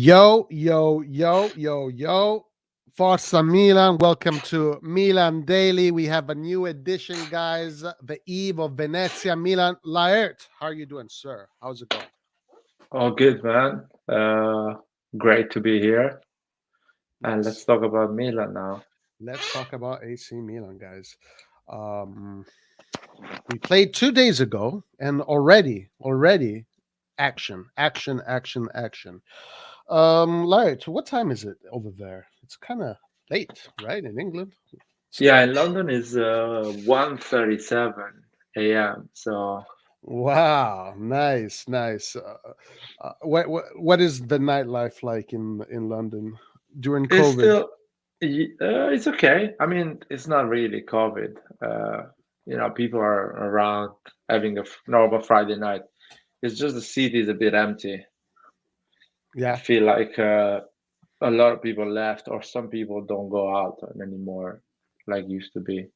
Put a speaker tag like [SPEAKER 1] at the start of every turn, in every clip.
[SPEAKER 1] Yo, yo, yo, yo, yo. Forza Milan. Welcome to Milan Daily. We have a new edition, guys. The eve of Venezia. Milan Laert. How are you doing, sir? How's it going?
[SPEAKER 2] Oh, good, man. Great to be here. And let's
[SPEAKER 1] Nice.
[SPEAKER 2] talk about Milan now.
[SPEAKER 1] Let's talk about AC Milan, guys. Um, we played 2 days ago, and already, action, action, action, action. Laert, what time is it over there? It's kind of late, right, in England? It's
[SPEAKER 2] Yeah, in London is 1:37 a.m. So
[SPEAKER 1] Wow, nice, nice. What is the nightlife like in London during
[SPEAKER 2] it's
[SPEAKER 1] COVID?
[SPEAKER 2] still it's okay. I mean, it's not really COVID. People are around having a normal Friday night. It's just the city is a bit empty. I
[SPEAKER 1] Yeah,
[SPEAKER 2] feel like a lot of people left, or some people don't go out anymore like used to be.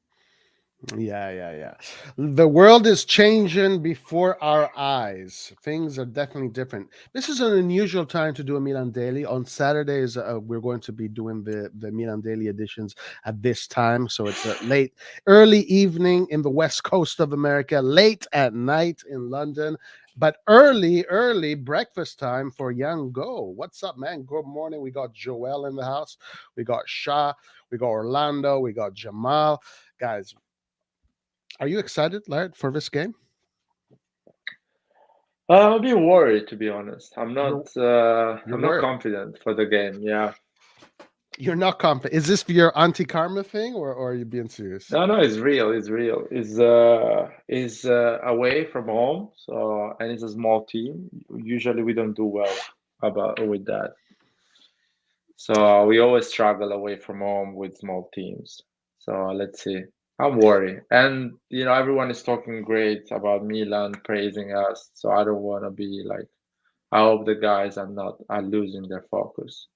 [SPEAKER 1] yeah, yeah, yeah. The world is changing before our eyes. Things are definitely different. This is an unusual time to do a Milan Daily. On Saturdays, we're going to be doing the Milan Daily editions at this time. So it's a early evening in the west coast of America, late at night in London, but early breakfast time for Young Go. What's up, man? Good morning. We got Joel in the house. We got Shah. We got Orlando. We got Jamal. Guys, are you excited, Laird, for this game?
[SPEAKER 2] I'm a bit worried, to be honest.
[SPEAKER 1] You're you're
[SPEAKER 2] I'm not
[SPEAKER 1] worried.
[SPEAKER 2] confident for the game. Yeah,
[SPEAKER 1] You're not confident. Is this your anti-karma thing, or are you being serious?
[SPEAKER 2] no, no, it's real. It's real. Is away from home, so and it's a small team. Usually, we don't do well about with that. So we always struggle away from home with small teams. So let's see. I'm worried, and everyone is talking great about Milan, praising us. So I don't want to be like. I hope the guys are losing their focus.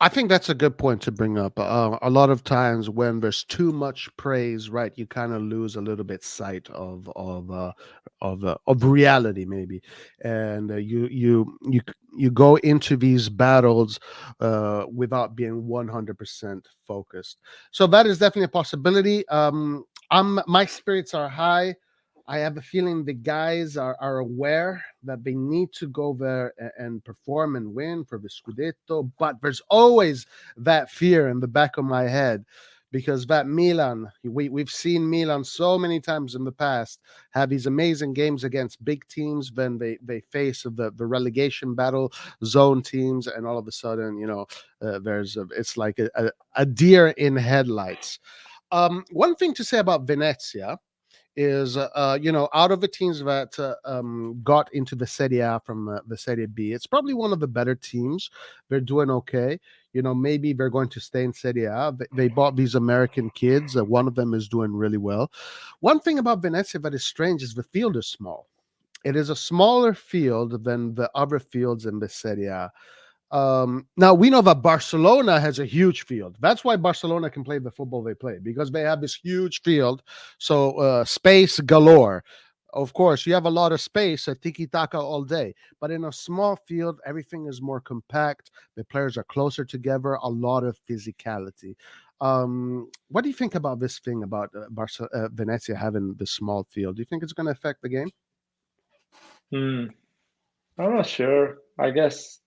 [SPEAKER 1] I think that's a good point to bring up. A lot of times when there's too much praise, right, you kind of lose a little bit sight of reality, maybe, and you go into these battles without being 100% focused. So that is definitely a possibility. My spirits are high. I have a feeling the guys are aware that they need to go there and perform and win for the Scudetto, but there's always that fear in the back of my head because that Milan, we've seen Milan so many times in the past have these amazing games against big teams, then they face the relegation battle zone teams, and all of a sudden, it's like a deer in headlights. One thing to say about Venezia is out of the teams that got into the Serie A from the Serie B, it's probably one of the better teams. They're doing okay. Maybe they're going to stay in Serie A. They bought these American kids. One of them is doing really well. One thing about Venezia that is strange is the field is small. It is a smaller field than the other fields in the Serie A. Now we know that Barcelona has a huge field. That's why Barcelona can play the football they play because they have this huge field. So space galore. Of course, you have a lot of space, tiki taka all day. But in a small field, everything is more compact. The players are closer together. A lot of physicality. What do you think about this thing about Venezia having the small field? Do you think it's going to affect the game?
[SPEAKER 2] Hmm. I'm not sure. I guess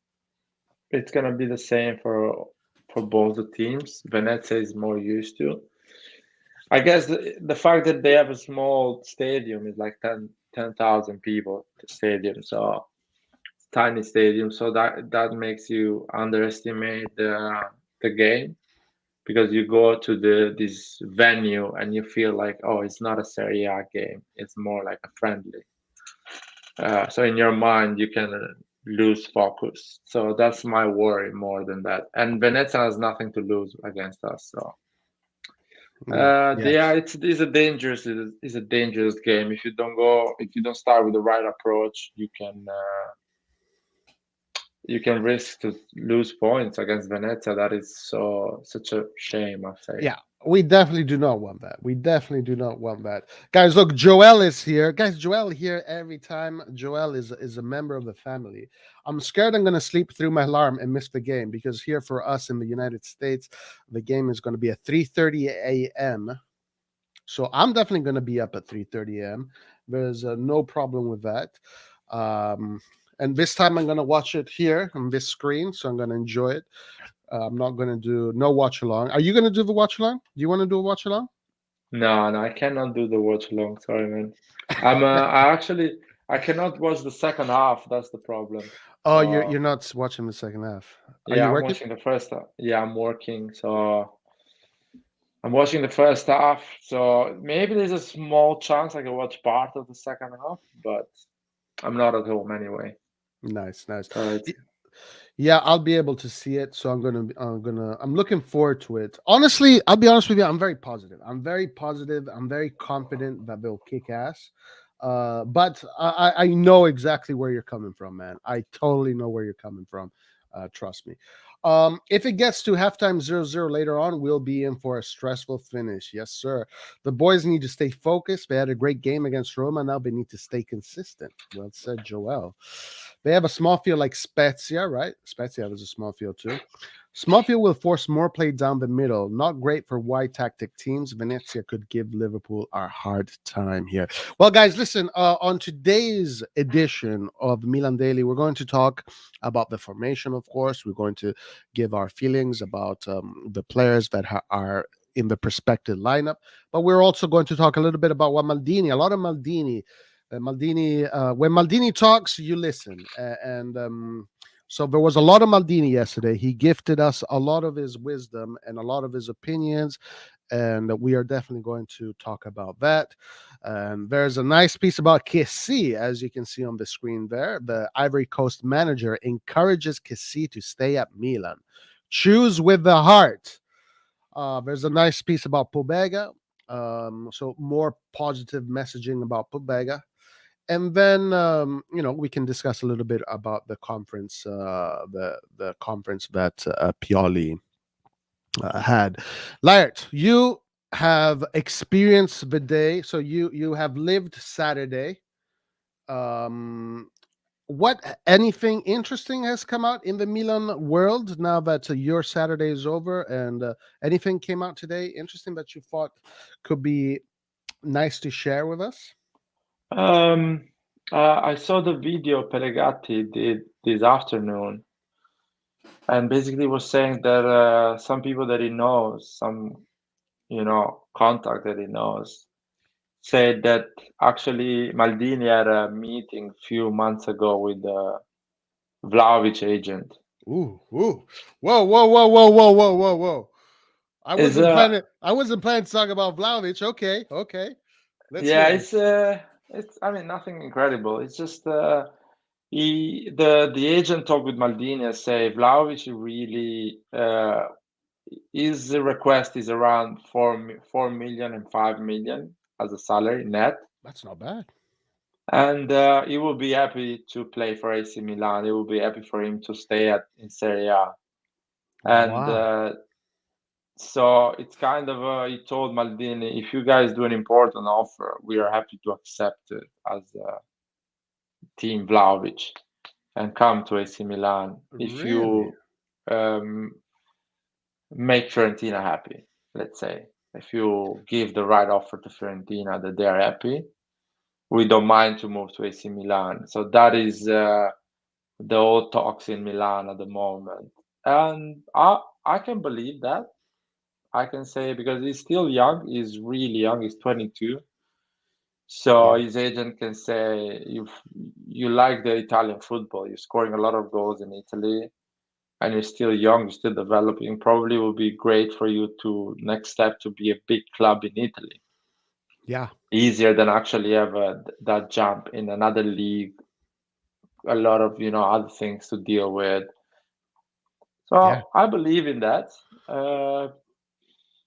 [SPEAKER 2] it's gonna be the same for both the teams. Venezia is more used to. I guess the fact that they have a small stadium is like 10,000 people stadium, so tiny stadium, so that makes you underestimate the game because you go to this venue and you feel like, oh, it's not a Serie A game, it's more like a friendly. So in your mind, you can lose focus. So that's my worry more than that. And Venezia has nothing to lose against us. So
[SPEAKER 1] Yeah.
[SPEAKER 2] yeah, it's a dangerous game. If you don't start with the right approach, you can risk to lose points against Venezia. That is such a shame, I'd say.
[SPEAKER 1] Yeah, we definitely do not want that. We definitely do not want that. Guys, look, Joel is here. Guys, Joel here every time. Joel is a member of the family. I'm scared I'm going to sleep through my alarm and miss the game because here for us in the United States, the game is going to be at 3:30 a.m. So I'm definitely going to be up at 3:30 a.m. There's no problem with that. Um, and this time I'm going to watch it here on this screen, so I'm going to enjoy it. I'm not going to do no watch along. Are you going to do the watch along? Do you want to do a watch along?
[SPEAKER 2] No, no, I cannot do the watch along. Sorry, man. I cannot watch the second half. That's the problem.
[SPEAKER 1] Oh, you're
[SPEAKER 2] So
[SPEAKER 1] not watching the second half. Are you
[SPEAKER 2] yeah, I'm
[SPEAKER 1] working?
[SPEAKER 2] watching the first half. Yeah, I'm working, so I'm watching the first half. So maybe there's a small chance I can watch part of the second half, but I'm not at home anyway.
[SPEAKER 1] Nice, nice.
[SPEAKER 2] So it's
[SPEAKER 1] Yeah, I'll be able to see it. So I'm looking forward to it. Honestly, I'll be honest with you. I'm very positive. I'm very positive. I'm very confident that they'll kick ass. But I know exactly where you're coming from, man. I totally know where you're coming from. Trust me. If it gets to halftime 0-0 later on, we'll be in for a stressful finish. Yes, sir. The boys need to stay focused. They had a great game against Roma. Now they need to stay consistent. Well said, Joel. They have a small field like Spezia, right? Spezia has a small field too. Small field will force more play down the middle. Not great for wide tactic teams. Venezia could give Liverpool a hard time here. Well, guys, listen. On today's edition of Milan Daily, we're going to talk about the formation. Of course, we're going to give our feelings about the players that are in the prospective lineup. But we're also going to talk a little bit about what Maldini. A lot of Maldini. When Maldini talks, you listen. So there was a lot of Maldini yesterday. He gifted us a lot of his wisdom and a lot of his opinions, and we are definitely going to talk about that. And there's a nice piece about Kessie, as you can see on the screen there. The Ivory Coast manager encourages Kessie to stay at Milan. Choose with the heart. There's a nice piece about Pobega. So more positive messaging about Pobega. And then we can discuss a little bit about the conference, the conference that Pioli had. Laert, you have experienced the day, so you have lived Saturday. Um, what anything interesting has come out in the Milan world now that your Saturday is over, and anything came out today interesting that you thought could be nice to share with us?
[SPEAKER 2] um I saw the video Pelegatti did this afternoon, and basically was saying that some people that he knows, some contact that he knows, said that actually Maldini had a meeting a few months ago with the Vlahovic agent.
[SPEAKER 1] Ooh, ooh. Whoa, whoa, whoa, whoa, whoa, whoa, whoa, whoa. I
[SPEAKER 2] Is
[SPEAKER 1] wasn't planning. I wasn't planning to talk about Vlahovic. Okay, okay. Let's
[SPEAKER 2] Yeah,
[SPEAKER 1] hear this.
[SPEAKER 2] it's I mean nothing incredible. It's just the agent talked with Maldini and say Vlahovic really his request is around 4 million and 5 million as a salary net,
[SPEAKER 1] That's not bad.
[SPEAKER 2] and he will be happy to play for AC Milan. It will be happy for him to stay in Serie A, and
[SPEAKER 1] Wow.
[SPEAKER 2] so it's kind of he told Maldini, if you guys do an important offer, we are happy to accept it as Team Vlahovic and come to AC Milan if
[SPEAKER 1] Really?
[SPEAKER 2] you um, make Fiorentina happy. Let's say if you give the right offer to Fiorentina that they are happy, we don't mind to move to AC Milan. So that is the old talks in Milan at the moment, and I can believe that. I can say because he's still young. He's really young. He's 22. So
[SPEAKER 1] Yeah.
[SPEAKER 2] his agent can say, you like the Italian football. You're scoring a lot of goals in Italy, and you're still young. You're still developing. Probably will be great for you to next step to be a big club in Italy.
[SPEAKER 1] Yeah.
[SPEAKER 2] Easier than actually have that jump in another league. A lot of other things to deal with.
[SPEAKER 1] Yeah.
[SPEAKER 2] So I believe in that. Uh,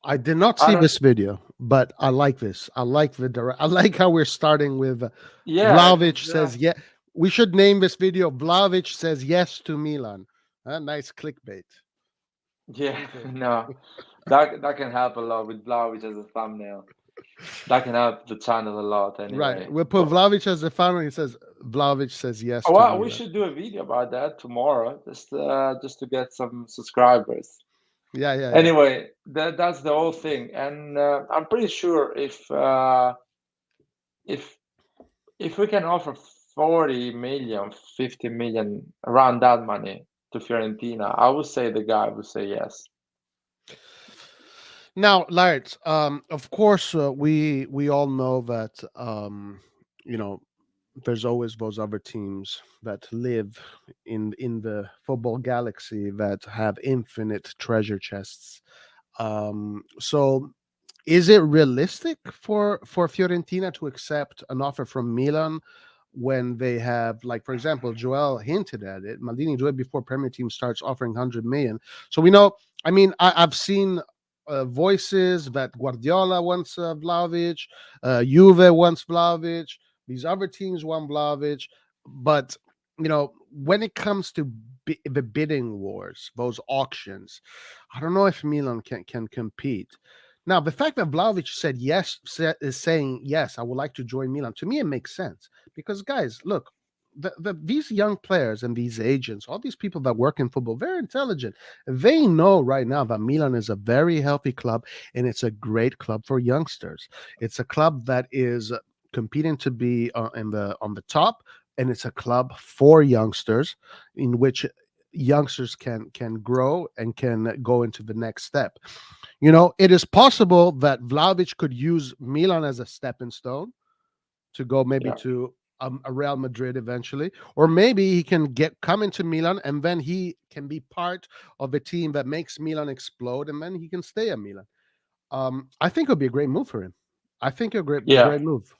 [SPEAKER 1] I did not
[SPEAKER 2] I
[SPEAKER 1] see
[SPEAKER 2] don't.
[SPEAKER 1] this video, but I like this. I like the direct. I like how we're starting with
[SPEAKER 2] Yeah,
[SPEAKER 1] Vlahovic says yeah. We should name this video Vlahovic says yes to Milan. Nice clickbait. What
[SPEAKER 2] Yeah,
[SPEAKER 1] do you think?
[SPEAKER 2] no, that can help a lot with Blauvich as a thumbnail. That can help the channel a lot
[SPEAKER 1] Right.
[SPEAKER 2] anyway.
[SPEAKER 1] We'll put
[SPEAKER 2] But
[SPEAKER 1] Vlahovic as the founder. He says Vlahovic says yes to
[SPEAKER 2] well, we
[SPEAKER 1] Milan.
[SPEAKER 2] should do a video about that tomorrow, just to get some subscribers.
[SPEAKER 1] Yeah, yeah, yeah.
[SPEAKER 2] Anyway, that's the whole thing, and I'm pretty sure if if we can offer 40 million, 50 million, around that money to Fiorentina, I would say the guy would say yes.
[SPEAKER 1] Now, Lars, of course, we all know that you know there's always those other teams that live in the football galaxy that have infinite treasure chests. So is it realistic for Fiorentina to accept an offer from Milan when they have, like, for example, Joel hinted at it, Maldini do it before Premier Team starts offering 100 million? So we know, I mean, I've seen voices that Guardiola wants Vlahovic, Juve wants Vlahovic, these other teams want Vlahovic, but when it comes to the bidding wars, those auctions, I don't know if Milan can compete. Now, the fact that Vlahovic said yes, is saying yes, I would like to join Milan. To me, it makes sense because, guys, look, these young players and these agents, all these people that work in football, very intelligent. They know right now that Milan is a very healthy club and it's a great club for youngsters. It's a club that is competing to be on the top, and it's a club for youngsters in which youngsters can grow and can go into the next step. It is possible that Vlahovic could use Milan as a stepping stone to go maybe
[SPEAKER 2] Yeah,
[SPEAKER 1] to a Real Madrid eventually, or maybe he can come into Milan and then he can be part of a team that makes Milan explode, and then he can stay at Milan. I think it would be a great move for him. I think a
[SPEAKER 2] yeah.
[SPEAKER 1] great move.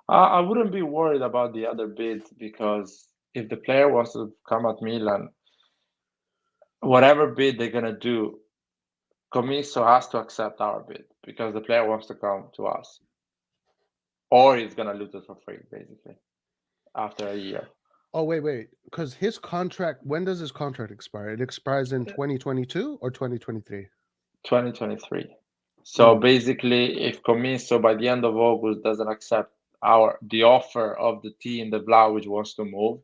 [SPEAKER 2] I wouldn't be worried about the other bids because if the player wants to come at Milan, whatever bid they're gonna do, Comiso has to accept our bid because the player wants to come to us, or he's gonna lose it for free, basically, after a year,
[SPEAKER 1] Oh, wait, because his contract. When does his contract expire? It expires in 2022 or 2023.
[SPEAKER 2] 2023. So
[SPEAKER 1] Mm.
[SPEAKER 2] basically, if Comiso by the end of August doesn't accept the offer of the team that Vlahovic wants to move,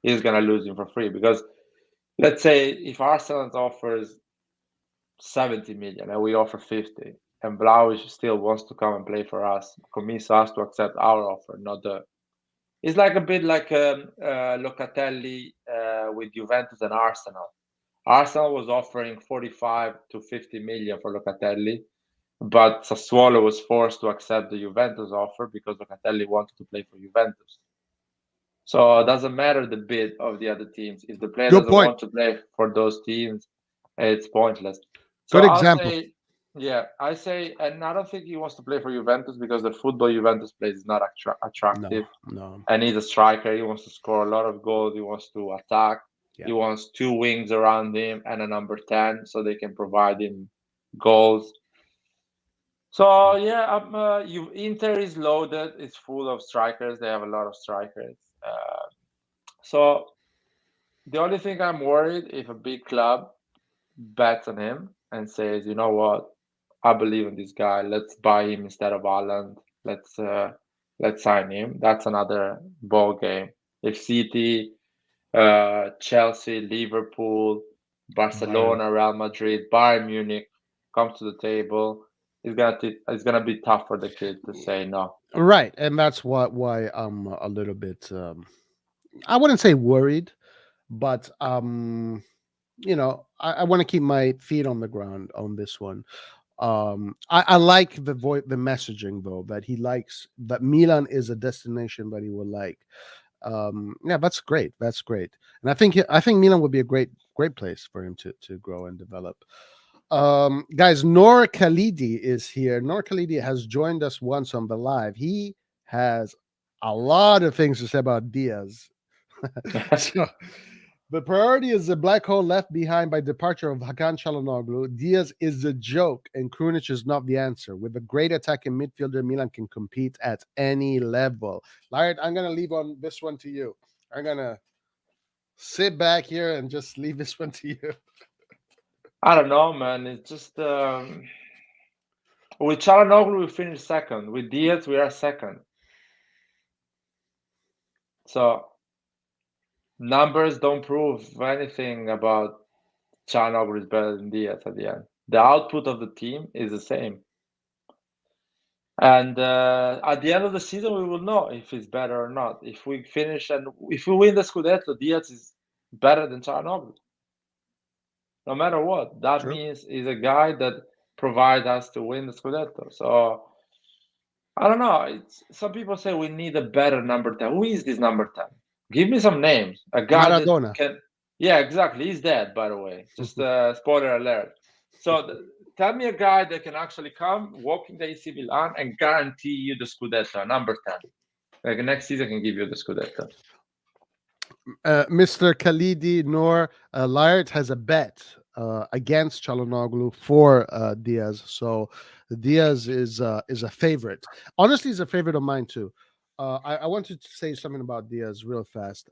[SPEAKER 2] he's gonna lose him for free because let's say if Arsenal offers 70 million and we offer 50 and Vlahovic still wants to come and play for us, Comiso has to accept our offer, not the. It's like a bit like Locatelli with Juventus and Arsenal. Arsenal was offering 45 to 50 million for Locatelli, but Sassuolo was forced to accept the Juventus offer because Locatelli wanted to play for Juventus. So it doesn't matter the bid of the other teams. If the player
[SPEAKER 1] Good
[SPEAKER 2] doesn't
[SPEAKER 1] point.
[SPEAKER 2] want to play for those teams, it's pointless. So
[SPEAKER 1] Good
[SPEAKER 2] I'll
[SPEAKER 1] example.
[SPEAKER 2] say, yeah, I say, and I don't think he wants to play for Juventus because the football Juventus plays is not
[SPEAKER 1] No,
[SPEAKER 2] attractive.
[SPEAKER 1] no.
[SPEAKER 2] And he's a striker. He wants to score a lot of goals. He wants to attack.
[SPEAKER 1] Yeah.
[SPEAKER 2] He wants two wings around him and a number 10 so they can provide him goals. So yeah, Inter is loaded. It's full of strikers. They have a lot of strikers. So the only thing I'm worried if a big club bets on him and says, you know what, I believe in this guy. Let's buy him instead of Haaland. Let's sign him. That's another ball game. If City, Chelsea, Liverpool,
[SPEAKER 1] Byron.
[SPEAKER 2] Barcelona, Real Madrid, Bayern Munich comes to the table, it's gonna be tough for the kid to say no.
[SPEAKER 1] Right, and that's why I'm a little bit. I wouldn't say worried, but I want to keep my feet on the ground on this one. I like the messaging though, that he likes that Milan is a destination that he will like. Yeah, that's great. That's great, and I think Milan would be a great place for him to grow and develop. Guys, Nor Khalidi is here. Nor Khalidi has joined us once on the live. He has a lot of things to say about Diaz. So the priority is the black hole left behind by departure of Hakan Çalhanoğlu. Diaz is a joke, and Krunic is not the answer. With a great attacking midfielder, Milan can compete at any level. Laird, I'm going to leave on this one to you. I'm gonna sit back here and just leave this one to you.
[SPEAKER 2] I don't know, man. It's just with Çalhanoğlu we finished second. With Diaz we are second. So numbers don't prove anything about Çalhanoğlu is better than Diaz at the end. The output of the team is the same. And at the end of the season, we will know if it's better or not. If we finish and if we win the Scudetto, Diaz is better than Çalhanoğlu, no matter what. That
[SPEAKER 1] True.
[SPEAKER 2] means he's a guy that provides us to win the Scudetto. So I don't know. Some people say we need a better number 10. Who is this number 10? Give me some names. A guy that
[SPEAKER 1] Maradona.
[SPEAKER 2] can. Yeah, exactly. He's dead, by the way. Just spoiler alert. So tell me a guy that can actually come, walk in the AC Milan, and guarantee you the Scudetto, number 10. Like next season can give you the Scudetto.
[SPEAKER 1] Mr. Khalidi Noor Laert has a bet against Çalhanoğlu for Diaz. So Diaz is a favorite. Honestly, he's a favorite of mine too. I wanted to say something about Diaz real fast.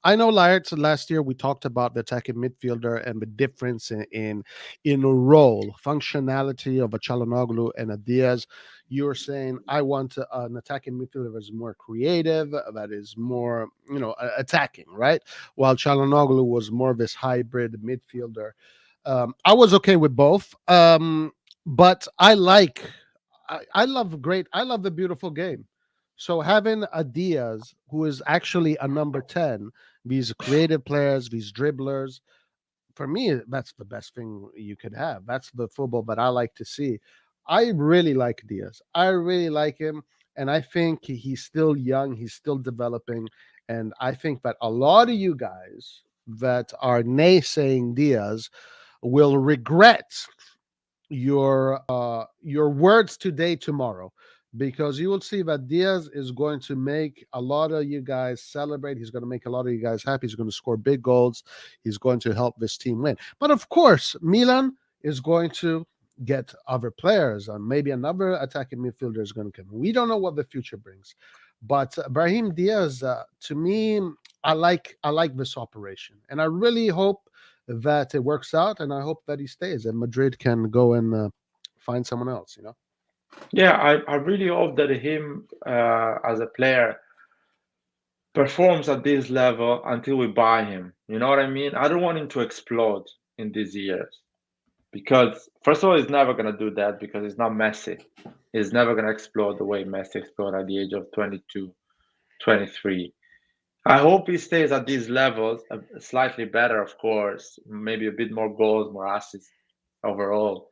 [SPEAKER 1] I know Laert last year we talked about the attacking midfielder and the difference in a role, functionality of a Çalhanoğlu and a Diaz. You were saying I want an attacking midfielder that is more creative, that is more attacking, right? While Çalhanoğlu was more of this hybrid midfielder. I was okay with both, but I love the beautiful game. So having a Diaz who is actually a number 10, these creative players, these dribblers, for me, that's the best thing you could have. That's the football that I like to see. I really like Diaz. I really like him. And I think he's still young, he's still developing. And I think that a lot of you guys that are naysaying Diaz will regret your words today tomorrow, because you will see that Diaz is going to make a lot of you guys celebrate. He's going to make a lot of you guys happy. He's going to score big goals. He's going to help this team win. But of course, Milan is going to get other players, and maybe another attacking midfielder is going to come. We don't know what the future brings, but Brahim Diaz, to me, I like this operation, and I really hope that it works out, and I hope that he stays, and Madrid can go and find someone else.
[SPEAKER 2] Yeah, I really hope that him as a player performs at this level until we buy him. You know what I mean? I don't want him to explode in these years because, first of all, he's never going to do that because he's not Messi. He's never going to explode the way Messi exploded at the age of 22, 23. I hope he stays at these levels, slightly better, of course, maybe a bit more goals, more assists overall,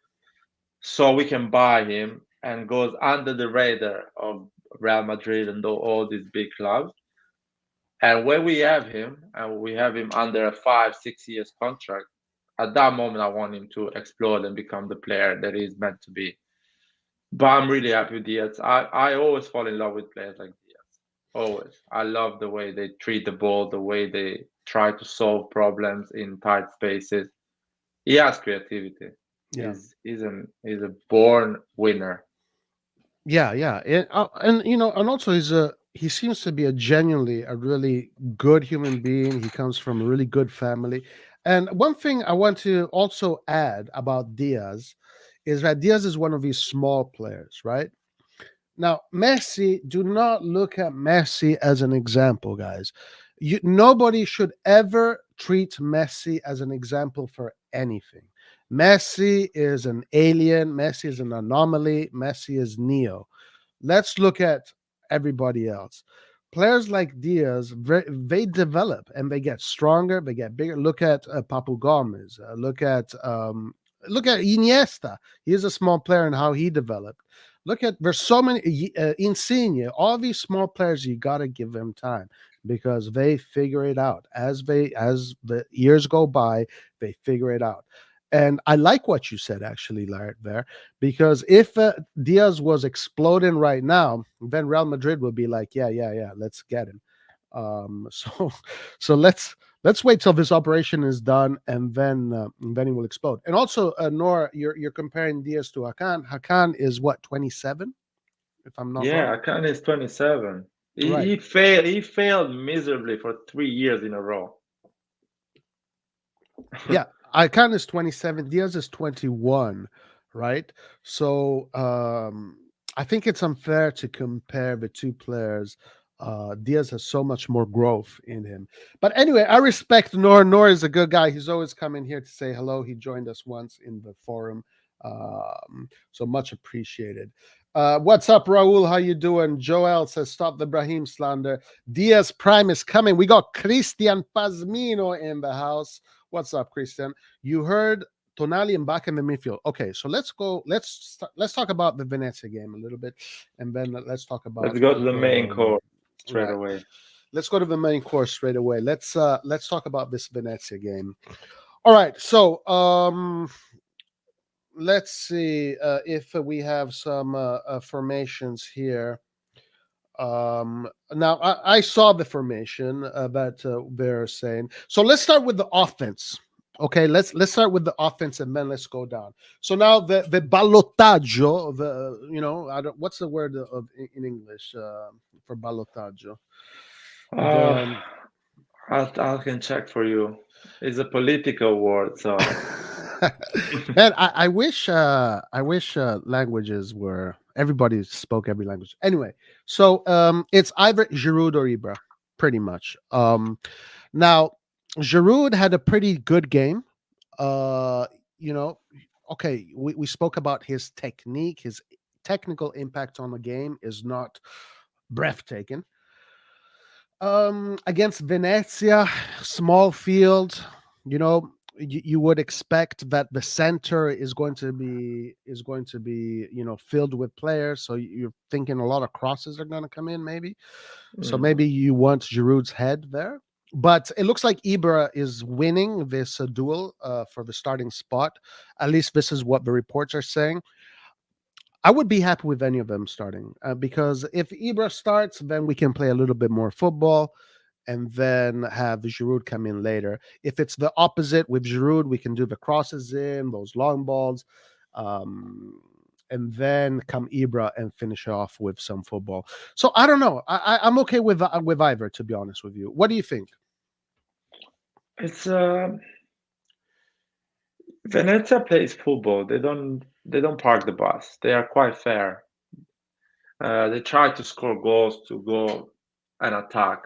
[SPEAKER 2] so we can buy him and goes under the radar of Real Madrid and all these big clubs. And when we have him, and we have him under a 5, 6 years contract, at that moment I want him to explode and become the player that he's meant to be. But I'm really happy with Diaz. I always fall in love with players like Diaz. Always. I love the way they treat the ball, the way they try to solve problems in tight spaces. He has creativity.
[SPEAKER 1] Yeah.
[SPEAKER 2] He's a born winner.
[SPEAKER 1] Yeah, and and also he seems to be a really good human being. He comes from a really good family. And one thing I want to also add about Diaz is that Diaz is one of these small players, right? Now, Messi, do not look at Messi as an example, guys. Nobody should ever treat Messi as an example for anything. Messi is an alien. Messi is an anomaly. Messi is Neo. Let's look at everybody else. Players like Diaz, they develop and they get stronger, they get bigger. Look at Papu Gomez. Look at Iniesta. He's a small player and how he developed. Look at there's so many Insigne. All these small players, you got to give them time because they figure it out as the years go by. They figure it out. And I like what you said, actually, Larry, there, because if Diaz was exploding right now, then Real Madrid would be like, yeah, let's get him. So, so let's wait till this operation is done, and then he will explode. And also, Nora, you're comparing Diaz to Hakan. Hakan is what, 27, if I'm not
[SPEAKER 2] Yeah,
[SPEAKER 1] wrong.
[SPEAKER 2] Akan is 27. He,
[SPEAKER 1] Right.
[SPEAKER 2] he failed. He failed miserably for 3 years in a row.
[SPEAKER 1] Yeah. Icon is 27. Diaz is 21. Right. So I think it's unfair to compare the two players. Diaz has so much more growth in him. But anyway, I respect Nor. Nor is a good guy. He's always coming here to say hello. He joined us once in the forum. So much appreciated. What's up, Raul? How you doing? Joel says, stop the Brahim slander. Diaz Prime is coming. We got Christian Pazmino in the house. What's up, Christian? You heard Tonali and back in the midfield. Okay, so let's go. Let's talk about the Venezia game a little bit, and then let's talk
[SPEAKER 2] Let's
[SPEAKER 1] about
[SPEAKER 2] go to the main course straight
[SPEAKER 1] right.
[SPEAKER 2] away.
[SPEAKER 1] Let's go to the main course straight away. Let's talk about this Venezia game. All right, so let's see if we have some formations here. Now I saw the formation that they're saying. So let's start with the offense. Okay, let's start with the offense and then let's go down. So now the ballottaggio, the I don't what's the word in English for ballottaggio?
[SPEAKER 2] Uh,
[SPEAKER 1] The
[SPEAKER 2] I can check for you. It's a political word, so
[SPEAKER 1] man, I wish languages were everybody spoke every language. Anyway, so it's either Giroud or Ibra, pretty much. Now Giroud had a pretty good game. Uh, you know, okay, we spoke about his technique, his technical impact on the game is not breathtaking. Against Venezia, small field, you would expect that the center is going to be filled with players. So you're thinking a lot of crosses are going to come in, maybe. So
[SPEAKER 2] mm.
[SPEAKER 1] maybe you want Giroud's head there. But it looks like Ibra is winning this duel for the starting spot. At least this is what the reports are saying. I would be happy with any of them starting because if Ibra starts, then we can play a little bit more football and then have Giroud come in later. If it's the opposite with Giroud, we can do the crosses in, those long balls, um, and then come Ibra and finish off with some football. So I don't know. I'm okay with either, to be honest with you. What do you think?
[SPEAKER 2] It's Venezia plays football. They don't park the bus. They are quite fair. They try to score goals to go and attack.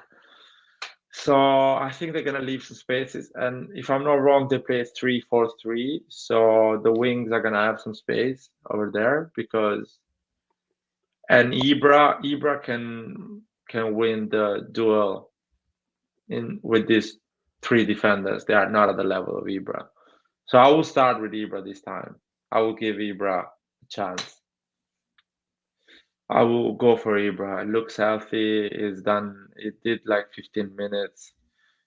[SPEAKER 2] So I think they're gonna leave some spaces. And if I'm not wrong, they play 3-4-3. So the wings are gonna have some space over there because and Ibra can win the duel in with these three defenders. They are not at the level of Ibra. So I will start with Ibra this time. I will give Ibra a chance. I will go for Ibra. It looks healthy. It's done. It did like 15 minutes.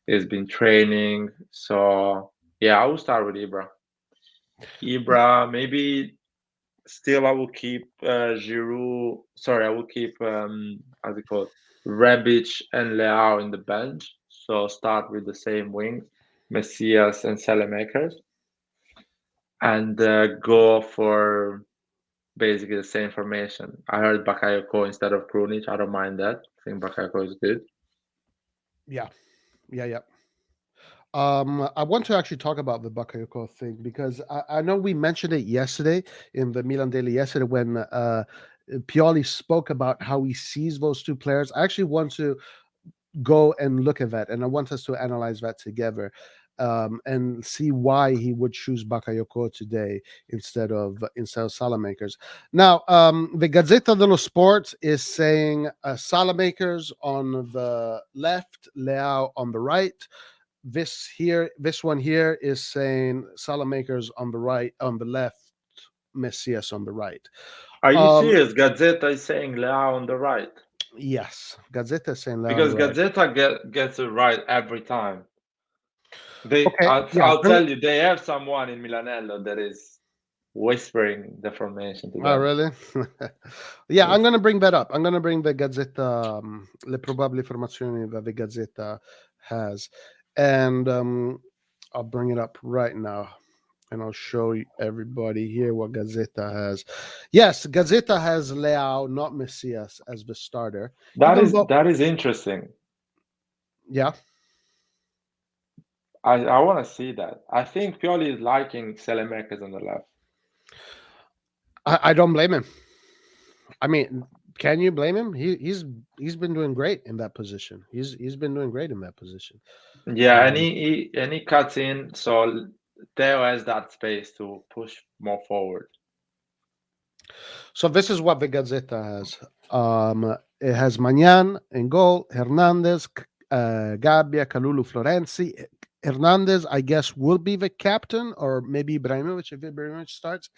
[SPEAKER 2] He's been training. So yeah, I will start with Ibra. Ibra, maybe still I will keep Giroud. Sorry, I will keep how's it called? Rebic and Leao in the bench. So start with the same wings, Messias and Selemakers, and go for basically the same formation. I heard Bakayoko instead of Krunic. I don't mind that. I think Bakayoko is good.
[SPEAKER 1] Yeah, yeah, yeah. I want to actually talk about the Bakayoko thing because I know we mentioned it yesterday in the Milan Daily yesterday when Pioli spoke about how he sees those two players. I actually want to go and look at that, and I want us to analyze that together and see why he would choose Bakayoko today instead of Salamakers. Now, the Gazzetta dello Sport is saying Salamakers on the left, Leao on the right. This one here is saying Salamakers on the right, on the left, Messias on the right.
[SPEAKER 2] Are you
[SPEAKER 1] Um,
[SPEAKER 2] serious? Gazzetta is saying Leao on the right
[SPEAKER 1] yes, Gazzetta is saying Leao on
[SPEAKER 2] because
[SPEAKER 1] the right.
[SPEAKER 2] Gazzetta gets it right every time. They,
[SPEAKER 1] Okay, yeah.
[SPEAKER 2] I'll tell you, they have someone in Milanello that is whispering the formation to
[SPEAKER 1] Oh,
[SPEAKER 2] them.
[SPEAKER 1] really? Yeah, I'm
[SPEAKER 2] It's,
[SPEAKER 1] gonna bring that up. I'm gonna bring the Gazzetta, le probabili formazioni that the Gazzetta has, and I'll bring it up right now. and I'll show everybody here what Gazeta has. Yes, Gazeta has Leao, not Messias, as the starter.
[SPEAKER 2] That
[SPEAKER 1] Even
[SPEAKER 2] is
[SPEAKER 1] though,
[SPEAKER 2] that is interesting.
[SPEAKER 1] yeah,
[SPEAKER 2] I want to see that. I think Pioli is liking Selemakers on the left.
[SPEAKER 1] I don't blame him. I mean, can you blame him? He's been doing great in that position. He's been doing great in that position.
[SPEAKER 2] Yeah, and
[SPEAKER 1] Um,
[SPEAKER 2] he cuts in, so Theo has that space to push more forward.
[SPEAKER 1] so this is what the Gazeta has. It has Magnan in goal, Hernandez, Gabbia, Kalulu, Florenzi. Hernandez, I guess, will be the captain, or maybe Ibrahimovic if Ibrahimovic starts.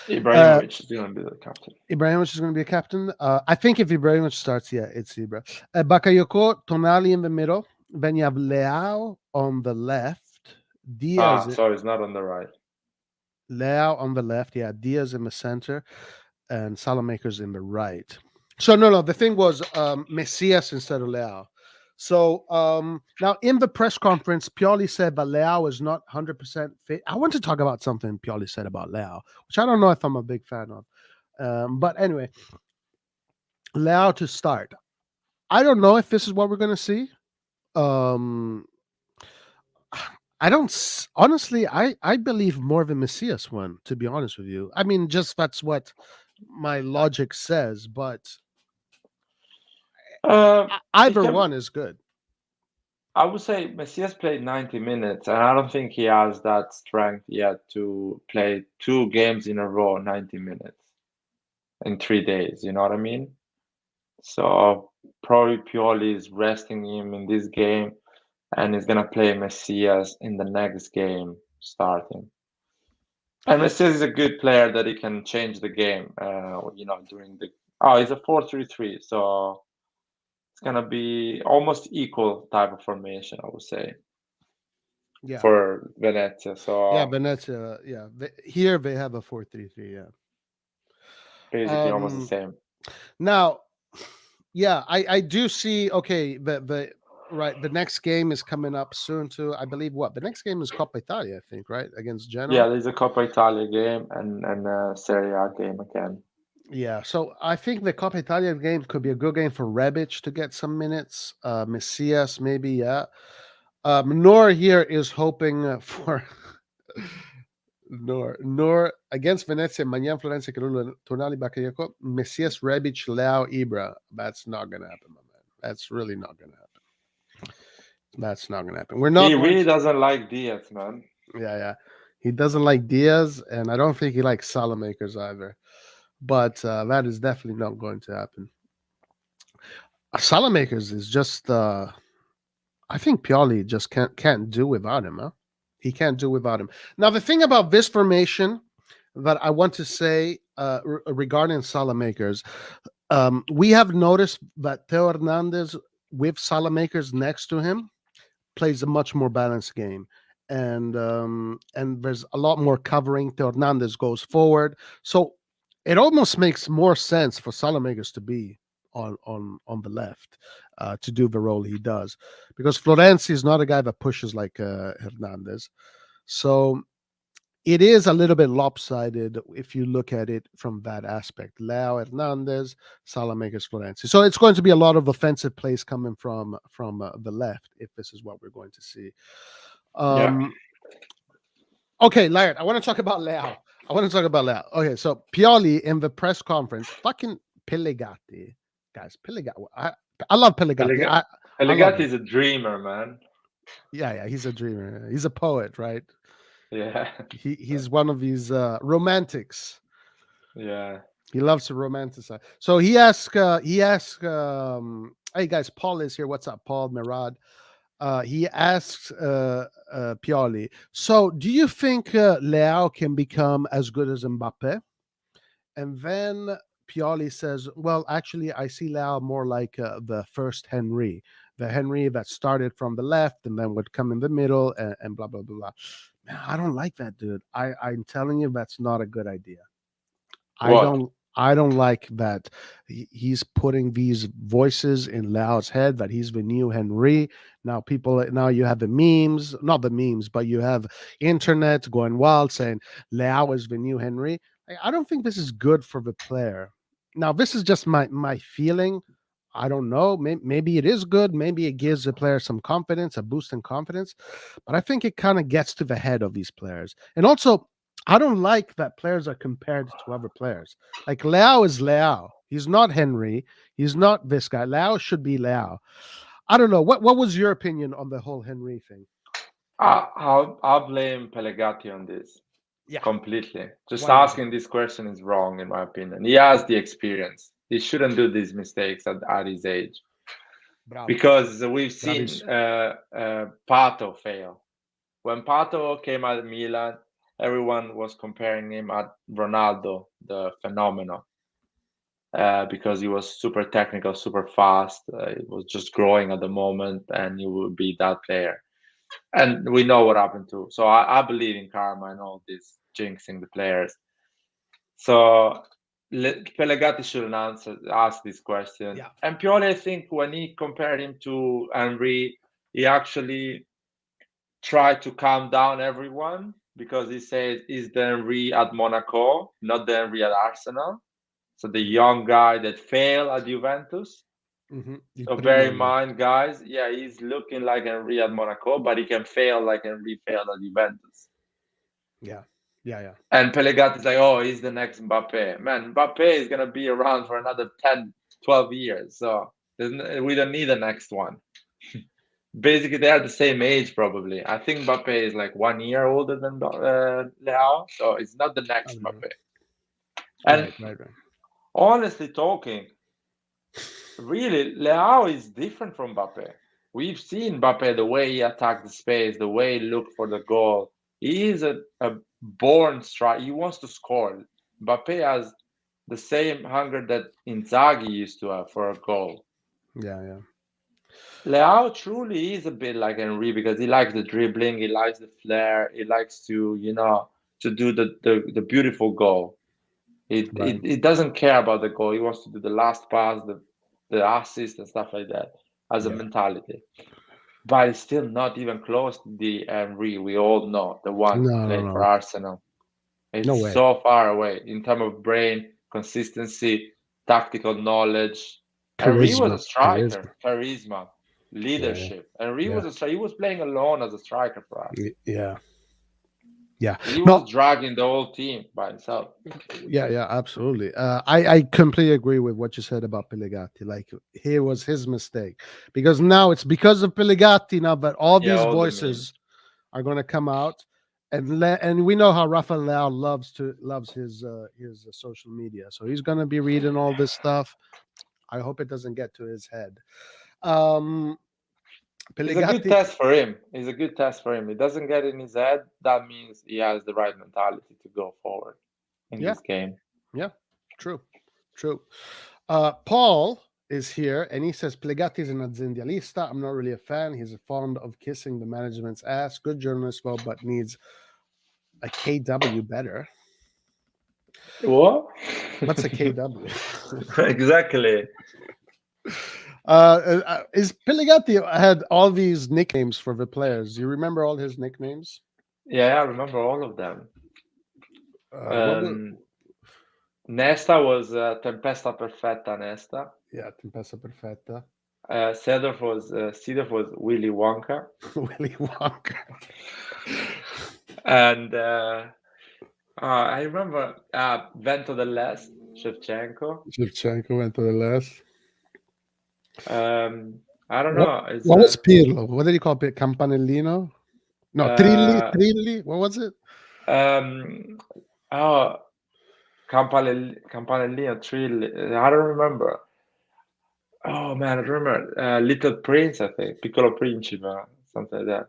[SPEAKER 1] Uh,
[SPEAKER 2] Ibrahimovic is going to be the captain.
[SPEAKER 1] Ibrahimovic is going to be a captain. I think if Ibrahimovic starts, yeah, it's Ibra. Bakayoko, Tonali in the middle. Then you have Leao on the left.
[SPEAKER 2] Ah,
[SPEAKER 1] Diaz,
[SPEAKER 2] so it's not on the right.
[SPEAKER 1] Leao on the left. Yeah, Diaz in the center, and Salamakers in the right. So no, the thing was Messias instead of Leao. So now in the press conference, Pioli said that Leao is not 100% fit. I want to talk about something Pioli said about Leao, which I don't know if I'm a big fan of. But anyway, Leao to start. I don't know if this is what we're going to see. Um, I don't honestly. I believe more of a Messias one. To be honest with you, I mean, just that's what my logic says. But
[SPEAKER 2] It
[SPEAKER 1] either
[SPEAKER 2] can.
[SPEAKER 1] one is good.
[SPEAKER 2] I would say Messias played 90 minutes, and I don't think he has that strength yet to play two games in a row, 90 minutes in 3 days. You know what I mean? So probably Pioli is resting him in this game, and he's gonna play Messias in the next game starting. And Messias is a good player that he can change the game. During the he's a 4-3-3, so it's gonna be almost equal type of formation, I would say,
[SPEAKER 1] Yeah,
[SPEAKER 2] for Venezia.
[SPEAKER 1] yeah.
[SPEAKER 2] So
[SPEAKER 1] Venezia. Yeah, here they have a 4-3-3. Yeah.
[SPEAKER 2] basically almost the
[SPEAKER 1] Um.
[SPEAKER 2] same.
[SPEAKER 1] Now, yeah, I do see. Okay, the right. The next game is coming up soon too. I believe what the next game is Coppa Italia. I think right against
[SPEAKER 2] Yeah,
[SPEAKER 1] Genoa.
[SPEAKER 2] there's a Coppa Italia game and a Serie A game again.
[SPEAKER 1] Yeah, so I think the Coppa Italia game could be a good game for Rebic to get some minutes. Messias, maybe, yeah. Nor here is hoping for Nor against Venezia, Magnan, Florenzi, Carulo, Tonali, Bakayoko, Messias, Rebic, Leao, Ibra. That's not going to happen, my man. That's really not going to happen. That's not going to happen. We're
[SPEAKER 2] He
[SPEAKER 1] not going
[SPEAKER 2] really
[SPEAKER 1] to.
[SPEAKER 2] doesn't like Diaz, man.
[SPEAKER 1] Yeah, yeah. He doesn't like Diaz, and I don't think he likes Salamakers either. But that is definitely not going to happen. Salamakers is just I think Pioli just can't do without him, huh? He can't do without him. Now the thing about this formation that I want to say regarding Salamakers, we have noticed that Theo Hernandez with Salamakers next to him plays a much more balanced game. And there's a lot more covering. Theo Hernandez goes forward. So it almost makes more sense for Salamakers to be on the left to do the role he does, because Florenzi is not a guy that pushes like Hernandez. So it is a little bit lopsided if you look at it from that aspect. Leo Hernandez, Salamakers, Florenzi. So it's going to be a lot of offensive plays coming from the left if this is what we're going to see.
[SPEAKER 2] Yeah.
[SPEAKER 1] Um, okay, Laird, I want to talk about Leo. I want to talk about Leo. Okay, so Pioli in the press conference, fucking Pellegatti, guys, Pellegatti. I love Pellegatti. I love
[SPEAKER 2] Pellegatti
[SPEAKER 1] him.
[SPEAKER 2] is a dreamer, man.
[SPEAKER 1] Yeah, yeah, he's a dreamer. He's a poet, right?
[SPEAKER 2] Yeah,
[SPEAKER 1] He's one of these romantics.
[SPEAKER 2] yeah.
[SPEAKER 1] He loves to romanticize. So he asked hey guys, Paul is here. What's up, Paul Merad? He asks Pioli, so do you think Leao can become as good as Mbappe? And then Pioli says, well, actually, I see Leao more like the first Henry, the Henry that started from the left and then would come in the middle and blah, blah, blah, blah. Man, I don't like that, dude. I'm telling you, that's not a good idea. I
[SPEAKER 2] What?
[SPEAKER 1] don't. I don't like that he's putting these voices in Leao's head that he's the new Henry. Now you have the memes, not the memes, but you have internet going wild saying Leao is the new Henry. I don't think this is good for the player. Now, this is just my feeling. I don't know. Maybe it is good. Maybe it gives the player some confidence, a boost in confidence. But I think it kind of gets to the head of these players. And also, I don't like that players are compared to other players. Like Leao is Leao. He's not Henry. He's not this guy. Leao should be Leao. I don't know. What was your opinion on the whole Henry thing?
[SPEAKER 2] I'll blame Pellegatti on this
[SPEAKER 1] Yeah.
[SPEAKER 2] completely. Just
[SPEAKER 1] Why is it?
[SPEAKER 2] asking this question is wrong, in my opinion. He has the experience. He shouldn't do these mistakes at his age
[SPEAKER 1] Bravo.
[SPEAKER 2] because we've seen
[SPEAKER 1] Bravissimo.
[SPEAKER 2] Pato fail. When Pato came at Milan, everyone was comparing him at Ronaldo, the phenomenon, because he was super technical, super fast. He was just growing at the moment, and he would be that player. And we know what happened too. So I believe in karma and all this jinxing the players. So Pellegatti shouldn't ask this question.
[SPEAKER 1] Yeah.
[SPEAKER 2] And Pioli, I think, when he compared him to Henry, he actually tried to calm down everyone because he said he's the Henry at Monaco, not the Henry at Arsenal. So the young guy that failed at Juventus.
[SPEAKER 1] Il
[SPEAKER 2] So
[SPEAKER 1] primo
[SPEAKER 2] bear in
[SPEAKER 1] Henry.
[SPEAKER 2] mind, guys, yeah, he's looking like Henry at Monaco, but he can fail like Henry failed at Juventus.
[SPEAKER 1] Yeah. Yeah. Yeah.
[SPEAKER 2] And Pellegatti is like, oh, he's the next Mbappe. Man, Mbappe is going to be around for another 10, 12 years. So we don't need the next one. Basically, they're the same age, probably. I think Mbappe is like 1 year older than Leao. So it's not the
[SPEAKER 1] I
[SPEAKER 2] next
[SPEAKER 1] don't know.
[SPEAKER 2] Mbappe. And
[SPEAKER 1] Right.
[SPEAKER 2] honestly talking, really, Leao is different from Mbappe. We've seen Mbappe, the way he attacked the space, the way he looked for the goal. He is a born striker. He wants to score. Mbappe has the same hunger that Inzaghi used to have for a goal.
[SPEAKER 1] Yeah. Yeah.
[SPEAKER 2] Leao truly is a bit like Henry because he likes the dribbling, he likes the flair, he likes to, to do the beautiful goal.
[SPEAKER 1] Right.
[SPEAKER 2] It doesn't care about the goal. He wants to do the last pass, the assist and stuff like that as a
[SPEAKER 1] Yeah.
[SPEAKER 2] mentality. But it's still not even close to the Henry we all know, the one who
[SPEAKER 1] No.
[SPEAKER 2] played for
[SPEAKER 1] No.
[SPEAKER 2] Arsenal.
[SPEAKER 1] No
[SPEAKER 2] It's
[SPEAKER 1] way.
[SPEAKER 2] so far away in terms of brain, consistency, tactical knowledge. Henry was a
[SPEAKER 1] Charisma.
[SPEAKER 2] striker,
[SPEAKER 1] Charisma.
[SPEAKER 2] charisma,
[SPEAKER 1] Yeah.
[SPEAKER 2] leadership. Henry
[SPEAKER 1] Yeah.
[SPEAKER 2] was a striker. He was playing alone as a striker for us.
[SPEAKER 1] Yeah. Yeah.
[SPEAKER 2] He was
[SPEAKER 1] No.
[SPEAKER 2] dragging the whole team by himself.
[SPEAKER 1] Yeah. Yeah. Absolutely. I completely agree with what you said about Pellegatti. Like, here was his mistake because now it's because of Pellegatti now that all
[SPEAKER 2] Yeah,
[SPEAKER 1] these
[SPEAKER 2] all the
[SPEAKER 1] voices
[SPEAKER 2] memes.
[SPEAKER 1] are going to come out, and we know how Rafael Leao loves his social media, so he's going to be reading all this stuff. I hope it doesn't get to his head. Um,
[SPEAKER 2] It's a good
[SPEAKER 1] Pellegatti,
[SPEAKER 2] test for him. It's a good test for him. It doesn't get in his head. That means he has the right mentality to go forward in
[SPEAKER 1] yeah,
[SPEAKER 2] this game.
[SPEAKER 1] yeah, true, true. Paul is here and he says Pellegatti is an aziendalista. I'm not really a fan. He's fond of kissing the management's ass. Good journalist, well, but needs a KW better.
[SPEAKER 2] What?
[SPEAKER 1] What's a KW?
[SPEAKER 2] Exactly.
[SPEAKER 1] Is Pellegatti had all these nicknames for the players? You remember all his nicknames?
[SPEAKER 2] Yeah, I remember all of them.
[SPEAKER 1] What was
[SPEAKER 2] Nesta was Tempesta Perfetta Nesta.
[SPEAKER 1] yeah, Tempesta Perfetta,
[SPEAKER 2] Seedorf was Willy Wonka,
[SPEAKER 1] Willy Wonka.
[SPEAKER 2] and I remember Vento dell'Est, Shevchenko.
[SPEAKER 1] Shevchenko went to the last.
[SPEAKER 2] I don't
[SPEAKER 1] What
[SPEAKER 2] know. It's
[SPEAKER 1] what was Pirlo? What did he call it? Campanellino? No, Trilli.
[SPEAKER 2] uh,
[SPEAKER 1] Trilli. What was it?
[SPEAKER 2] um, oh, Campanellino, Trill. I don't remember. Oh man, I remember Little Prince. I think Piccolo Principe, something like that.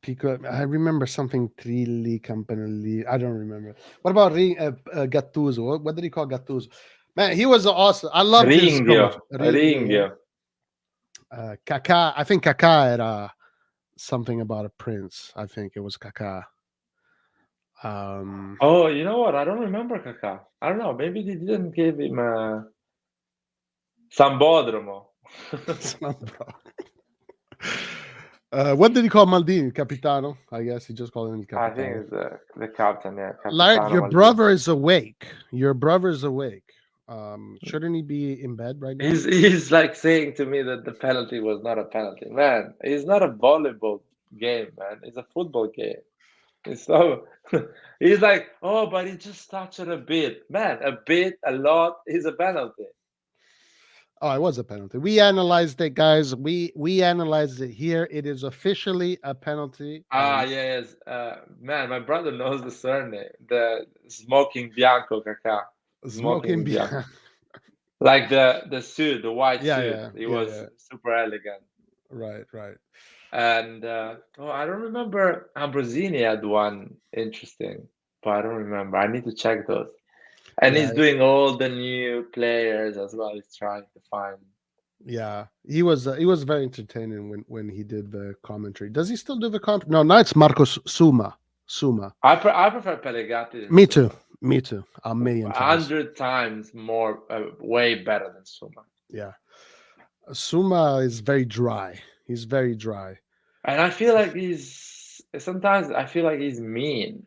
[SPEAKER 1] Pico. I remember something Trilli, Campanelli. I don't remember. What about Gattuso? What did he call Gattuso? Man, he was awesome. I loved his
[SPEAKER 2] Ringhio,
[SPEAKER 1] comment. Ringo, yeah.
[SPEAKER 2] Ringhio.
[SPEAKER 1] Kaká. I think Kaká had something about a prince. I think it was Kaká. Um,
[SPEAKER 2] Oh, you know what? I don't remember Kaká. I don't know. Maybe they didn't give him a Sambodromo.
[SPEAKER 1] what did he call Maldini? Capitano? I guess he just called him
[SPEAKER 2] I think
[SPEAKER 1] Capitano.
[SPEAKER 2] it's the captain, yeah,
[SPEAKER 1] Lard,
[SPEAKER 2] Capitano
[SPEAKER 1] your
[SPEAKER 2] Maldini.
[SPEAKER 1] brother is awake. Your brother is awake. Shouldn't he be in bed right now?
[SPEAKER 2] He's like saying to me that the penalty was not a penalty. Man, it's not a volleyball game, man. It's a football game. It's so he's like, oh, but he just touched it a bit. Man, a bit, a lot is a penalty.
[SPEAKER 1] Oh, it was a penalty. We analyzed it, guys. We analyzed it here. It is officially a penalty.
[SPEAKER 2] Ah, yes. Man, my brother knows the surname. The smoking Bianco Kaká.
[SPEAKER 1] Smoking
[SPEAKER 2] Smoking Bianco.
[SPEAKER 1] behind.
[SPEAKER 2] Like the suit, the white
[SPEAKER 1] Yeah,
[SPEAKER 2] suit.
[SPEAKER 1] yeah,
[SPEAKER 2] It
[SPEAKER 1] yeah,
[SPEAKER 2] was
[SPEAKER 1] yeah.
[SPEAKER 2] super elegant.
[SPEAKER 1] Right, right.
[SPEAKER 2] And oh, I don't remember Ambrosini had one interesting, but I don't remember. I need to check those. And he's
[SPEAKER 1] Yeah,
[SPEAKER 2] doing all the new players as well. He's trying to find.
[SPEAKER 1] yeah. He was very entertaining when he did the commentary. Does he still do the commentary? No, now it's Marcos Suma. Suma.
[SPEAKER 2] I prefer Pellegatti than
[SPEAKER 1] Me too.
[SPEAKER 2] Suma.
[SPEAKER 1] Me too. A million
[SPEAKER 2] A
[SPEAKER 1] times.
[SPEAKER 2] hundred times more, way better than Suma.
[SPEAKER 1] Yeah. Suma is very dry. He's very dry.
[SPEAKER 2] And I feel like he's sometimes I feel like he's mean.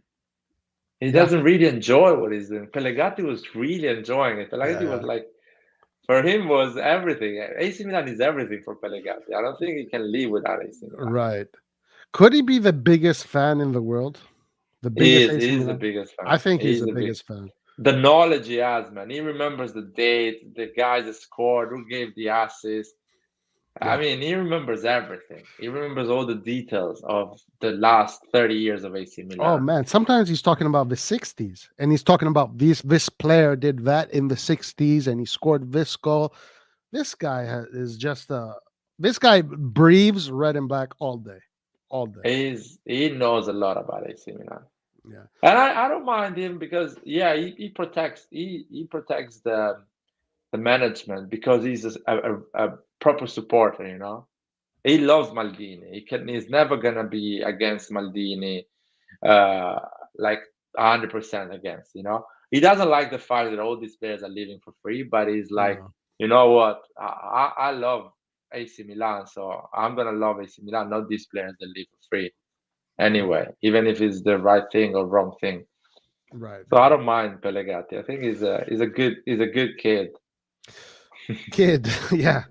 [SPEAKER 2] He
[SPEAKER 1] Yeah.
[SPEAKER 2] doesn't really enjoy what he's doing. Pellegatti was really enjoying it.
[SPEAKER 1] Yeah,
[SPEAKER 2] Pellegatti was
[SPEAKER 1] yeah.
[SPEAKER 2] like, for him was everything. AC Milan is everything for Pellegatti. I don't think he can live without AC Milan.
[SPEAKER 1] Right. Could he be the biggest fan in the world? The biggest AC
[SPEAKER 2] He is the
[SPEAKER 1] Milan?
[SPEAKER 2] biggest
[SPEAKER 1] I
[SPEAKER 2] fan.
[SPEAKER 1] think he's
[SPEAKER 2] He's
[SPEAKER 1] the
[SPEAKER 2] the big
[SPEAKER 1] biggest fan.
[SPEAKER 2] the knowledge he has, man. He remembers the date, the guys that scored, who gave the assist. I
[SPEAKER 1] Yeah.
[SPEAKER 2] mean, he remembers everything. He remembers all the details of the last 30 years of AC
[SPEAKER 1] Oh
[SPEAKER 2] Milan.
[SPEAKER 1] man, sometimes he's talking about the 60s and he's talking about this player did that in the 60s and he scored this goal. This guy is just this guy breathes red and black all day. All day.
[SPEAKER 2] He knows a lot about AC Milan.
[SPEAKER 1] Yeah.
[SPEAKER 2] And I don't mind him because yeah, he protects the management because he's a proper supporter, you know. He loves Maldini. He's never gonna be against Maldini, uh, like 100% against. You know, he doesn't like the fact that all these players are leaving for free, but he's like,
[SPEAKER 1] No.
[SPEAKER 2] you know what? I love AC Milan, so I'm gonna love AC Milan, not these players that leave for free.
[SPEAKER 1] Right.
[SPEAKER 2] Anyway, even if it's the right thing or wrong thing.
[SPEAKER 1] Right.
[SPEAKER 2] So I
[SPEAKER 1] Right.
[SPEAKER 2] don't mind Pellegatti. I think he's a good kid.
[SPEAKER 1] Kid. Yeah.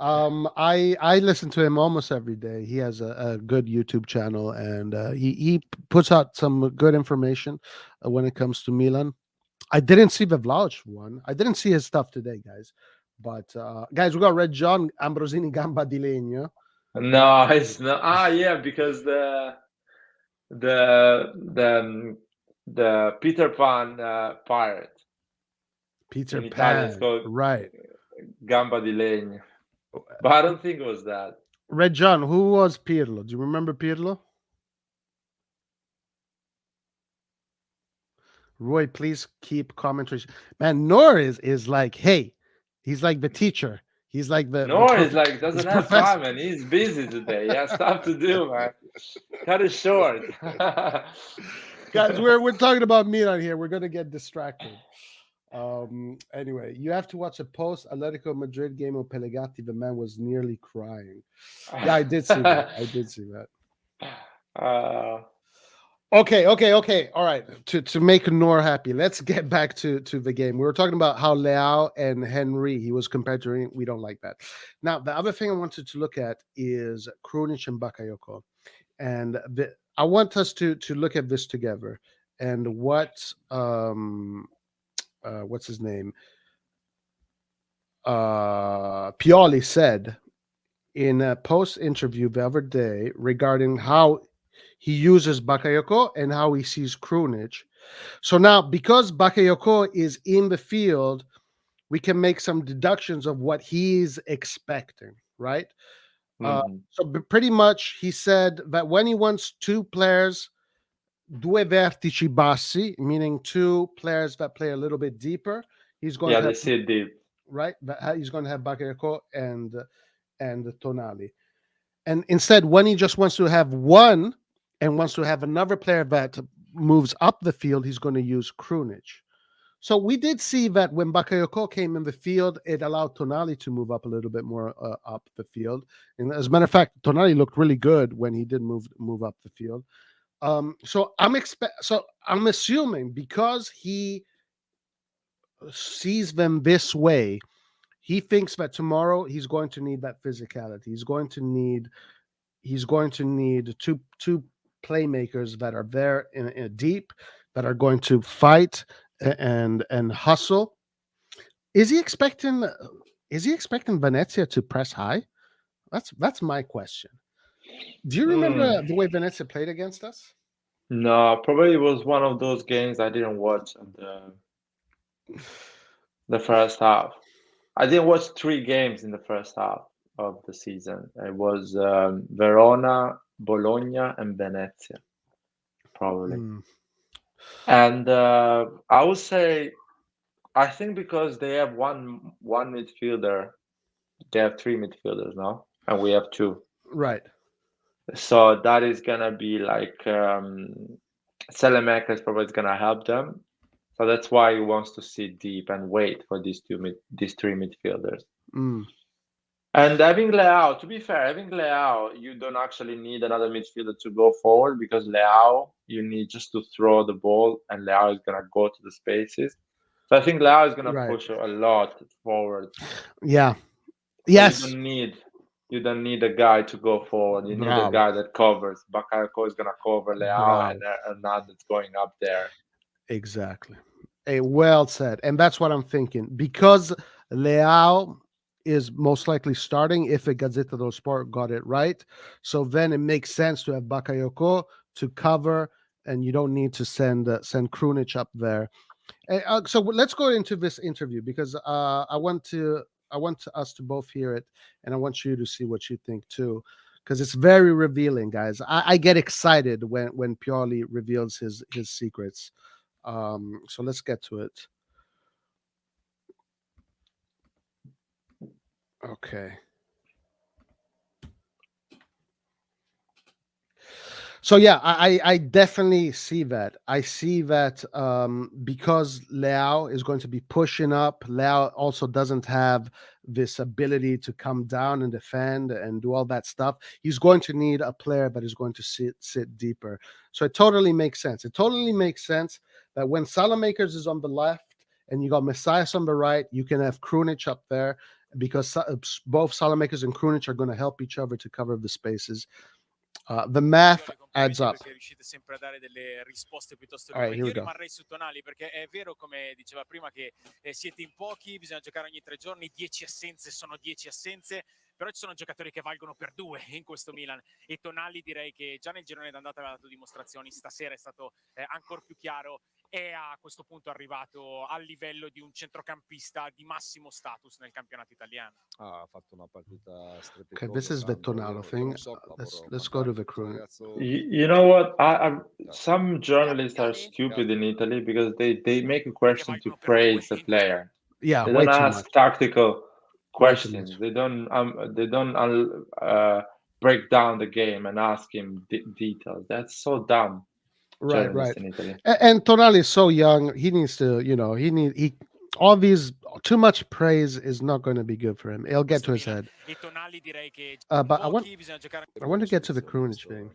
[SPEAKER 1] I listen to him almost every day. He has a good YouTube channel and he puts out some good information when it comes to Milan. I didn't see the Vlahovic one. I didn't see his stuff today, guys. But guys, we got Red John Ambrosini Gamba di Legno.
[SPEAKER 2] No, it's not. Ah, yeah, because the the the Peter Pan pirate
[SPEAKER 1] Peter
[SPEAKER 2] in Italian is
[SPEAKER 1] Pan,
[SPEAKER 2] called
[SPEAKER 1] right?
[SPEAKER 2] Gamba di Legno, but I don't think it was that.
[SPEAKER 1] Red John, who was Pirlo? Do you remember Pirlo? Roy, please keep commentary. Man, Nor is like, hey, he's like the teacher. He's like
[SPEAKER 2] No, he's like
[SPEAKER 1] his
[SPEAKER 2] doesn't have
[SPEAKER 1] professor.
[SPEAKER 2] time, and he's busy today. He has stuff to do, man. Cut it short.
[SPEAKER 1] Guys, we're talking about Milan here. We're gonna get distracted. Anyway, you have to watch a post Atletico Madrid game of Pellegatti. The man was nearly crying. Yeah, I did see that. I did see that.
[SPEAKER 2] uh,
[SPEAKER 1] Okay, okay, okay. All right. To make Nor happy, let's get back to the game. We were talking about how Leao and Henry he was compared to. We don't like that. Now, the other thing I wanted to look at is Krunic and Bakayoko, and I want us to look at this together and what's his name Pioli said in a post interview the other day regarding how he uses Bakayoko and how he sees Krunic. So now, because Bakayoko is in the field, we can make some deductions of what he's expecting, right?
[SPEAKER 2] mhm.
[SPEAKER 1] So pretty much, he said that when he wants two players, due vertici bassi, meaning two players that play a little bit deeper, he's going
[SPEAKER 2] Yeah,
[SPEAKER 1] to have
[SPEAKER 2] they see deep.
[SPEAKER 1] right. He's going to have Bakayoko and Tonali. And instead, when he just wants to have one and wants to have another player that moves up the field, he's going to use Krunic. So we did see that when Bakayoko came in the field, it allowed Tonali to move up a little bit more up the field. And as a matter of fact, Tonali looked really good when he did move up the field. So I'm assuming because he sees them this way, he thinks that tomorrow he's going to need that physicality. He's going to need two playmakers that are there in deep, that are going to fight and hustle. Is he expecting? Is he expecting Venezia to press high? That's my question. Do you remember the way Venezia played against us?
[SPEAKER 2] No, probably it was one of those games I didn't watch in the first half. I didn't watch three games in the first half of the season. It was Verona, Bologna, and Venezia, probably.
[SPEAKER 1] Mm,
[SPEAKER 2] And I would say, I think because they have one midfielder, they have three midfielders now, and we have two.
[SPEAKER 1] right.
[SPEAKER 2] So that is gonna be like Selemaker is probably gonna help them. So that's why he wants to sit deep and wait for these three midfielders.
[SPEAKER 1] Mm,
[SPEAKER 2] And having Leao, to be fair, having Leao, you don't actually need another midfielder to go forward because Leao, you need just to throw the ball, and Leao is gonna go to the spaces. So I think Leao is gonna
[SPEAKER 1] right.
[SPEAKER 2] push a lot forward.
[SPEAKER 1] Yeah.
[SPEAKER 2] So
[SPEAKER 1] Yes.
[SPEAKER 2] you don't need a guy to go forward. You need a
[SPEAKER 1] Bravo.
[SPEAKER 2] guy that covers. Bakayoko is gonna cover Leao, and
[SPEAKER 1] Bravo.
[SPEAKER 2] Hernandez going up there.
[SPEAKER 1] Exactly. Well said. And that's what I'm thinking. Because Leao is most likely starting if a Gazzetta dello Sport got it right. So then it makes sense to have Bakayoko to cover, and you don't need to send Krunic up there. So let's go into this interview because I want us to both hear it, and I want you to see what you think too, because it's very revealing, guys. I get excited when Pioli reveals his secrets. So let's get to it. Okay. So yeah, I definitely see that. I see that because Leao is going to be pushing up. Leao also doesn't have this ability to come down and defend and do all that stuff. He's going to need a player that is going to sit deeper. So it totally makes sense. It totally makes sense that when Salamakers is on the left and you got Messias on the right, you can have Krunic up there because both Salamakers and Krunic are going to help each other to cover the spaces. The math adds up.
[SPEAKER 3] Perché riuscite sempre a dare delle risposte piuttosto
[SPEAKER 1] All right, here we
[SPEAKER 3] Io
[SPEAKER 1] go.
[SPEAKER 3] rimarrei su Tonali perché è vero, come diceva prima, che siete in pochi, bisogna giocare ogni 3 giorni, 10 assenze sono 10 assenze, però ci sono giocatori che valgono per 2 in questo Milan e Tonali direi che già nel girone d'andata aveva dato dimostrazioni, stasera è stato ancora più chiaro, è a questo punto arrivato al livello di un centrocampista di massimo status nel campionato italiano.
[SPEAKER 4] Ha fatto una partita
[SPEAKER 1] Okay, this is the Tonalo thing. Let's go to the crew.
[SPEAKER 2] You know what? Some journalists are stupid in Italy because they make a question to praise the player.
[SPEAKER 1] Yeah,
[SPEAKER 2] They
[SPEAKER 1] way
[SPEAKER 2] don't
[SPEAKER 1] too
[SPEAKER 2] ask
[SPEAKER 1] much.
[SPEAKER 2] tactical
[SPEAKER 1] Way too
[SPEAKER 2] questions.
[SPEAKER 1] much.
[SPEAKER 2] They don't break down the game and ask him details. That's so dumb.
[SPEAKER 1] Right,
[SPEAKER 2] Journalists
[SPEAKER 1] right.
[SPEAKER 2] in Italy.
[SPEAKER 1] And Tonali is so young. He needs to, he all these too much praise is not going to be good for him. It'll get to his head. But I want to get to the Krunic thing.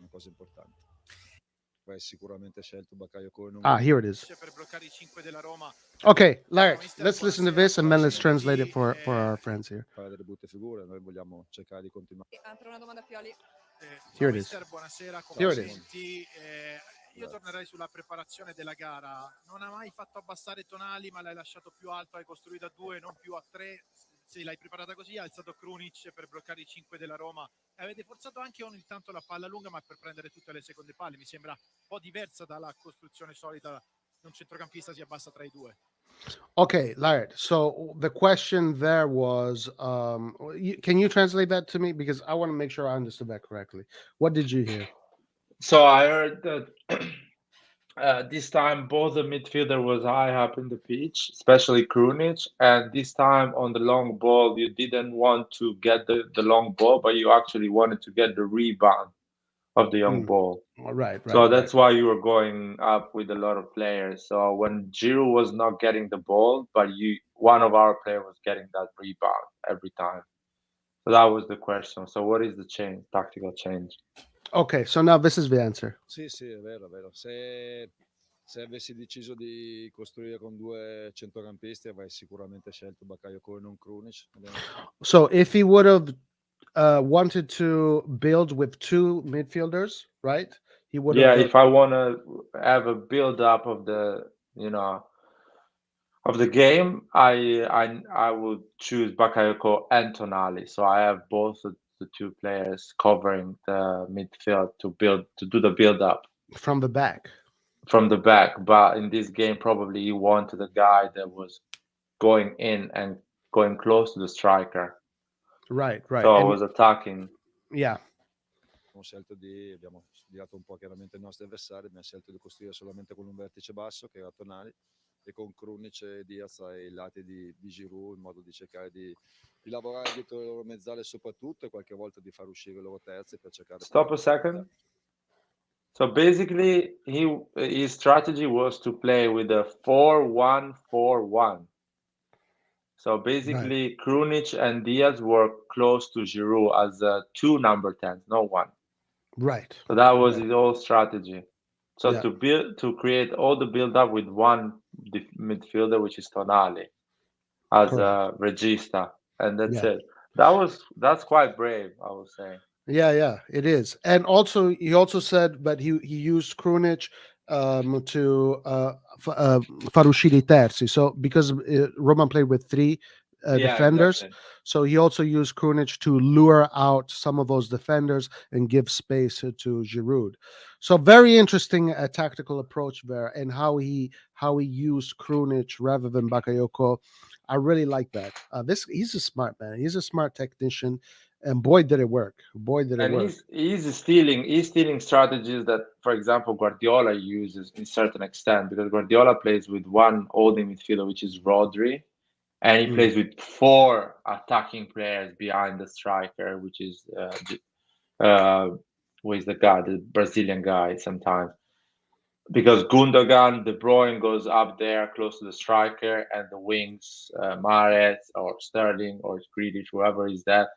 [SPEAKER 1] Here it is. Okay, Larry, let's listen to this and then let's translate it for our friends here. Here it is. Here it is.
[SPEAKER 5] Io tornerei sulla preparazione della gara. Non ha mai fatto abbassare Tonali, ma l'hai lasciato più alto, hai costruito a 2, non più a 3. Se l'hai preparata così, ha alzato Krunic per bloccare i 5 della Roma. E avete forzato anche ogni tanto la palla lunga, ma per prendere tutte le seconde palle. Mi sembra un po' diversa dalla costruzione solita. Un centrocampista si abbassa tra i due.
[SPEAKER 1] Okay, Larry. So the question there was, can you translate that to me? Because I want to make sure I understood that correctly. What did you hear?
[SPEAKER 2] So I heard that this time both the midfielder was high up in the pitch, especially Krunic, and this time on the long ball you didn't want to get the long ball, but you actually wanted to get the rebound of the young ball.
[SPEAKER 1] Right,
[SPEAKER 2] So
[SPEAKER 1] right, right.
[SPEAKER 2] that's why you were going up with a lot of players. So when Giroud was not getting the ball, but one of our players was getting that rebound every time. So that was the question. So what is the change, tactical change?
[SPEAKER 1] Okay, so now this is the answer.
[SPEAKER 4] Sì, sì, è vero, è vero. Se avessi deciso di costruire con due centrocampisti avrei sicuramente scelto Bakayoko e non Krunic.
[SPEAKER 1] So if he would have wanted to build with two midfielders, right? He would
[SPEAKER 2] Yeah,
[SPEAKER 1] have.
[SPEAKER 2] if I want to have a build up of the, of the game, I would choose Bakayoko and Tonali. So I have both of the two players covering the midfield to do the build up
[SPEAKER 1] From the back.
[SPEAKER 2] from the back. But in this game, probably you wanted a guy that was going in and going close to the striker.
[SPEAKER 1] Right, right.
[SPEAKER 2] So I
[SPEAKER 1] And
[SPEAKER 2] was attacking.
[SPEAKER 1] yeah,
[SPEAKER 4] Abbiamo studiato un po' chiaramente i nostri avversari, abbiamo scelto di costruire solamente con un vertice basso che era Tonali e con Krunic e Diaz ai lati di Giroud in modo di cercare di lavorare dietro le loro mezzale soprattutto e qualche volta di far uscire i loro terzi per cercare.
[SPEAKER 2] Stop a second. So basically, his strategy was to play with a 4-1-4-1. So basically, Krunic and Diaz were close to Giroud as two number 10s, no one.
[SPEAKER 1] right.
[SPEAKER 2] So that was his whole strategy. So
[SPEAKER 1] Yeah.
[SPEAKER 2] to create all the build up with one midfielder, which is Tonali, as a regista, and that's
[SPEAKER 1] Yeah.
[SPEAKER 2] it. That's quite brave, I would say.
[SPEAKER 1] Yeah, it is. And also, he also said that he used Krunic to far uscire I terzi. So because Roman played with three defenders,
[SPEAKER 2] Exactly.
[SPEAKER 1] so he also used Krunic to lure out some of those defenders and give space to Giroud. So very interesting tactical approach there, and how he used Krunic rather than Bakayoko. I really like that. He's a smart man. He's a smart technician, and boy did it work. Boy did it
[SPEAKER 2] And
[SPEAKER 1] work.
[SPEAKER 2] he's stealing strategies that, for example, Guardiola uses in certain extent, because Guardiola plays with one holding midfielder, which is Rodri, and he plays with four attacking players behind the striker, which is who is the guy, the Brazilian guy sometimes. Because Gundogan, De Bruyne goes up there close to the striker, and the wings, Mahrez or Sterling or Grealish, whoever is that,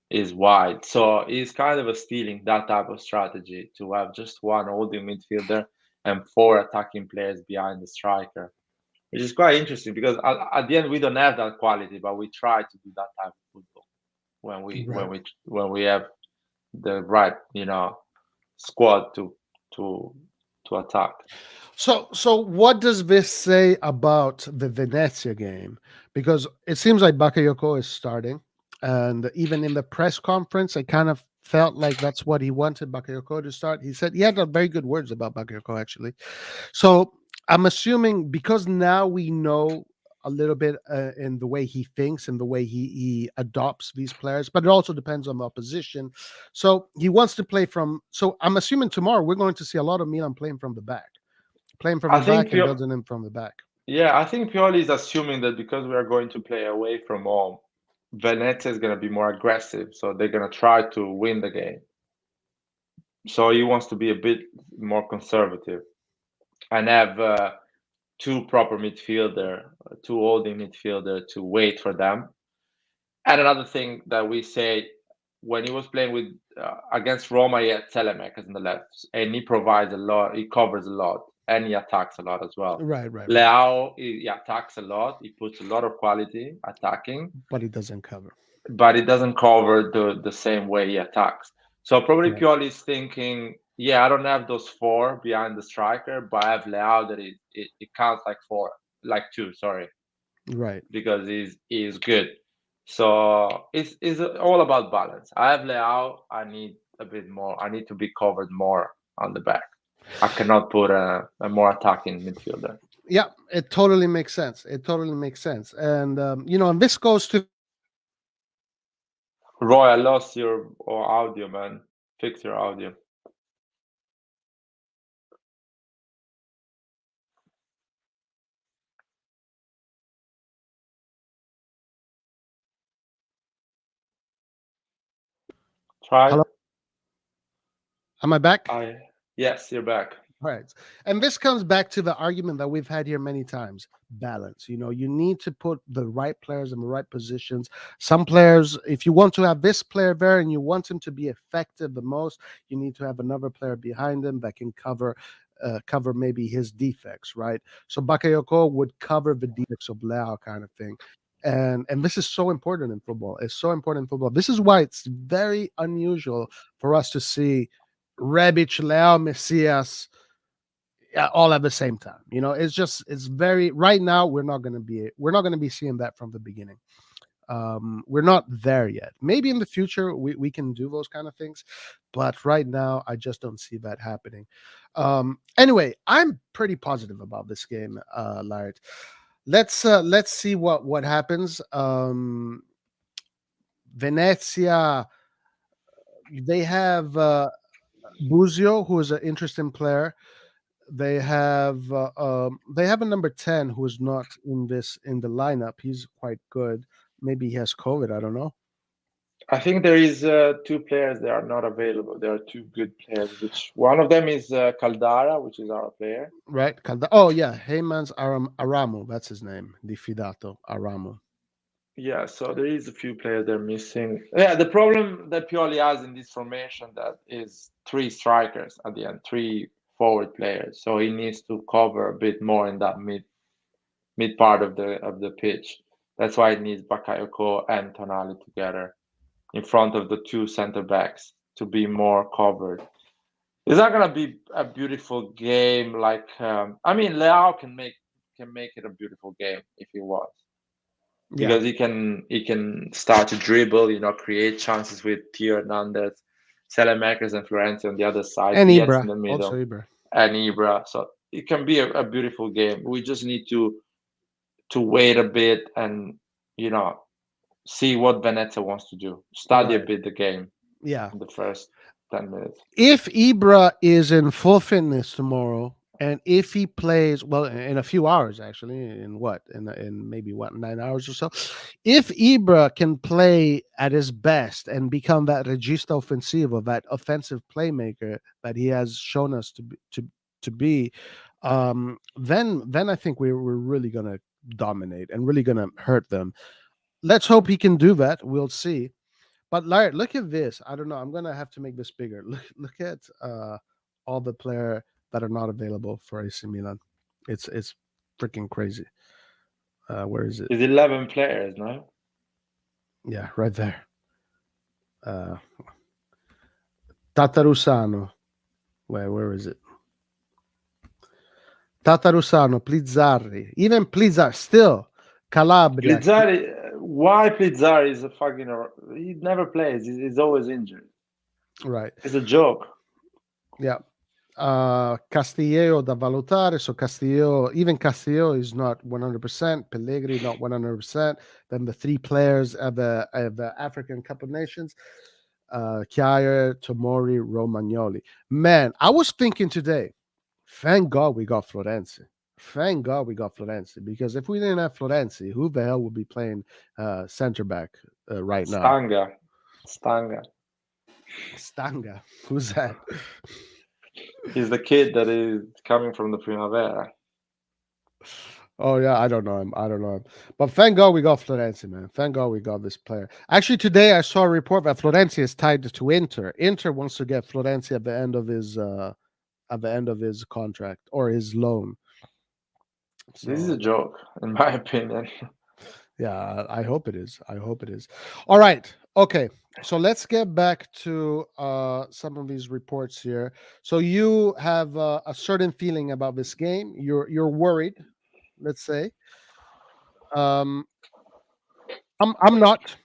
[SPEAKER 2] is wide. So he's kind of stealing that type of strategy to have just one holding midfielder and four attacking players behind the striker, which is quite interesting because at the end we don't have that quality, but we try to do that type of football when we have the right squad to attack.
[SPEAKER 1] So what does this say about the Venezia game? Because it seems like Bakayoko is starting, and even in the press conference, I kind of felt like that's what he wanted Bakayoko to start. He said he had very good words about Bakayoko, actually. So I'm assuming, because now we know a little bit in the way he thinks and the way he adopts these players, but it also depends on the opposition. So he wants to play from. So I'm assuming tomorrow we're going to see a lot of Milan playing from the back. Playing from
[SPEAKER 2] I
[SPEAKER 1] the
[SPEAKER 2] think
[SPEAKER 1] back and building them from the back.
[SPEAKER 2] Yeah, I think Pioli is assuming that because we are going to play away from home, Venezia is going to be more aggressive, so they're going to try to win the game. So he wants to be a bit more conservative and have two proper midfielder, two holding midfielder to wait for them. And another thing that we say, when he was playing with against Roma, he had Telemakers on the left, and he provides a lot. He covers a lot, and he attacks a lot as well.
[SPEAKER 1] Right.
[SPEAKER 2] Leao, he attacks a lot. He puts a lot of quality attacking,
[SPEAKER 1] But he doesn't cover.
[SPEAKER 2] but he doesn't cover the same way he attacks. So probably
[SPEAKER 1] Right.
[SPEAKER 2] Pioli is thinking, yeah, I don't have those four behind the striker, but I have Leao that it counts like two, sorry,
[SPEAKER 1] Right.
[SPEAKER 2] because he's good. So it's all about balance. I have Leao. I need a bit more. I need to be covered more on the back. I cannot put a more attacking midfielder.
[SPEAKER 1] Yeah, it totally makes sense. It totally makes sense. And and this goes to
[SPEAKER 2] Roy, I lost your audio, man. Fix your audio. Try.
[SPEAKER 1] hello. Am I back?
[SPEAKER 2] Yes, you're back.
[SPEAKER 1] Right. And this comes back to the argument that we've had here many times: balance. You need to put the right players in the right positions. Some players, if you want to have this player there and you want him to be effective the most, you need to have another player behind him that can cover maybe his defects, right? So Bakayoko would cover the defects of Leao, kind of thing. And this is so important in football. It's so important in football. This is why it's very unusual for us to see Rebic, Leao, Messias all at the same time. It's very right now. We're not going to be seeing that from the beginning. We're not there yet. Maybe in the future we can do those kind of things, but right now I just don't see that happening. Anyway, I'm pretty positive about this game, Laird. Let's see what happens. Venezia, they have Buzio, who is an interesting player. They have a number 10 who is not in the lineup. He's quite good. Maybe he has COVID. I don't know.
[SPEAKER 2] I think there is 2 players that are not available. There are 2 good players, which one of them is Caldara, which is our player.
[SPEAKER 1] Right? Oh yeah, Heyman's Aramo. That's his name. Di Fidato Aramo.
[SPEAKER 2] Yeah, so there is a few players they're missing. Yeah, the problem that Pioli has in this formation that is 3 strikers at the end, 3 forward players. So he needs to cover a bit more in that mid part of the pitch. That's why it needs Bakayoko and Tonali together in front of the 2 center backs to be more covered. It's not gonna be a beautiful game like Leao can make it a beautiful game if he wants.
[SPEAKER 1] Yeah.
[SPEAKER 2] Because he can start to dribble, create chances with Theo Hernandez, Selemakers and Florenzi on the other side,
[SPEAKER 1] And
[SPEAKER 2] Diaz
[SPEAKER 1] Ibra.
[SPEAKER 2] in the middle,
[SPEAKER 1] Also Ibra.
[SPEAKER 2] and Ibra. So it can be a beautiful game. We just need to wait a bit and see what Venezia wants to do. Study a
[SPEAKER 1] Right.
[SPEAKER 2] bit the game
[SPEAKER 1] Yeah.
[SPEAKER 2] in the first 10 minutes.
[SPEAKER 1] If Ibra is in full fitness tomorrow, and if he plays well in a few hours, actually, in maybe 9 hours or so, if Ibra can play at his best and become that regista offensivo, that offensive playmaker that he has shown us to be, then I think we're really gonna dominate and really gonna hurt them. Let's hope he can do that. We'll see. But Larry, look at this. I don't know. I'm gonna have to make this bigger. Look at all the player that are not available for AC Milan. It's freaking crazy. Where is it?
[SPEAKER 2] It's 11 players, no?
[SPEAKER 1] Yeah, right there. Tatarusano. Where is it? Tatarusano, Plizzari, even Plizzari, still Calabria.
[SPEAKER 2] Why Plizzari is a fucking? He never plays. He's always injured.
[SPEAKER 1] Right.
[SPEAKER 2] It's a joke.
[SPEAKER 1] Yeah. Castillejo da valutare. So even Castillejo is not 100%. Pellegrini not 100%. Then the 3 players of the African Cup of Nations, Chiaia, Tomori, Romagnoli. Man, I was thinking today, thank God we got Florenzi. Thank God we got Florenzi, because if we didn't have Florenzi, who the hell would be playing center back right now? Stanga. Who's that?
[SPEAKER 2] He's the kid that is coming from the Primavera.
[SPEAKER 1] Oh yeah, I don't know him. But thank God we got Florenzi, man. Thank God we got this player. Actually, today I saw a report that Florenzi is tied to Inter. Inter wants to get Florenzi at the end of his contract or his loan.
[SPEAKER 2] This is a joke, in my opinion.
[SPEAKER 1] Yeah, I hope it is. All right. Okay. So let's get back to some of these reports here. So you have a certain feeling about this game. You're worried, let's say. I'm not.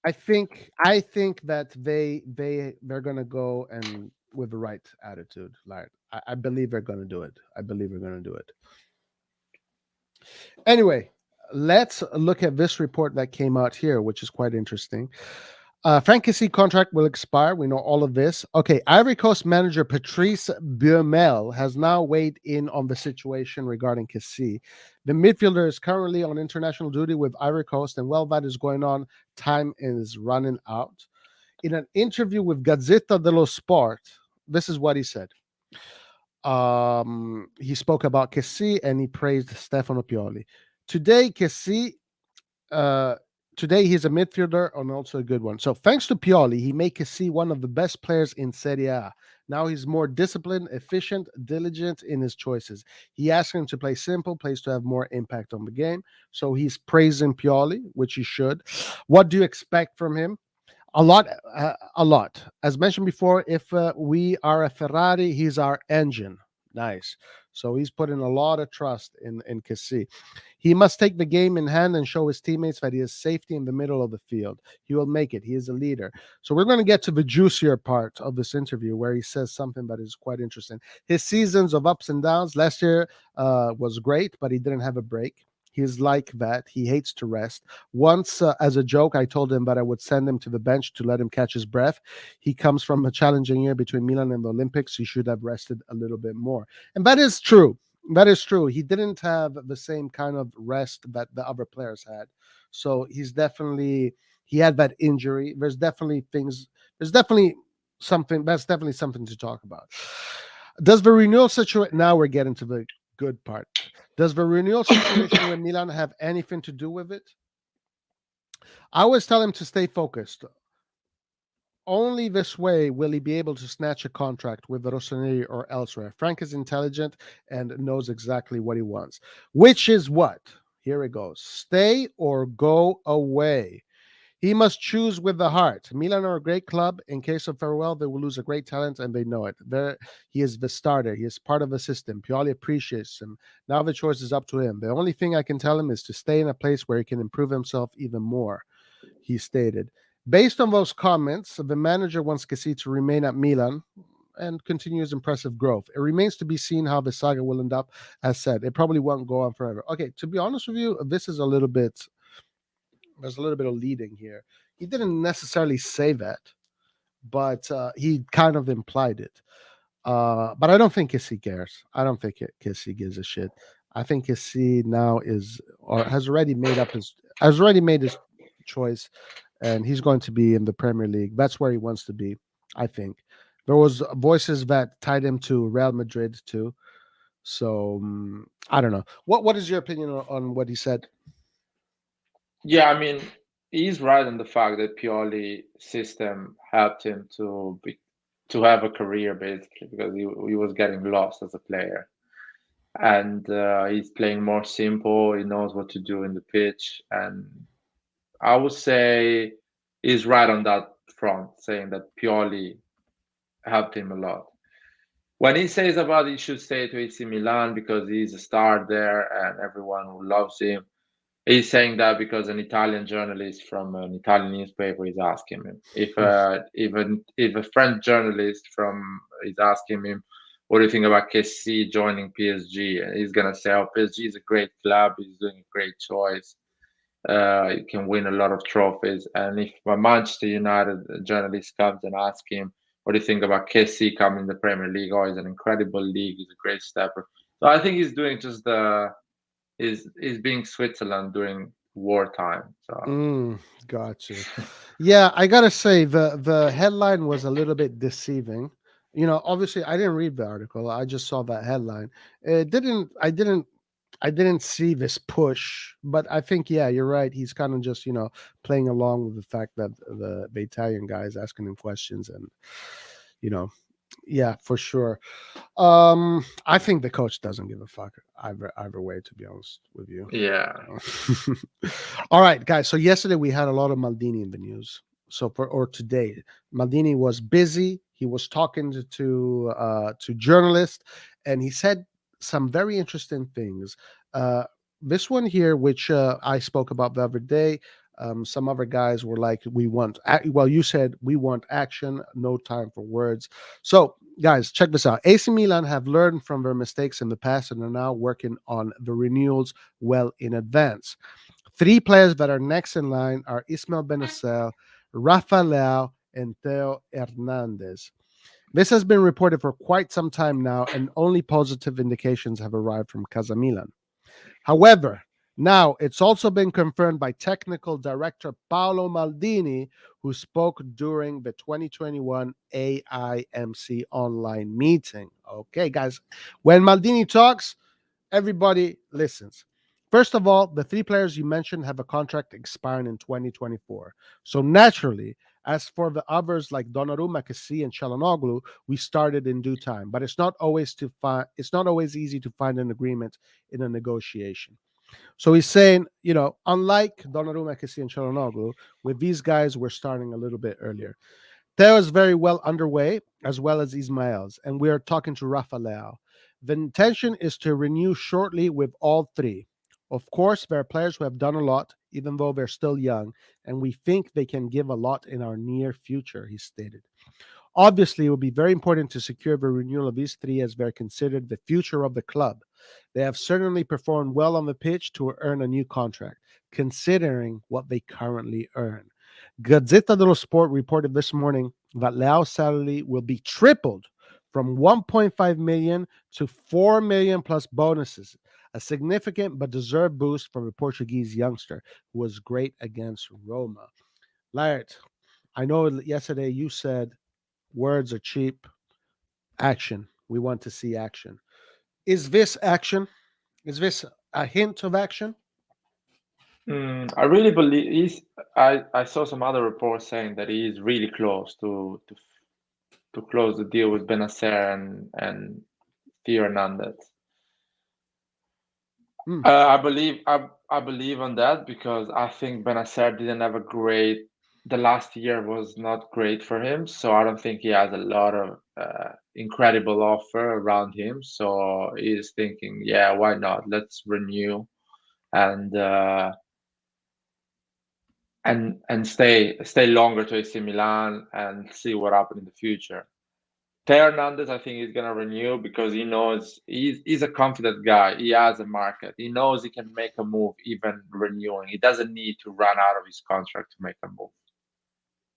[SPEAKER 1] I think that they're gonna go and with the right attitude. Like I believe they're gonna do it. Anyway, let's look at this report that came out here, which is quite interesting. Frank Kessie contract will expire. We know all of this. Okay, Ivory Coast manager Patrice Burmel has now weighed in on the situation regarding Kessie. The midfielder is currently on international duty with Ivory Coast, and while that is going on, time is running out. in an interview with Gazzetta dello Sport, this is what he said. He spoke about Kessie and he praised Stefano Pioli. Today, Kessie, uh, today he's a midfielder and also a good one. So thanks to Pioli, he made Kessie one of the best players in Serie A. Now he's more disciplined, efficient, diligent in his choices. He asked him to play simple, plays to have more impact on the game. So he's praising Pioli, which he should. What do you expect from him? A lot, a lot. As mentioned before, if we are a Ferrari, he's our engine. Nice. So he's putting a lot of trust in Kessie. He must take the game in hand and show his teammates that he has safety in the middle of the field. He will make it. He is a leader. So we're going to get to the juicier part of this interview where he says something that is quite interesting. His seasons of ups and downs last year was great, but he didn't have a break. He's like that. He hates to rest. Once, as a joke, I told him that I would send him to the bench to let him catch his breath. He comes from a challenging year between Milan and the Olympics. He should have rested a little bit more. And that is true. That is true. He didn't have the same kind of rest that the other players had. So he had that injury. There's definitely something to talk about. Does the renewal situation, now we're getting to the good part. Does the renewal situation with Milan have anything to do with it? I always tell him to stay focused. Only this way will he be able to snatch a contract with the Rossoneri or elsewhere. Frank is intelligent and knows exactly what he wants. Which is what? Here it goes. Stay or go away. He must choose with the heart. Milan are a great club. In case of farewell, they will lose a great talent, and they know it. He is the starter. He is part of the system. Pioli appreciates him. Now the choice is up to him. The only thing I can tell him is to stay in a place where he can improve himself even more, he stated. Based on those comments, the manager wants Kessie to remain at Milan and continue his impressive growth. It remains to be seen how the saga will end up. As said, it probably won't go on forever. Okay, to be honest with you, there's a little bit of leading here. He didn't necessarily say that, but he kind of implied it. But I don't think Kessie cares. I don't think Kessie gives a shit. I think Kessie now has already made his choice, and he's going to be in the Premier League. That's where he wants to be. I think there was voices that tied him to Real Madrid too. So I don't know. What is your opinion on what he said?
[SPEAKER 2] Yeah, I mean, he's right in the fact that Pioli system helped him to have a career basically because he was getting lost as a player, and he's playing more simple. He knows what to do in the pitch, and I would say he's right on that front, saying that Pioli helped him a lot. When he says about he should stay to AC Milan because he's a star there and everyone who loves him, he's saying that because an Italian journalist from an Italian newspaper is asking him. If a French journalist from is asking him, what do you think about Kessie joining PSG? And he's gonna say, "Oh, PSG is a great club. He's doing a great choice. He can win a lot of trophies." And if a Manchester United journalist comes and asks him, "What do you think about Kessie coming in the Premier League? Oh, he's an incredible league. He's a great stepper." So I think he's doing just is being Switzerland during wartime. So
[SPEAKER 1] Gotcha. Yeah, I gotta say the headline was a little bit deceiving. Obviously, I didn't read the article. I just saw that headline. It didn't. I didn't see this push, but I think yeah, you're right. He's kind of just playing along with the fact that the Italian guy is asking him questions, and you know, yeah, for sure. I think the coach doesn't give a fuck either way, to be honest with you.
[SPEAKER 2] yeah,
[SPEAKER 1] All right, guys. So yesterday we had a lot of Maldini in the news. Or today, Maldini was busy. He was talking to journalists, and he said some very interesting things. This one here, which I spoke about the other day, some other guys were like, well, you said we want action, no time for words. So, guys, check this out. AC Milan have learned from their mistakes in the past and are now working on the renewals well in advance. 3 players that are next in line are Ismael Benacer, Rafa Leao, and Theo Hernandez. This has been reported for quite some time now, and only positive indications have arrived from Casa Milan. However, Now, it's also been confirmed by technical director Paolo Maldini, who spoke during the 2021 AIMC online meeting. Okay, guys, when Maldini talks, everybody listens. First of all, the three players you mentioned have a contract expiring in 2024. So naturally, as for the others like Donnarumma, Kessie, and Çalhanoğlu, we started in due time. But it's not always easy to find an agreement in a negotiation. So he's saying, unlike Donnarumma, Kessie, and Çalhanoğlu, with these guys, we're starting a little bit earlier. Theo is very well underway, as well as Ismail's, and we are talking to Rafa Leao. The intention is to renew shortly with all three. Of course, there are players who have done a lot, even though they're still young, and we think they can give a lot in our near future, he stated. Obviously, it will be very important to secure the renewal of these three as they're considered the future of the club. They have certainly performed well on the pitch to earn a new contract, considering what they currently earn. Gazzetta dello Sport reported this morning that Leao's salary will be tripled from 1.5 million to 4 million plus bonuses, a significant but deserved boost for the Portuguese youngster who was great against Roma. Laird, I know yesterday you said words are cheap, action. We want to see action. Is this action? Is this a hint of action?
[SPEAKER 2] I really believe I saw some other reports saying that he is really close to close the deal with Benacer and Theo Hernandez. I believe on that because I think Benacer didn't have a great. The last year was not great for him, so I don't think he has a lot of incredible offer around him. So he's thinking, yeah, why not? Let's renew and stay longer to AC Milan and see what happens in the future. Theo Hernandez, I think he's gonna renew because he knows he's a confident guy. He has a market. He knows he can make a move even renewing. He doesn't need to run out of his contract to make a move.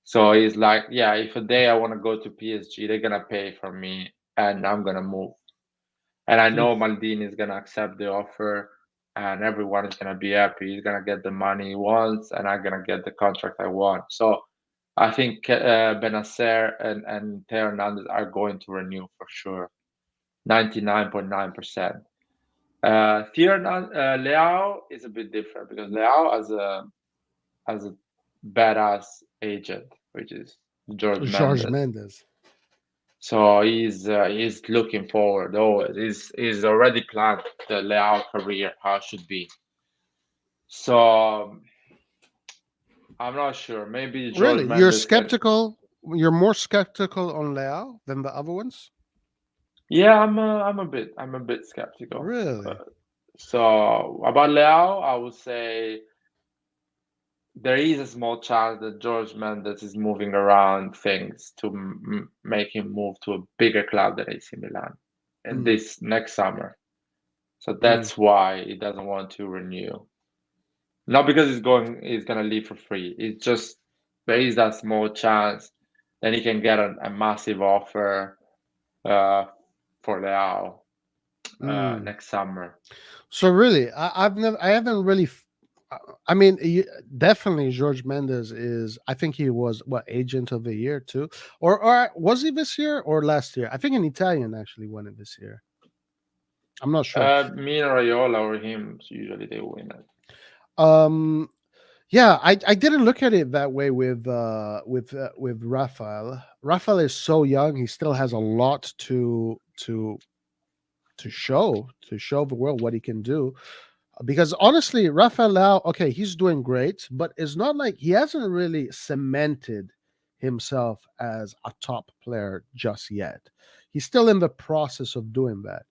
[SPEAKER 2] So he's like, yeah, if a day I want to go to PSG, they're gonna pay for me, and I'm gonna move. And I know Maldini is gonna accept the offer, and everyone is gonna be happy. He's gonna get the money he wants, and I'm gonna get the contract I want. So I think Benacer and Theo Hernandez are going to renew for sure, 99.9%. Leao is a bit different because Leao has a badass agent, which is George
[SPEAKER 1] Jorge
[SPEAKER 2] Mendes.
[SPEAKER 1] Mendes.
[SPEAKER 2] So he's looking forward always. He's already planned the Leao career how it should be. So I'm not sure. Maybe George
[SPEAKER 1] Really?
[SPEAKER 2] Mendes
[SPEAKER 1] You're
[SPEAKER 2] can.
[SPEAKER 1] skeptical? You're more skeptical on Leao than the other ones?
[SPEAKER 2] Yeah, I'm a bit skeptical.
[SPEAKER 1] Really?
[SPEAKER 2] So about Leao, I would say there is a small chance that George Mendes is moving around things to make him move to a bigger club than AC Milan and this next summer. So that's why he doesn't want to renew. Not because he's gonna leave for free. It's just there is that small chance that he can get a massive offer for Leao next summer.
[SPEAKER 1] So really, I haven't really. I mean, definitely George Mendes is. I think he was what agent of the year too, or was he this year or last year? I think an Italian actually won it this year. I'm not sure.
[SPEAKER 2] Me and Raiola or him usually they win it.
[SPEAKER 1] Yeah, I didn't look at it that way with Rafael. Rafael is so young; he still has a lot to show the world what he can do. Because honestly, Rafael Leao, okay, he's doing great, but it's not like he hasn't really cemented himself as a top player just yet. He's still in the process of doing that.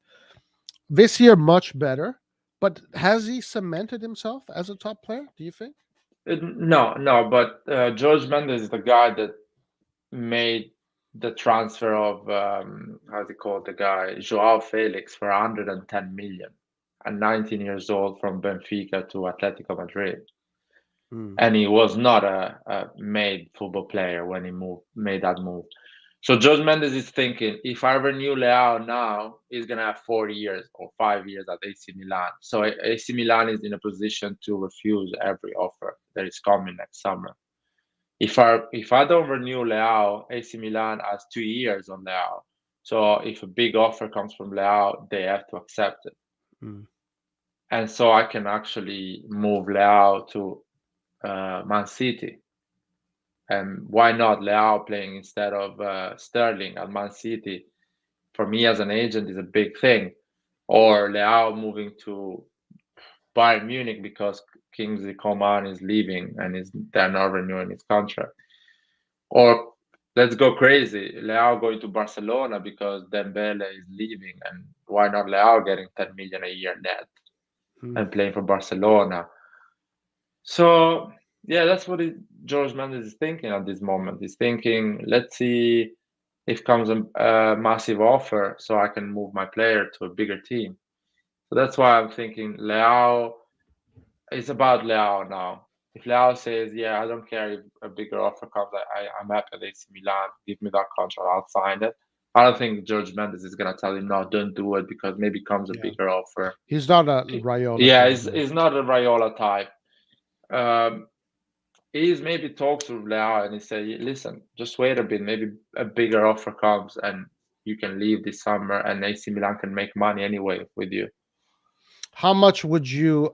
[SPEAKER 1] This year, much better, but has he cemented himself as a top player? Do you think?
[SPEAKER 2] No, but George Mendes is the guy that made the transfer of how's he called the guy Joao Felix for 110 million and 19 years old from Benfica to Atletico Madrid. And he was not a made football player when he made that move. So George Mendes is thinking, if I renew Leao now, he's gonna have 4 years or 5 years at AC Milan. So AC Milan is in a position to refuse every offer that is coming next summer. If I don't renew Leao, AC Milan has 2 years on Leao. So if a big offer comes from Leao, they have to accept it.
[SPEAKER 1] Mm.
[SPEAKER 2] And so I can actually move Leao to Man City. And why not Leao playing instead of Sterling at Man City? For me as an agent is a big thing. Or Leao moving to Bayern Munich because Kingsley Coman is leaving and they're not renewing his contract. Or let's go crazy, Leao going to Barcelona because Dembele is leaving, and why not Leao getting 10 million a year net and playing for Barcelona? So yeah, that's what George Mendes is thinking at this moment. He's thinking, let's see if comes a massive offer so I can move my player to a bigger team. So that's why I'm thinking Leao. It's about Leao now. If Leao says, "Yeah, I don't care if a bigger offer comes. I'm happy at AC Milan. Give me that contract. I'll sign it." I don't think George Mendes is gonna tell him, "No, don't do it," because maybe comes a
[SPEAKER 1] Yeah.
[SPEAKER 2] bigger offer.
[SPEAKER 1] He's not a Raiola.
[SPEAKER 2] Yeah,
[SPEAKER 1] kind
[SPEAKER 2] he's,
[SPEAKER 1] of guy.
[SPEAKER 2] he's not a Raiola type. He's maybe talks with Leao and he say, "Listen, just wait a bit. Maybe a bigger offer comes and you can leave this summer, and AC Milan can make money anyway with you."
[SPEAKER 1] How much would you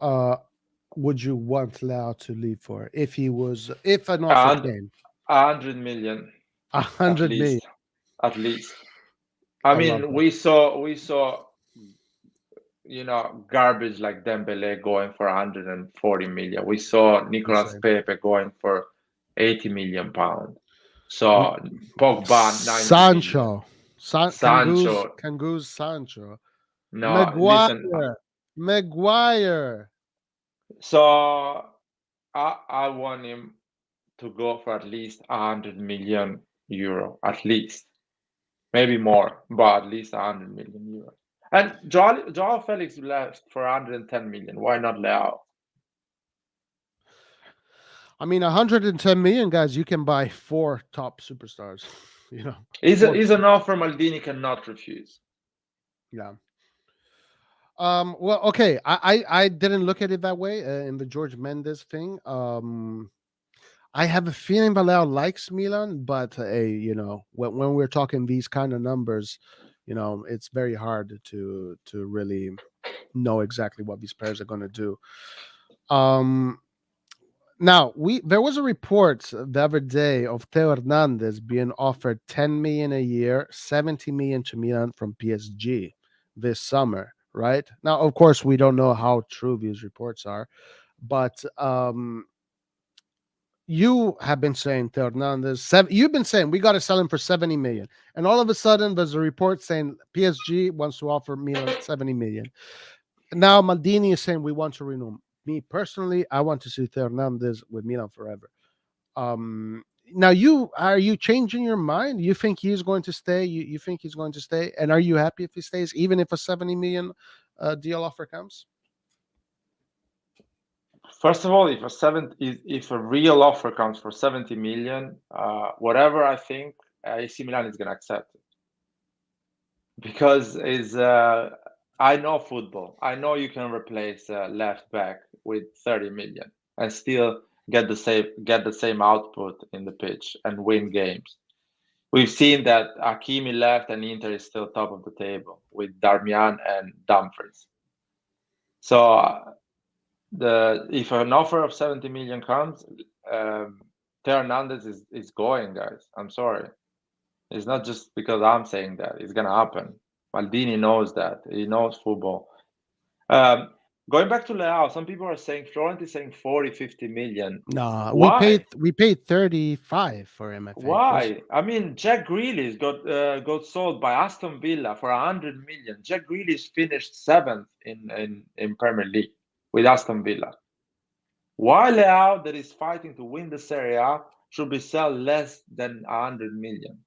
[SPEAKER 1] want Lau to leave for if an offer
[SPEAKER 2] And
[SPEAKER 1] came?
[SPEAKER 2] 100 million at
[SPEAKER 1] 100 million.
[SPEAKER 2] least. At least. I
[SPEAKER 1] I love
[SPEAKER 2] mean,
[SPEAKER 1] that.
[SPEAKER 2] we saw garbage like Dembele going for 140 million. We saw Nicolas
[SPEAKER 1] Insane.
[SPEAKER 2] Pepe going for 80 million pounds.
[SPEAKER 1] We
[SPEAKER 2] So Pogba 90 million.
[SPEAKER 1] Sancho,
[SPEAKER 2] Sancho,
[SPEAKER 1] Kangoose Sancho,
[SPEAKER 2] no, listen.
[SPEAKER 1] Maguire.
[SPEAKER 2] So I want him to go for at least 100 million euro, at least. Maybe more, but at least 100 million euros. And Joao Felix left for 110 million. Why not Leao?
[SPEAKER 1] I mean, 110 million guys. You can buy 4 top superstars. You know,
[SPEAKER 2] Is
[SPEAKER 1] four.
[SPEAKER 2] an offer Maldini cannot refuse.
[SPEAKER 1] Yeah. Well, okay. I didn't look at it that way in the George Mendes thing. I have a feeling Vallejo likes Milan, but when we're talking these kind of numbers, it's very hard to really know exactly what these players are going to do. Now there was a report the other day of Theo Hernandez being offered 10 million a year, 70 million to Milan from PSG this summer. Right now, of course, we don't know how true these reports are, but you have been saying Theo Hernandez, you've been saying we got to sell him for 70 million, and all of a sudden there's a report saying PSG wants to offer Milan 70 million. Now Maldini is saying we want to renew him. Me personally, I want to see Theo Hernandez with Milan forever. Now are you changing your mind? You think he's going to stay? You think he's going to stay? And are you happy if he stays, even if a 70 million deal offer comes?
[SPEAKER 2] First of all, if a real offer comes for 70 million, whatever I think, AC Milan is going to accept it because I know football. I know you can replace left back with 30 million and still get the same output in the pitch and win games. We've seen that Hakimi left and Inter is still top of the table with Darmian and Dumfries. So if an offer of 70 million comes, Theo Hernandez is going, guys. I'm sorry. It's not just because I'm saying that. It's gonna happen. Maldini knows that. He knows football. Going back to Leao, some people are saying Florent is saying 40, 50 million.
[SPEAKER 1] No,
[SPEAKER 2] Why?
[SPEAKER 1] we paid 35 for him, I think.
[SPEAKER 2] Why? I mean, Jack Grealish got sold by Aston Villa for 100 million. Jack Grealish finished 7th in Premier League with Aston Villa. Why Leao, that is fighting to win the Serie A, should be sold less than 100 million?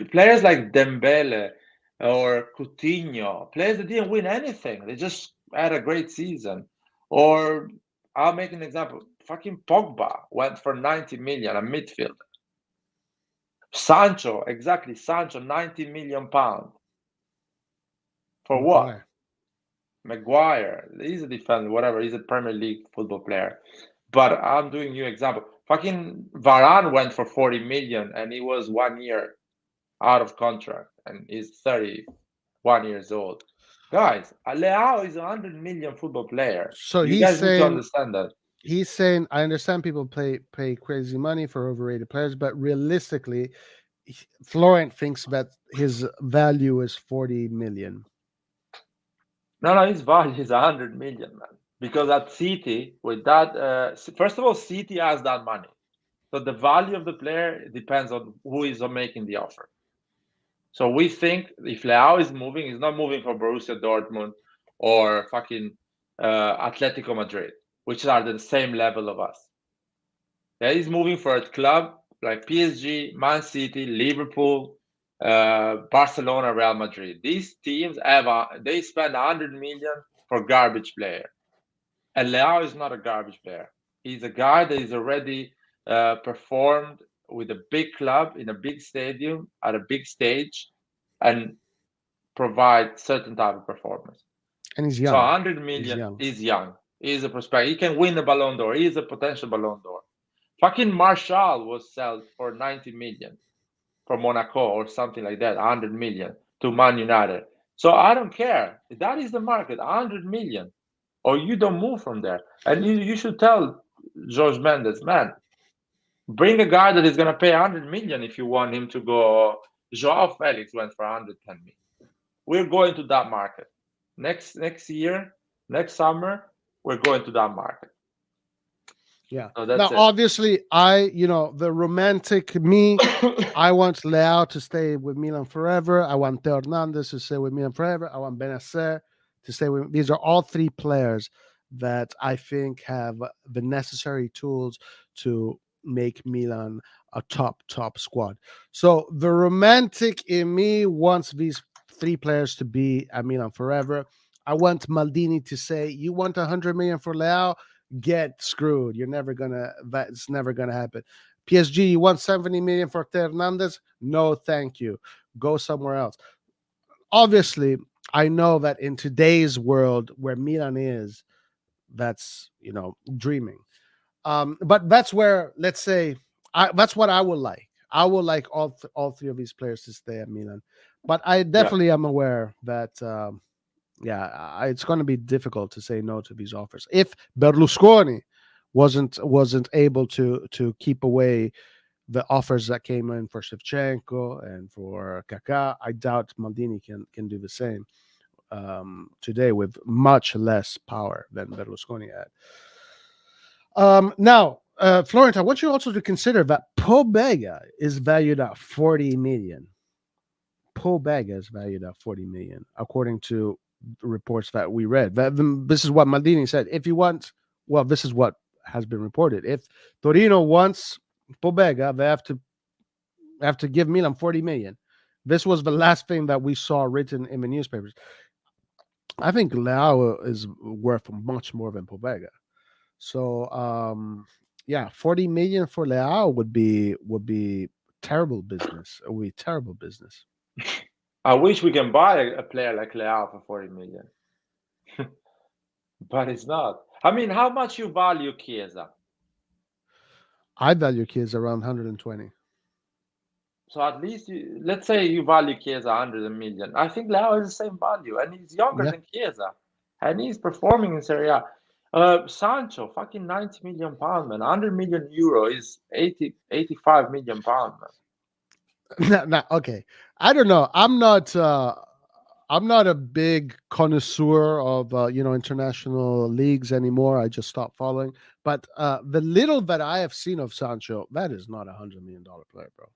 [SPEAKER 2] Players like Dembele or Coutinho, players that didn't win anything, they just had a great season. Or I'll make an example. Fucking Pogba went for 90 million, a midfielder. Sancho, exactly. Sancho, 90 million pounds. For what? Maguire. He's a defender, whatever. He's a Premier League football player. But I'm doing you example. Fucking Varane went for 40 million and he was 1 year out of contract and he's 31 years old. Guys, Leao is a 100 million football player.
[SPEAKER 1] So
[SPEAKER 2] You
[SPEAKER 1] he's
[SPEAKER 2] guys need to
[SPEAKER 1] saying
[SPEAKER 2] understand that.
[SPEAKER 1] he's saying I understand people pay crazy money for overrated players, but realistically, Florent thinks that his value is 40 million.
[SPEAKER 2] No, his value is 100 million, man. Because at City, with that, first of all, City has that money. So the value of the player depends on who is making the offer. So we think if Leao is moving, he's not moving for Borussia Dortmund or fucking Atletico Madrid, which are the same level of us. Yeah, he's moving for a club like PSG, Man City, Liverpool, Barcelona, Real Madrid. These teams they spend 100 million for garbage player, and Leao is not a garbage player. He's a guy that is already performed with a big club in a big stadium at a big stage, and provide certain type of performance.
[SPEAKER 1] And he's young.
[SPEAKER 2] So 100 million is young. He's a prospect. He can win the Ballon d'Or. He is a potential Ballon d'Or. Fucking Martial was sold for 90 million for Monaco or something like that, 100 million to Man United. So I don't care. That is the market, 100 million. Or you don't move from there. And you should tell George Mendes, man, bring a guy that is going to pay 100 million if you want him to go. Joao Felix went for 110 million. We're going to that market. Next year, next summer, we're going to that market.
[SPEAKER 1] Yeah.
[SPEAKER 2] So
[SPEAKER 1] now,
[SPEAKER 2] that's it.
[SPEAKER 1] obviously, the romantic me, I want Leao to stay with Milan forever. I want Theo Hernandez to stay with Milan forever. I want Benacer to stay with. These are all three players that I think have the necessary tools to make Milan a top squad. So the romantic in me wants these three players to be at Milan forever. I want Maldini to say, "You want 100 million for Leao? Get screwed. That's never gonna happen." PSG, you want 70 million for Theo Hernandez? No, thank you. Go somewhere else. Obviously, I know that in today's world where Milan is, that's dreaming. But that's where, let's say, that's what I would like. I would like all three of these players to stay at Milan. But I definitely am aware that it's going to be difficult to say no to these offers. If Berlusconi wasn't able to keep away the offers that came in for Shevchenko and for Kaká, I doubt Maldini can do the same today with much less power than Berlusconi had. Now, Florent, I want you also to consider that Pobega is valued at 40 million. Pobega is valued at 40 million, according to reports that we read. This is what Maldini said. This is what has been reported. If Torino wants Pobega, they have to give Milan 40 million. This was the last thing that we saw written in the newspapers. I think Leao is worth much more than Pobega. So 40 million for Leao would be terrible business. It would be terrible business.
[SPEAKER 2] I wish we can buy a player like Leao for 40 million. But it's not. I mean, how much you value Chiesa?
[SPEAKER 1] I value Chiesa around 120.
[SPEAKER 2] So at least let's say you value Chiesa 100 million. I think Leao is the same value, and he's younger than Chiesa, and he's performing in Serie A. Sancho, fucking 90 million pound, man. 100 million euro is 85 million pound, man.
[SPEAKER 1] Now, okay, I don't know. I'm not a big connoisseur of international leagues anymore. I just stopped following. But the little that I have seen of Sancho, that is not $100 million player, bro.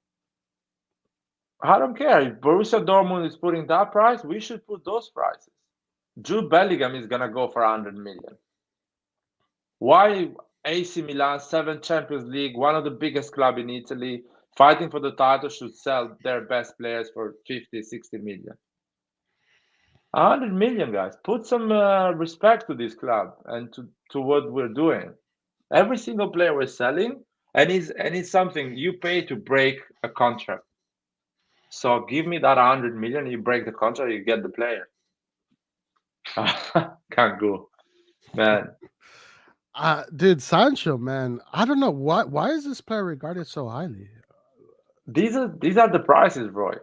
[SPEAKER 2] I don't care. If Borussia Dortmund is putting that price, we should put those prices. Jude Bellingham is gonna go for 100 million. Why AC Milan, 7 Champions League, one of the biggest club in Italy, fighting for the title, should sell their best players for 50, 60 million? 100 million, guys. Put some respect to this club and to what we're doing. Every single player we're selling, and it's something you pay to break a contract. So give me that 100 million. You break the contract, you get the player. Can't go, man.
[SPEAKER 1] Dude, Sancho, man, I don't know why is this player regarded so highly?
[SPEAKER 2] These are the prices, Roy.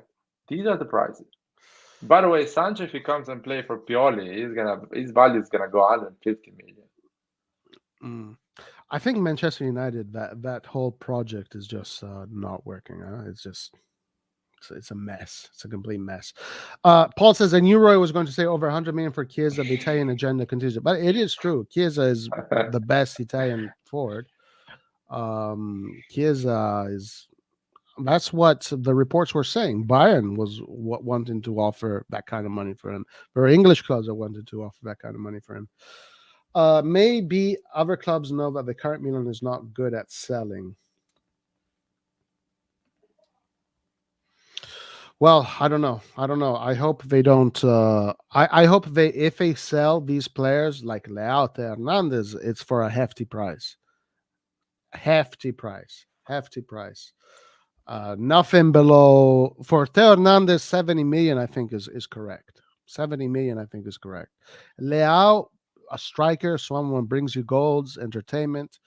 [SPEAKER 2] These are the prices. By the way, Sancho, if he comes and play for Pioli, his value is gonna go 150 million.
[SPEAKER 1] I think Manchester United, that whole project is just not working. It's just it's a mess. It's a complete mess. Paul says I knew Roy was going to say over 100 million for Chiesa. The Italian agenda continues, but it is true. Chiesa is the best Italian forward. Chiesa is. That's what the reports were saying. Bayern was wanting to offer that kind of money for him. Or English clubs are wanting to offer that kind of money for him. Maybe other clubs know that the current Milan is not good at selling. Well, I don't know. I hope they don't. I hope if they sell these players like Leao, Hernandez, it's for a hefty price. Hefty price. Nothing below for Theo Hernandez. 70 million, I think, is correct. 70 million, I think, is correct. Leao, a striker, someone brings you goals, entertainment.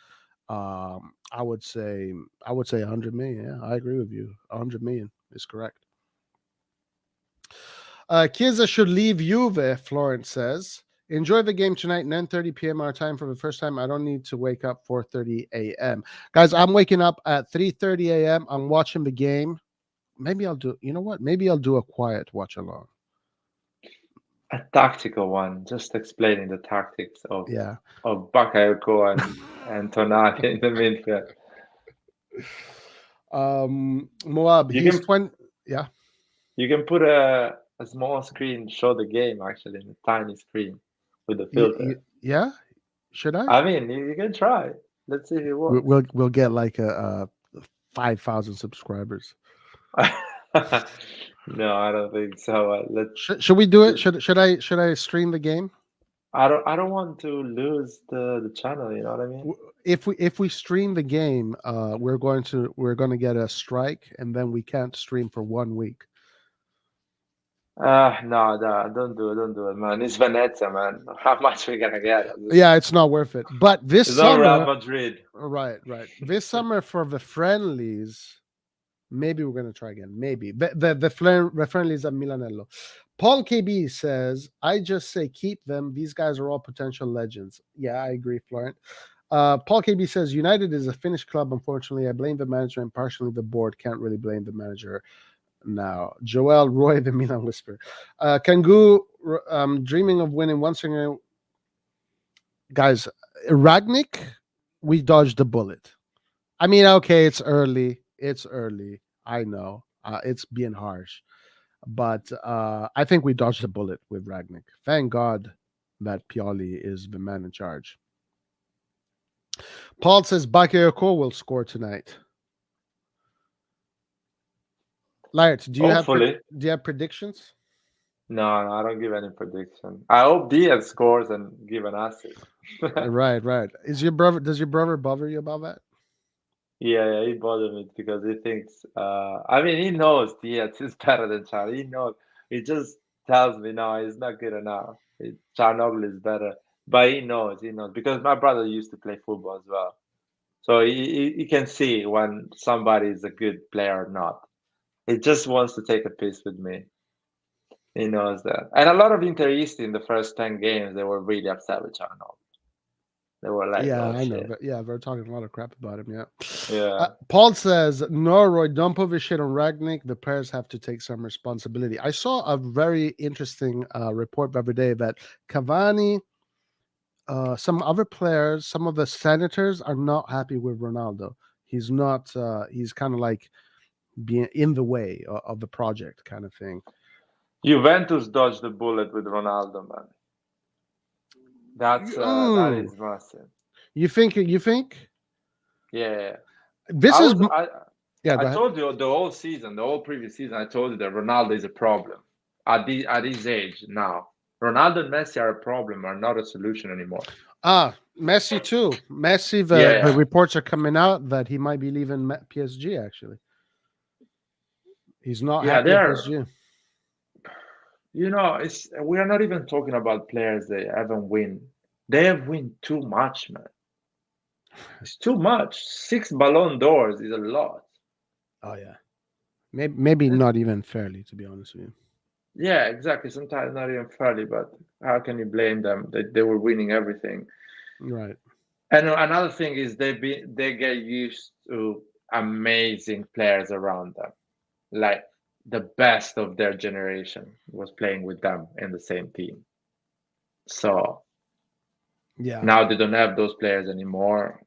[SPEAKER 1] I would say 100 million. Yeah, I agree with you. 100 million is correct. Chiesa should leave Juve, Florence says. Enjoy the game tonight, 9:30 p.m. our time for the first time. I don't need to wake up 4:30 a.m. Guys, I'm waking up at 3:30 a.m. I'm watching the game. Maybe I'll do, you know what? Maybe I'll do a quiet watch along.
[SPEAKER 2] A tactical one, just explaining the tactics of
[SPEAKER 1] Yeah.
[SPEAKER 2] Bakayoko and Tonali in the midfield.
[SPEAKER 1] Moab,
[SPEAKER 2] You
[SPEAKER 1] he's
[SPEAKER 2] can-
[SPEAKER 1] 20. Yeah.
[SPEAKER 2] You can put a small screen, show the game actually, in a tiny screen with the filter.
[SPEAKER 1] Yeah. Should I?
[SPEAKER 2] I mean, you can try. Let's see if it works.
[SPEAKER 1] We'll get like a 5,000 subscribers.
[SPEAKER 2] No, I don't think so. Let's.
[SPEAKER 1] Should we do it? Should I stream the game?
[SPEAKER 2] I don't want to lose the channel. You know what I mean?
[SPEAKER 1] If we stream the game, we're going to get a strike, and then we can't stream for 1 week.
[SPEAKER 2] No, don't do it, man. It's Venezia, man. How much we gonna get?
[SPEAKER 1] Yeah, it's not worth it. But this
[SPEAKER 2] It's not Real
[SPEAKER 1] summer,
[SPEAKER 2] Madrid.
[SPEAKER 1] right. This summer for the friendlies, maybe we're gonna try again. Maybe the friendlies at Milanello. Paul KB says, I just say keep them. These guys are all potential legends. Yeah, I agree, Florent. Paul KB says, United is a Finnish club, unfortunately. I blame the manager and partially the board. Can't really blame the manager now. Joel Roy, the Milan Whisper. Kangu, dreaming of winning once again. Guys, Ragnik, we dodged the bullet. I mean, okay, it's early. I know. It's being harsh. But I think we dodged the bullet with Ragnik. Thank God that Pioli is the man in charge. Paul says Bakayoko will score tonight. Laird, do you have predictions?
[SPEAKER 2] No, I don't give any prediction. I hope Diaz scores and give an assist.
[SPEAKER 1] Right. Does your brother bother you about that?
[SPEAKER 2] Yeah, he bothers me because he thinks. I mean, he knows Diaz is better than Chan. He knows. He just tells me, no, he's not good enough. Chanoglu is better, but he knows because my brother used to play football as well, so he can see when somebody is a good player or not. He just wants to take a piece with me. He knows that. And a lot of Interisti in the first 10 games, they were really upset with Chanoglu. They were like,
[SPEAKER 1] yeah,
[SPEAKER 2] oh,
[SPEAKER 1] I know.
[SPEAKER 2] shit.
[SPEAKER 1] But yeah, they're talking a lot of crap about him.
[SPEAKER 2] Yeah.
[SPEAKER 1] Paul says, no, Roy, don't put this shit on Ragnik. The players have to take some responsibility. I saw a very interesting report the other day that Cavani, some other players, some of the senators are not happy with Ronaldo. He's not, he's kind of like being in the way of the project kind of thing.
[SPEAKER 2] Juventus dodged the bullet with Ronaldo, man. That is massive.
[SPEAKER 1] You think?
[SPEAKER 2] Yeah.
[SPEAKER 1] I
[SPEAKER 2] told you the whole previous season, I told you that Ronaldo is a problem at his age now. Ronaldo and Messi are a problem, are not a solution anymore.
[SPEAKER 1] Messi too. Messi, the reports are coming out that he might be leaving PSG, actually. He's not
[SPEAKER 2] Yeah,
[SPEAKER 1] happy at
[SPEAKER 2] they're.
[SPEAKER 1] PSG.
[SPEAKER 2] We are not even talking about players they haven't win. They have win too much, man. It's too much. 6 Ballon d'Ors is a lot.
[SPEAKER 1] Oh yeah, maybe not even fairly, to be honest with you.
[SPEAKER 2] Yeah, exactly. Sometimes not even fairly, but how can you blame them? They were winning everything.
[SPEAKER 1] Right.
[SPEAKER 2] And another thing is they get used to amazing players around them. Like the best of their generation was playing with them in the same team. So
[SPEAKER 1] Yeah.
[SPEAKER 2] now they don't have those players anymore.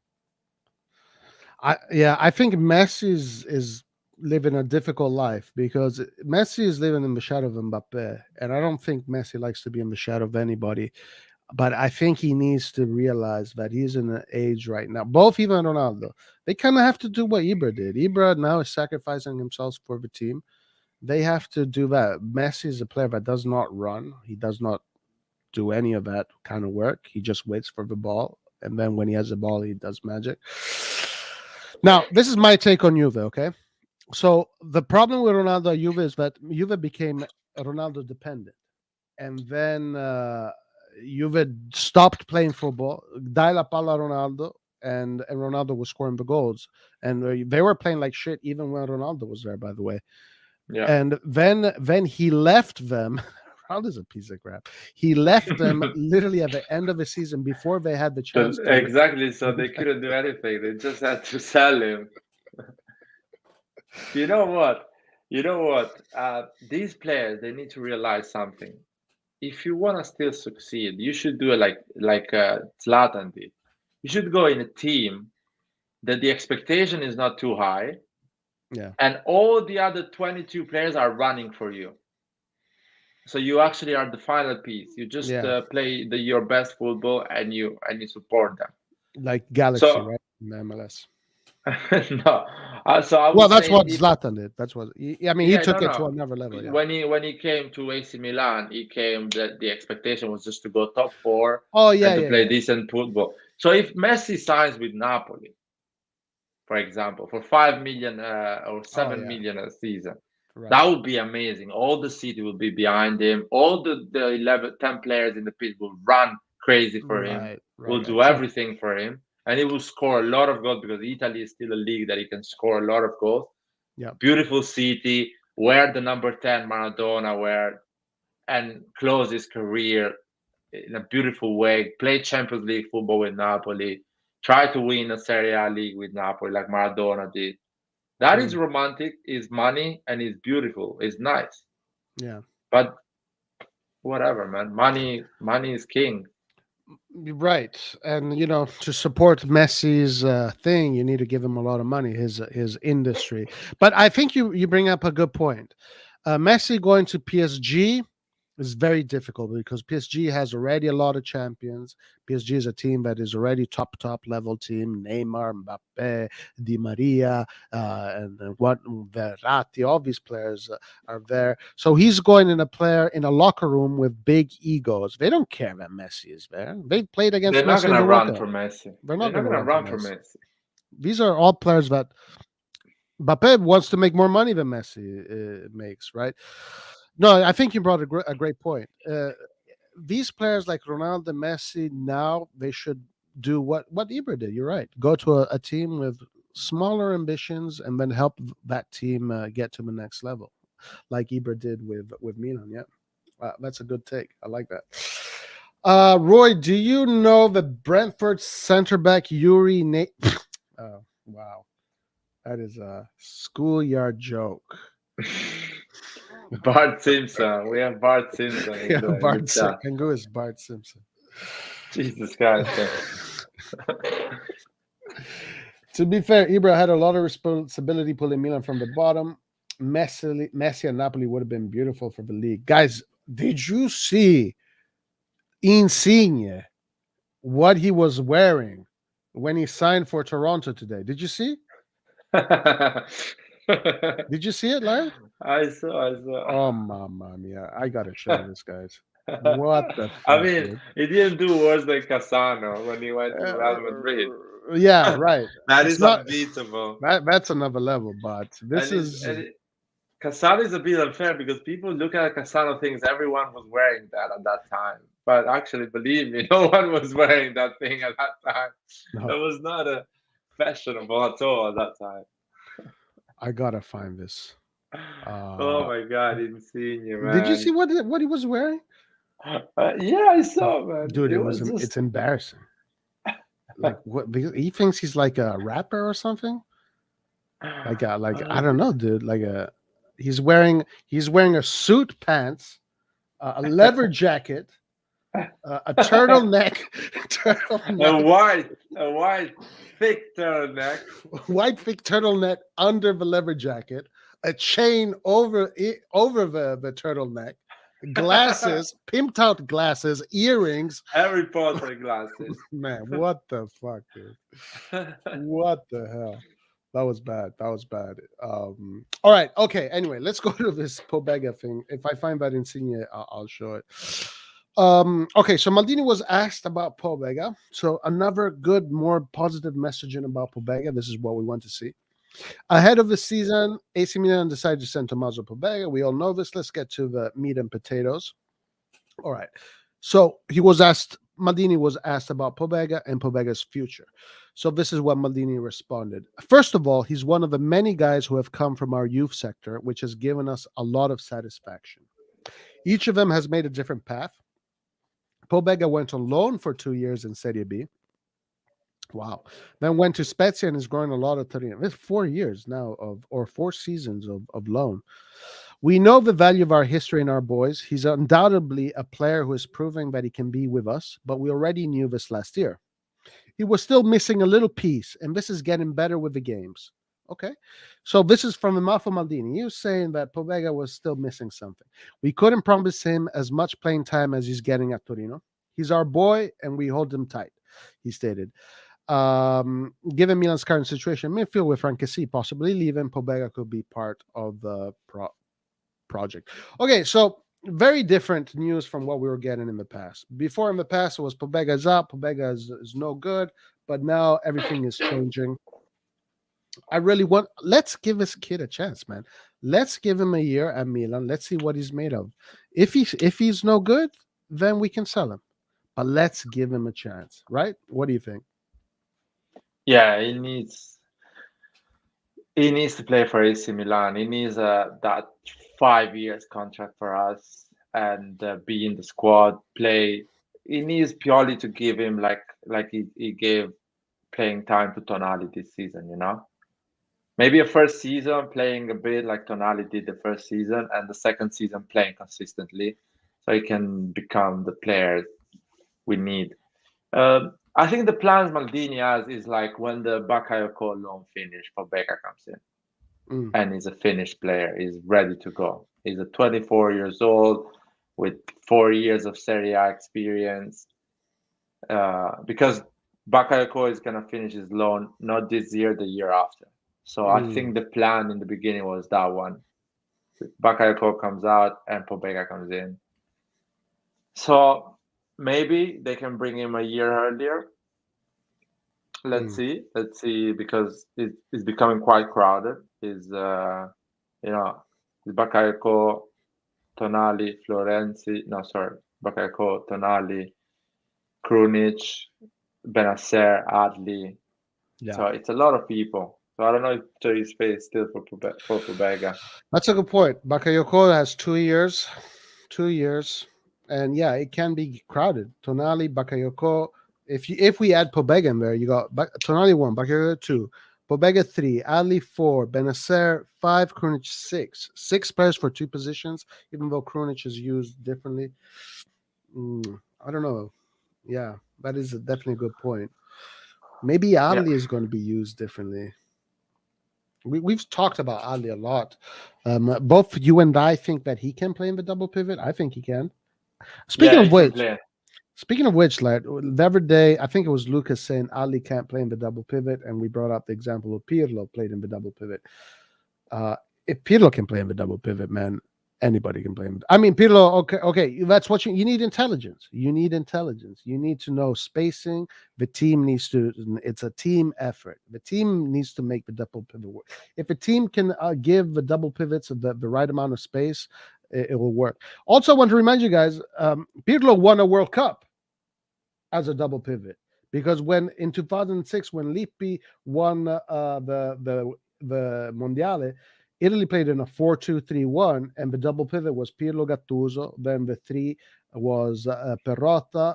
[SPEAKER 1] I think Messi is living a difficult life because Messi is living in the shadow of Mbappe, and I don't think Messi likes to be in the shadow of anybody. But I think he needs to realize that he's in an age right now. Both even Ronaldo, they kind of have to do what Ibra did. Ibra now is sacrificing himself for the team. They have to do that. Messi is a player that does not run. He does not do any of that kind of work. He just waits for the ball, and then when he has the ball, he does magic. Now, this is my take on Juve. Okay, so the problem with Ronaldo at Juve is that Juve became Ronaldo dependent, and then Juve stopped playing football. Dai la palla a Ronaldo, and Ronaldo was scoring the goals, and they were playing like shit even when Ronaldo was there. By the way,
[SPEAKER 2] Yeah.
[SPEAKER 1] and then he left them. Ronaldo's a piece of crap. He left them literally at the end of the season before they had the chance to.
[SPEAKER 2] Exactly. So they couldn't do anything. They just had to sell him. You know what? These players, they need to realize something. If you want to still succeed, you should do it like Zlatan did. You should go in a team that the expectation is not too high,
[SPEAKER 1] Yeah.
[SPEAKER 2] and all the other 22 players are running for you. So you actually are the final piece. You just play your best football, and you support them.
[SPEAKER 1] Like Galaxy,
[SPEAKER 2] So
[SPEAKER 1] right? In MLS.
[SPEAKER 2] no, so I
[SPEAKER 1] Well,
[SPEAKER 2] would
[SPEAKER 1] that's
[SPEAKER 2] say
[SPEAKER 1] what
[SPEAKER 2] if
[SPEAKER 1] Zlatan did. That's what. He
[SPEAKER 2] yeah,
[SPEAKER 1] took
[SPEAKER 2] no,
[SPEAKER 1] it to
[SPEAKER 2] no.
[SPEAKER 1] another level. Yeah.
[SPEAKER 2] When he came to AC Milan, he came that the expectation was just to go top four
[SPEAKER 1] Oh yeah,
[SPEAKER 2] and to
[SPEAKER 1] yeah,
[SPEAKER 2] play
[SPEAKER 1] yeah.
[SPEAKER 2] decent football. So if Messi signs with Napoli, for example, for 5 million or 7 million a season,
[SPEAKER 1] Right.
[SPEAKER 2] that would be amazing. All the city will be behind him. All the 10 players in the pitch will run crazy for him. Will do
[SPEAKER 1] So,
[SPEAKER 2] everything for him, and he will score a lot of goals because Italy is still a league that he can score a lot of goals.
[SPEAKER 1] yeah.
[SPEAKER 2] Beautiful city, where the number 10 Maradona were, and close his career in a beautiful way. Play Champions League football with Napoli. Try to win a Serie A league with Napoli like Maradona did. That is romantic, is money, and is beautiful. It's nice.
[SPEAKER 1] Yeah.
[SPEAKER 2] But whatever, man. Money is king.
[SPEAKER 1] Right. And to support Messi's thing, you need to give him a lot of money, his industry. But I think you bring up a good point. Messi going to PSG is very difficult because PSG has already a lot of champions. PSG is a team that is already top level team. Neymar, Mbappe, Di Maria, and what Verratti, all these players are there. So he's going in a locker room with big egos. They don't care that Messi is there. They played against
[SPEAKER 2] They're not
[SPEAKER 1] Messi in
[SPEAKER 2] gonna
[SPEAKER 1] the
[SPEAKER 2] run
[SPEAKER 1] World
[SPEAKER 2] for
[SPEAKER 1] Cup.
[SPEAKER 2] Messi.
[SPEAKER 1] They're not going to
[SPEAKER 2] run for Messi.
[SPEAKER 1] These are all players that Mbappe wants to make more money than Messi makes, right? No, I think you brought a great point. These players like Ronaldo, Messi, now they should do what Ibra did. You're right. Go to a team with smaller ambitions and then help that team get to the next level, like Ibra did with Milan. Yeah, that's a good take. I like that. Roy, do you know the Brentford center back Yuri? Oh, wow. That is a schoolyard joke.
[SPEAKER 2] Bart Simpson. We have Bart Simpson in
[SPEAKER 1] Yeah,
[SPEAKER 2] the chat.
[SPEAKER 1] Kangu is Bart Simpson.
[SPEAKER 2] Jesus Christ.
[SPEAKER 1] To be fair, Ibra had a lot of responsibility pulling Milan from the bottom. Messi and Napoli would have been beautiful for the league. Guys, did you see Insigne, what he was wearing when he signed for Toronto today? Did you see? Did you see it live?
[SPEAKER 2] I saw.
[SPEAKER 1] Oh, mamma mia. I got to show you this, guys. What the fuck,
[SPEAKER 2] I mean,
[SPEAKER 1] dude?
[SPEAKER 2] he didn't do worse than Casano when he went to Real Madrid.
[SPEAKER 1] Yeah, right.
[SPEAKER 2] That
[SPEAKER 1] It's
[SPEAKER 2] is
[SPEAKER 1] not
[SPEAKER 2] unbeatable.
[SPEAKER 1] that's another level, but this
[SPEAKER 2] And
[SPEAKER 1] is
[SPEAKER 2] Cassano is a bit unfair because people look at Cassano things everyone was wearing that at that time. But actually, believe me, no one was wearing that thing at that time.
[SPEAKER 1] No.
[SPEAKER 2] That was not a fashionable at all at that time.
[SPEAKER 1] I gotta find this.
[SPEAKER 2] Oh my God, Insigne,
[SPEAKER 1] Did you see
[SPEAKER 2] man.
[SPEAKER 1] what he was wearing?
[SPEAKER 2] Yeah, I saw, man.
[SPEAKER 1] Dude,
[SPEAKER 2] It
[SPEAKER 1] it
[SPEAKER 2] was
[SPEAKER 1] was
[SPEAKER 2] just
[SPEAKER 1] it's embarrassing. Like what? Because he thinks he's like a rapper or something. Like I don't know, dude. He's wearing a suit pants, a leather jacket, a turtleneck,
[SPEAKER 2] a white, thick turtleneck.
[SPEAKER 1] white thick turtleneck under the leather jacket, a chain over the turtleneck, glasses, pimped out glasses, earrings.
[SPEAKER 2] Harry Potter glasses.
[SPEAKER 1] Man, what the fuck, dude? What the hell? That was bad. That was bad. All right. Okay. Anyway, let's go to this Pobega thing. If I find that Insigne, I'll show it. Okay. So Maldini was asked about Pobega. So another good, more positive messaging about Pobega. This is what we want to see. Ahead of the season, AC Milan decided to send Tommaso Pobega. We all know this. Let's get to the meat and potatoes. All right. So Maldini was asked about Pobega and Pobega's future. So this is what Maldini responded. First of all, he's one of the many guys who have come from our youth sector, which has given us a lot of satisfaction. Each of them has made a different path. Pobega went on loan for 2 years in Serie B. Wow. Then went to Spezia and is growing a lot of Torino. It's 4 years now or 4 seasons of loan. We know the value of our history in our boys. He's undoubtedly a player who is proving that he can be with us, but we already knew this last year. He was still missing a little piece, and this is getting better with the games. Okay. So this is from the mouth of Maldini. He was saying that Pobega was still missing something. We couldn't promise him as much playing time as he's getting at Torino. He's our boy, and we hold him tight, he stated. Given Milan's current situation, midfield with Frankesi possibly leaving, Pobega could be part of the project. Okay, so very different news from what we were getting in the past. Before in the past, it was Pobega's up, Pobega is no good, but now everything is changing. Let's give this kid a chance, man. Let's give him a year at Milan. Let's see what he's made of. If he's no good, then we can sell him. But let's give him a chance, right? What do you think?
[SPEAKER 2] Yeah, he needs to play for AC Milan. He needs that 5 years contract for us and be in the squad, play. He needs Pioli to give him like he gave playing time to Tonali this season, you know? Maybe a first season playing a bit like Tonali did the first season, and the second season playing consistently so he can become the player we need. I think the plans Maldini has is like when the Bakayoko loan finish, Pobega comes in and he's a finished player. He's ready to go. He's a 24 years old with 4 years of Serie A experience. Because Bakayoko is going to finish his loan not this year, the year after. So I think the plan in the beginning was that one. Bakayoko comes out and Pobega comes in. So maybe they can bring him a year earlier. Let's see, because it's becoming quite crowded. Is Bakayoko, Tonali, Florenzi. No, sorry, Bakayoko, Tonali, Krunic, Benasser, Adli.
[SPEAKER 1] Yeah.
[SPEAKER 2] So it's a lot of people. So I don't know if there is space still for Pobega.
[SPEAKER 1] That's a good point. Bakayoko has 2 years. 2 years. And yeah, it can be crowded. Tonali, Bakayoko. If we add Pobega in there, you got Tonali 1, Bakayoko 2, Pobega 3, Adli 4, Benasser 5, Krunic 6. 6 players for 2 positions, even though Krunic is used differently. I don't know. Yeah, that is definitely a good point. Maybe Adli is going to be used differently. We've talked about Adli a lot. Both you and I think that he can play in the double pivot. I think he can. Speaking of which, like the other day, I think it was Lucas saying Ali can't play in the double pivot, and we brought up the example of Pirlo played in the double pivot. If Pirlo can play in the double pivot, man, Anybody can play him. I mean, Pirlo. Okay. That's what you need. Intelligence. You need intelligence. You need to know spacing. The team needs to. It's a team effort. The team needs to make the double pivot work. If a team can give the double pivots the right amount of space, it will work. Also, I want to remind you guys, Pirlo won a World Cup as a double pivot, because when in 2006 when Lippi won the Mondiale, Italy played in a 4-2-3-1, and the double pivot was Pirlo, Gattuso. Then the three was Perrotta,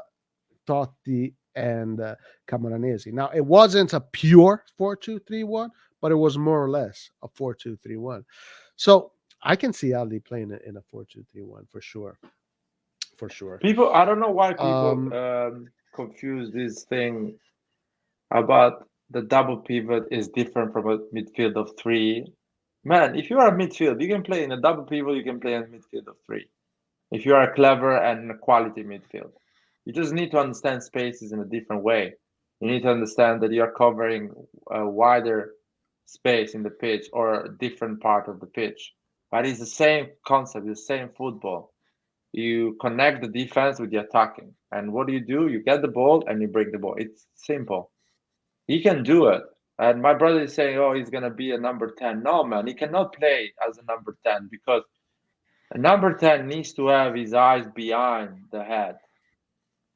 [SPEAKER 1] Totti, and Camoranesi. Now, it wasn't a pure 4-2-3-1, but it was more or less a 4-2-3-1. So I can see Ali playing it in a 4-2-3-1 for sure. For sure.
[SPEAKER 2] People, I don't know why people confuse this thing about the double pivot is different from a midfield of three. Man, if you are a midfield, you can play in a double pivot, you can play in a midfield of three. If you are a clever and a quality midfield, you just need to understand spaces in a different way. You need to understand that you are covering a wider space in the pitch or a different part of the pitch. But it's the same concept, the same football. You connect the defense with the attacking. And what do? You get the ball and you break the ball. It's simple. He can do it. And my brother is saying, oh, he's going to be a number 10. No, man, he cannot play as a number 10 because a number 10 needs to have his eyes behind the head,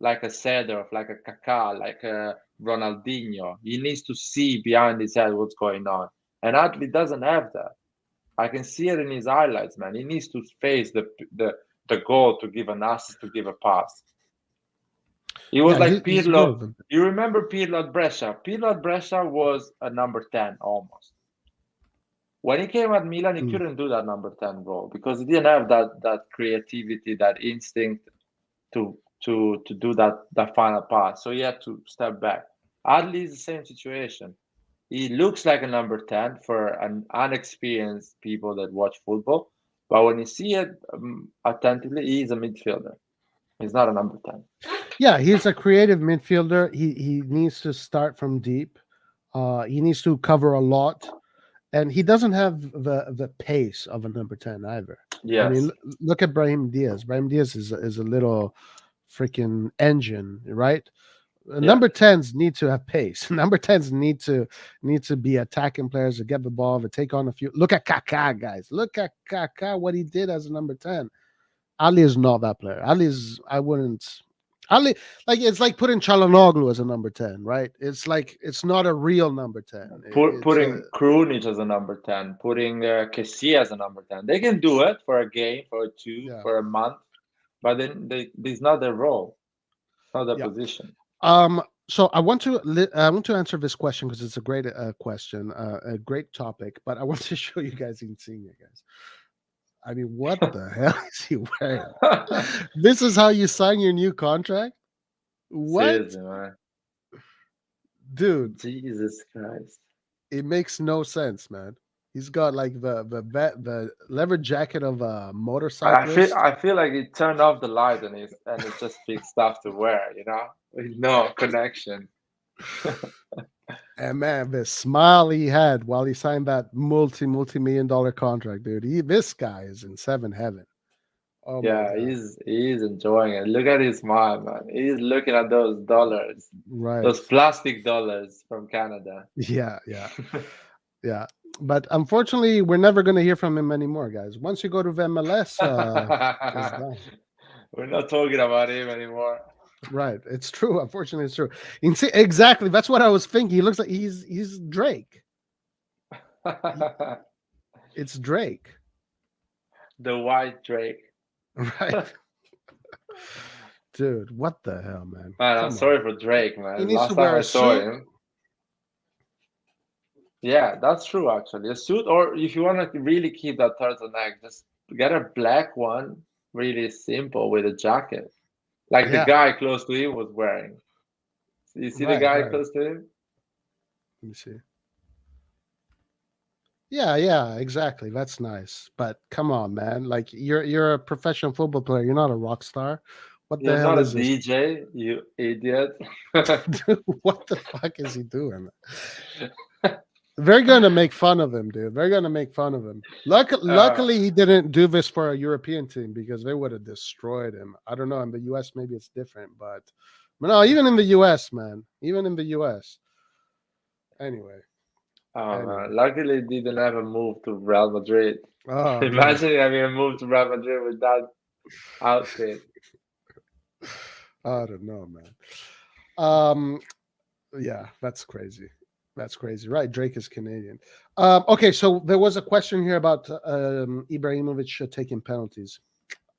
[SPEAKER 2] like a Seedorf, like a Kaká, like a Ronaldinho. He needs to see behind his head what's going on. And Adli doesn't have that. I can see it in his highlights, man. He needs to face the goal to give an assist, to give a pass. He was like Pirlo. You remember Pirlo at Brescia? Pirlo at Brescia was a number 10 almost. When he came at Milan, he couldn't do that number 10 role because he didn't have that creativity, that instinct to do that final pass. So he had to step back. Adli is the same situation. He looks like a number 10 for an unexperienced people that watch football, but when you see it attentively, he's a midfielder. He's not a number 10.
[SPEAKER 1] Yeah, he's a creative midfielder. He needs to start from deep. He needs to cover a lot, and he doesn't have the pace of a number 10 either.
[SPEAKER 2] Yes.
[SPEAKER 1] I mean, look at Brahim Diaz. Brahim Diaz is a little freaking engine, right? Number 10s need to have pace. Number 10s need to be attacking players to get the ball, to take on a few. Look at Kaká, guys. Look at Kaká, what he did as a number 10. Ali is not that player. Ali, like, it's like putting Çalhanoğlu as a number 10, right? It's like it's not a real number 10.
[SPEAKER 2] Putting Krunic as a number 10, putting Kessie as a number 10. They can do it for a game, for a two, for a month, but then it's not their role, not their position.
[SPEAKER 1] So I want to answer this question because it's a great question, a great topic. But I want to show you guys Insigne, guys. I mean, what the hell is he wearing? This is how you sign your new contract? What?
[SPEAKER 2] Seriously, man.
[SPEAKER 1] Dude,
[SPEAKER 2] Jesus Christ.
[SPEAKER 1] It makes no sense, man. He's got like the leather jacket of a motorcyclist.
[SPEAKER 2] I feel like he turned off the light and it just picked stuff to wear, with no connection.
[SPEAKER 1] And man, the smile he had while he signed that multi-million-dollar contract, dude. This guy is in seven heaven.
[SPEAKER 2] Oh yeah, he's enjoying it. Look at his smile, man. He's looking at those dollars,
[SPEAKER 1] right?
[SPEAKER 2] Those plastic dollars from Canada.
[SPEAKER 1] Yeah. Yeah. But unfortunately, we're never going to hear from him anymore, guys. Once you go to the MLS, it's done.
[SPEAKER 2] We're not talking about him anymore.
[SPEAKER 1] Right. It's true. Unfortunately, it's true. Exactly. That's what I was thinking. He looks like he's Drake. It's Drake.
[SPEAKER 2] The white Drake.
[SPEAKER 1] Right. Dude, what the hell, man?
[SPEAKER 2] Man, I'm sorry for Drake, man.
[SPEAKER 1] He needs
[SPEAKER 2] Last
[SPEAKER 1] to
[SPEAKER 2] time
[SPEAKER 1] wear
[SPEAKER 2] I
[SPEAKER 1] a
[SPEAKER 2] saw
[SPEAKER 1] suit.
[SPEAKER 2] him. Yeah, that's true, actually. A suit, or if you want to really keep that turtleneck, just get a black one, really simple, with a jacket. Like the guy close to him was wearing. You see the guy close to him?
[SPEAKER 1] Let me see. Yeah, exactly. That's nice. But come on, man. Like you're a professional football player. You're not a rock star. What the hell is
[SPEAKER 2] this? You're not a DJ, you idiot.
[SPEAKER 1] Dude, what the fuck is he doing? They're gonna make fun of him, dude. They're gonna make fun of him. Luckily, he didn't do this for a European team because they would have destroyed him. I don't know. In the US, maybe it's different, but no, even in the US, man, even in the US. Anyway,
[SPEAKER 2] Luckily, he didn't have a move to Real Madrid.
[SPEAKER 1] oh,
[SPEAKER 2] Imagine having a move to Real Madrid with that outfit.
[SPEAKER 1] I don't know, man. Yeah, that's crazy. That's crazy, right? Drake is Canadian. Okay, so there was a question here about Ibrahimovic taking penalties.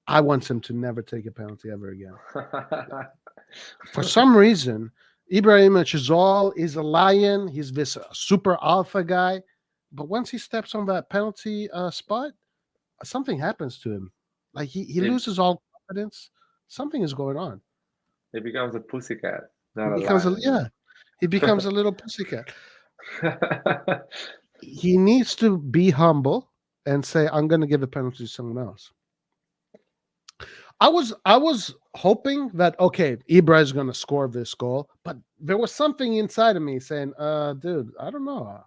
[SPEAKER 1] I want him to never take a penalty ever again. For some reason, Ibrahimovic is a lion. He's this super alpha guy, but once he steps on that penalty spot, something happens to him. Like he loses all confidence. Something is going on.
[SPEAKER 2] He becomes a pussycat,
[SPEAKER 1] He
[SPEAKER 2] not a
[SPEAKER 1] becomes
[SPEAKER 2] lion.
[SPEAKER 1] he becomes a little pussycat. He needs to be humble and say, "I'm going to give a penalty to someone else." I was hoping that okay, Ibra is going to score this goal, but there was something inside of me saying, dude, I don't know.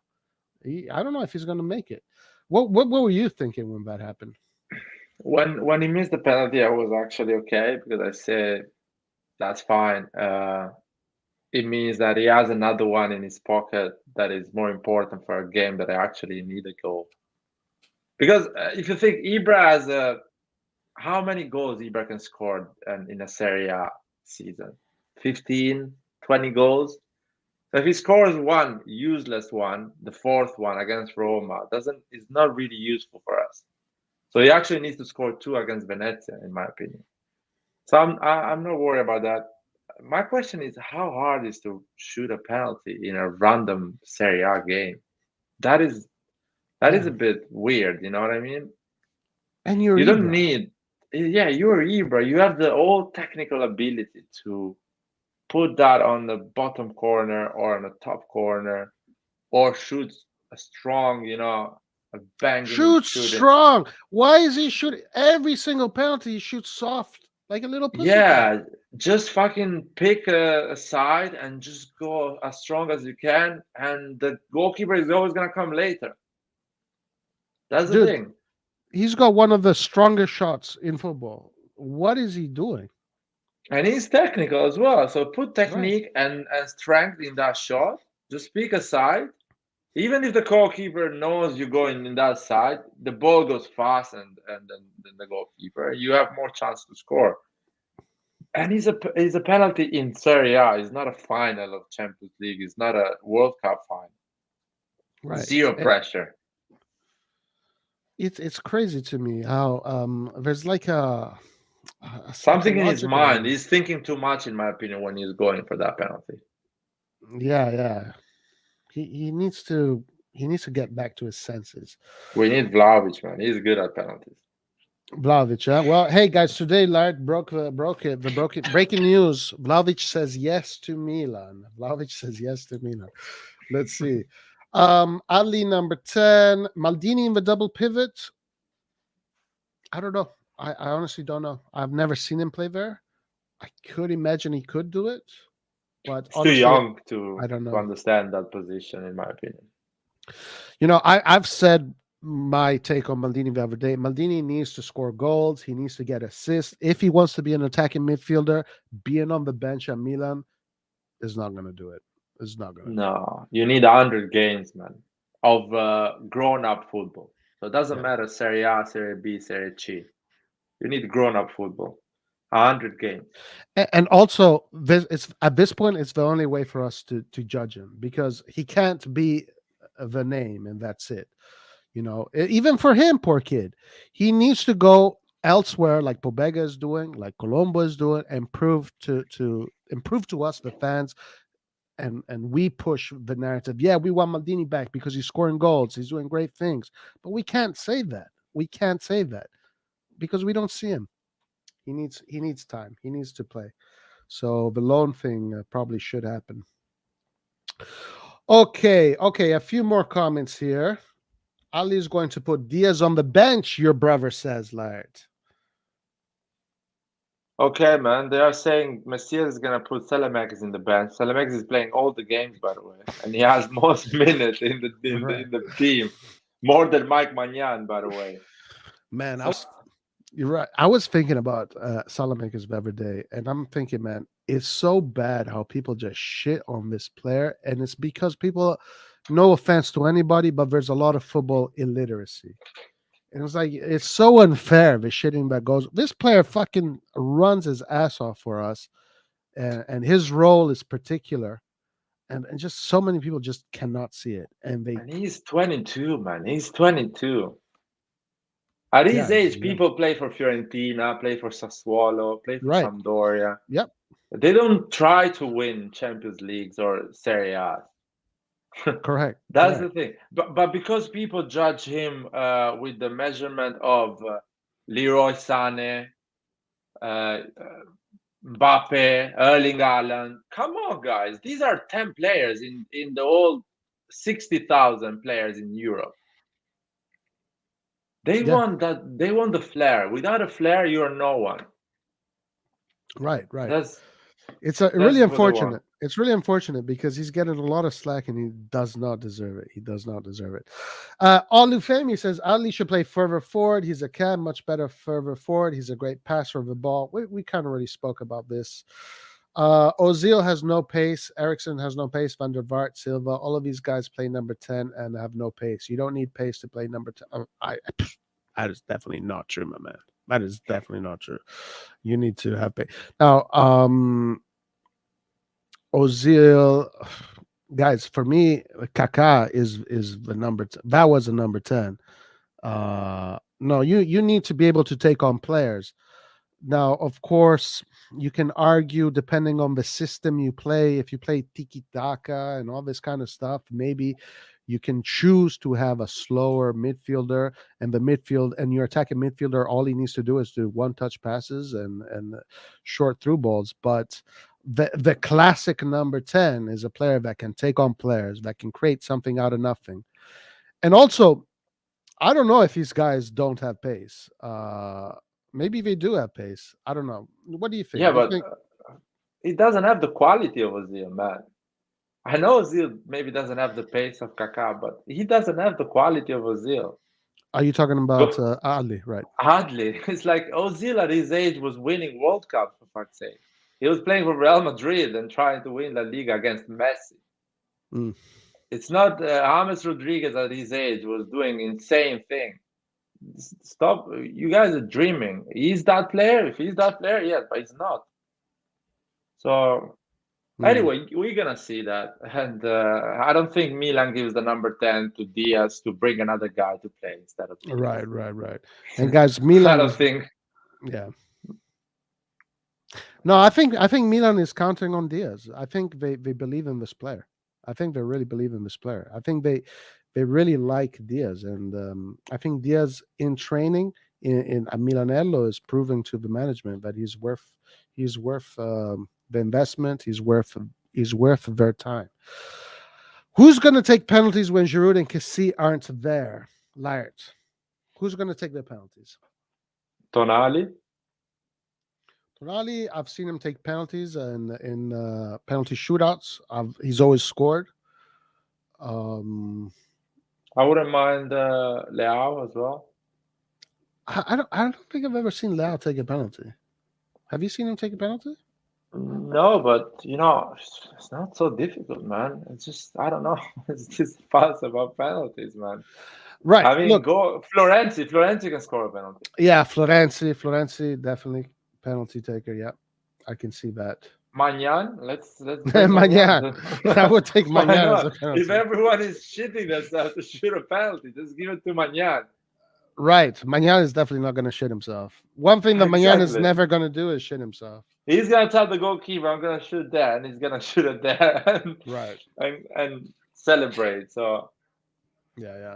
[SPEAKER 1] I don't know if he's going to make it." What were you thinking when that happened?
[SPEAKER 2] When he missed the penalty, I was actually okay because I said that's fine. It means that he has another one in his pocket that is more important for a game that I actually need a goal. Because if you think Ibra has how many goals Ibra can score in a Serie A season? 15, 20 goals? So if he scores one useless one, the fourth one against Roma, is not really useful for us. So he actually needs to score 2 against Venezia, in my opinion. So I'm not worried about that. My question is how hard is to shoot a penalty in a random Serie A game? That is a bit weird, you know what I mean?
[SPEAKER 1] And you're
[SPEAKER 2] You don't
[SPEAKER 1] Ibra.
[SPEAKER 2] need, yeah, you're Ibra. You have the whole technical ability to put that on the bottom corner or on the top corner, or shoot a strong, a banging
[SPEAKER 1] Shoot
[SPEAKER 2] shooting.
[SPEAKER 1] strong. Why is he shooting every single penalty? He shoots soft, like a little pussycat.
[SPEAKER 2] Yeah, just fucking pick a side and just go as strong as you can, and the goalkeeper is always gonna come later. That's the
[SPEAKER 1] Dude,
[SPEAKER 2] thing.
[SPEAKER 1] he's got one of the strongest shots in football. What is he doing?
[SPEAKER 2] And he's technical as well. So put technique and strength in that shot. Just pick a side. Even if the goalkeeper knows you're going in that side, the ball goes fast and then the goalkeeper, you have more chance to score. And he's a penalty in Serie A. It's not a final of Champions League. It's not a World Cup final.
[SPEAKER 1] Right.
[SPEAKER 2] Zero pressure.
[SPEAKER 1] It's crazy to me how there's like a
[SPEAKER 2] something in his
[SPEAKER 1] psychological
[SPEAKER 2] mind.
[SPEAKER 1] element.
[SPEAKER 2] He's thinking too much, in my opinion, when he's going for that penalty.
[SPEAKER 1] Yeah. He needs to get back to his senses.
[SPEAKER 2] We need Vlahovic, man. He's good at penalties.
[SPEAKER 1] Vlahovic, huh? Well, hey guys, today Lard broke it. Breaking news. Vlahovic says yes to Milan. Vlahovic says yes to Milan. Let's see. Ali number 10. Maldini in the double pivot. I don't know. I honestly don't know. I've never seen him play there. I could imagine he could do it, but
[SPEAKER 2] He's
[SPEAKER 1] honestly,
[SPEAKER 2] too young to
[SPEAKER 1] to
[SPEAKER 2] understand that position, in my opinion.
[SPEAKER 1] I've said my take on Maldini the other day. Maldini needs to score goals. He needs to get assists. If he wants to be an attacking midfielder, being on the bench at Milan is not going to do it. It's not going to.
[SPEAKER 2] No, you need 100 games, man, of grown-up football. So it doesn't matter Serie A, Serie B, Serie C. You need grown-up football. 100 games.
[SPEAKER 1] And also, at this point, it's the only way for us to judge him because he can't be the name and that's it. Even for him, poor kid, he needs to go elsewhere, like Pobega is doing, like Colombo is doing, and prove to us, the fans, and we push the narrative. Yeah, we want Maldini back because he's scoring goals, he's doing great things, but we can't say that. We can't say that because we don't see him. He needs time. He needs to play. So the loan thing probably should happen. Okay. A few more comments here. Ali is going to put Diaz on the bench, your brother says, Lard.
[SPEAKER 2] Okay, man. They are saying Messias is gonna put Salamakis in the bench. Salamakis is playing all the games, by the way, and he has most minutes
[SPEAKER 1] Right,
[SPEAKER 2] in the team, more than Mike Magnan, by the way.
[SPEAKER 1] man.
[SPEAKER 2] So
[SPEAKER 1] You're right. I was thinking about Salamakers the other day, and I'm thinking, man, it's so bad how people just shit on this player, and it's because people. No offense to anybody, but there's a lot of football illiteracy. And it's like it's so unfair the shitting that goes. This player fucking runs his ass off for us, and his role is particular, and just so many people just cannot see it, and they
[SPEAKER 2] and he's 22, man. He's 22. At
[SPEAKER 1] yeah,
[SPEAKER 2] his age,
[SPEAKER 1] yeah,
[SPEAKER 2] people play for Fiorentina, play for Sassuolo, play for
[SPEAKER 1] right,
[SPEAKER 2] Sampdoria.
[SPEAKER 1] yep,
[SPEAKER 2] They don't try to win Champions Leagues or Serie A.
[SPEAKER 1] correct,
[SPEAKER 2] That's the
[SPEAKER 1] correct,
[SPEAKER 2] thing. But because people judge him with the measurement of Leroy Sané, uh, Mbappe, Erling Haaland, come on, guys. These are 10 players in the whole 60,000 players in Europe. They
[SPEAKER 1] yeah,
[SPEAKER 2] want that. They want the flair. Without a flair, you are no one.
[SPEAKER 1] right, right.
[SPEAKER 2] That's
[SPEAKER 1] It's really
[SPEAKER 2] that's what they want.
[SPEAKER 1] unfortunate. It's really unfortunate because he's getting a lot of slack and he does not deserve it. He does not deserve it. Olufemi says Ali should play further forward. He's a cam, much better further forward. He's a great passer of the ball. We kind of already spoke about this. Ozil has no pace. Ericsson has no pace. Van der Vaart, Silva, all of these guys play number 10 and have no pace. You don't need pace to play number 10. That is definitely not true, my man. That is definitely not true. You need to have pace. Now, Ozil, guys, for me, Kaká is the number. That was a number 10. No, you need to be able to take on players. Now, of course, you can argue depending on the system you play. If you play tiki taka and all this kind of stuff, maybe you can choose to have a slower midfielder, and the midfield and your attacking midfielder, all he needs to do is do one touch passes and short through balls. But the classic number 10 is a player that can take on players, that can create something out of nothing. And also, I don't know if these guys don't have pace. Maybe they do have pace. I don't know. What do you think?
[SPEAKER 2] Yeah,
[SPEAKER 1] Do you
[SPEAKER 2] but
[SPEAKER 1] think
[SPEAKER 2] he doesn't have the quality of Ozil, man. I know Ozil maybe doesn't have the pace of Kaká, but he doesn't have the quality of Ozil.
[SPEAKER 1] are you talking about
[SPEAKER 2] Go
[SPEAKER 1] Ali, right?
[SPEAKER 2] hardly. It's like Ozil at his age was winning World Cup for fuck's sake. He was playing for Real Madrid and trying to win La Liga against Messi.
[SPEAKER 1] Mm,
[SPEAKER 2] It's not James Rodriguez at his age was doing insane thing. Stop! You guys are dreaming. He's that player. If he's that player, yes, but he's not. So
[SPEAKER 1] mm.
[SPEAKER 2] anyway, we're gonna see that, and I don't think Milan gives the number 10 to Diaz to bring another guy to play instead of
[SPEAKER 1] Right,
[SPEAKER 2] Diaz.
[SPEAKER 1] right, right. And guys,
[SPEAKER 2] I
[SPEAKER 1] Milan
[SPEAKER 2] don't
[SPEAKER 1] is
[SPEAKER 2] think.
[SPEAKER 1] yeah. No, I think Milan is counting on Diaz. I think they believe in this player. I think they really believe in this player. I think they really like Diaz, and I think Diaz in training in at Milanello is proving to the management that he's worth the investment. He's worth their time. Who's going to take penalties when Giroud and Kessie aren't there? Laird. Who's going to take the penalties?
[SPEAKER 2] Tonali.
[SPEAKER 1] Tonali, I've seen him take penalties in penalty shootouts. He's always scored. Um,
[SPEAKER 2] I wouldn't mind Leao as well.
[SPEAKER 1] I don't think I've ever seen Lau take a penalty. Have you seen him take a penalty?
[SPEAKER 2] No, but it's not so difficult, man. It's just I don't know. It's just fast about penalties, man.
[SPEAKER 1] Right.
[SPEAKER 2] I mean,
[SPEAKER 1] Look,
[SPEAKER 2] go Florenzi. Florenzi can score a penalty.
[SPEAKER 1] yeah, Florenzi, definitely penalty taker. Yeah, I can see that.
[SPEAKER 2] Magnan, let's bring
[SPEAKER 1] Magnan,
[SPEAKER 2] Magnan.
[SPEAKER 1] I would take
[SPEAKER 2] Why
[SPEAKER 1] Magnan as a
[SPEAKER 2] not? If
[SPEAKER 1] penalty.
[SPEAKER 2] everyone is shitting themselves to shoot a penalty, just give it to Magnan.
[SPEAKER 1] Right, Magnan is definitely not going to shit himself. One thing that Magnan is
[SPEAKER 2] Exactly.
[SPEAKER 1] never going to do is shit himself.
[SPEAKER 2] He's gonna tell the goalkeeper, "I'm gonna shoot there," and he's gonna shoot it there, and
[SPEAKER 1] Right.
[SPEAKER 2] and celebrate. So
[SPEAKER 1] Yeah.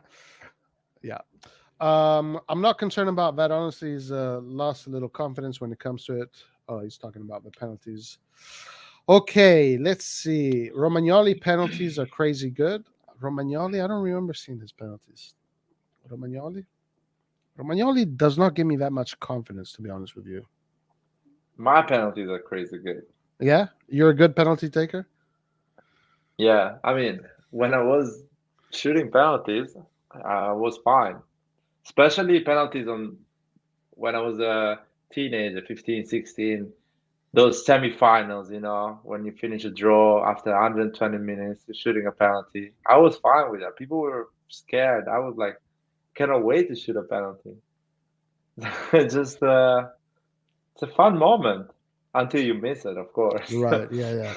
[SPEAKER 1] I'm not concerned about that. Honestly, he's lost a little confidence when it comes to it. Oh, he's talking about the penalties. Okay, let's see. Romagnoli penalties are crazy good. Romagnoli, I don't remember seeing his penalties. Romagnoli does not give me that much confidence, to be honest with you.
[SPEAKER 2] My penalties are crazy good.
[SPEAKER 1] Yeah, you're a good penalty taker.
[SPEAKER 2] Yeah, I mean, when I was shooting penalties, I was fine. Especially penalties on when I was a teenager, 15, 16, those semifinals, when you finish a draw after 120 minutes, you're shooting a penalty. I was fine with that. People were scared. I was like, cannot wait to shoot a penalty. Just it's a fun moment until you miss it, of course.
[SPEAKER 1] Right. Yeah.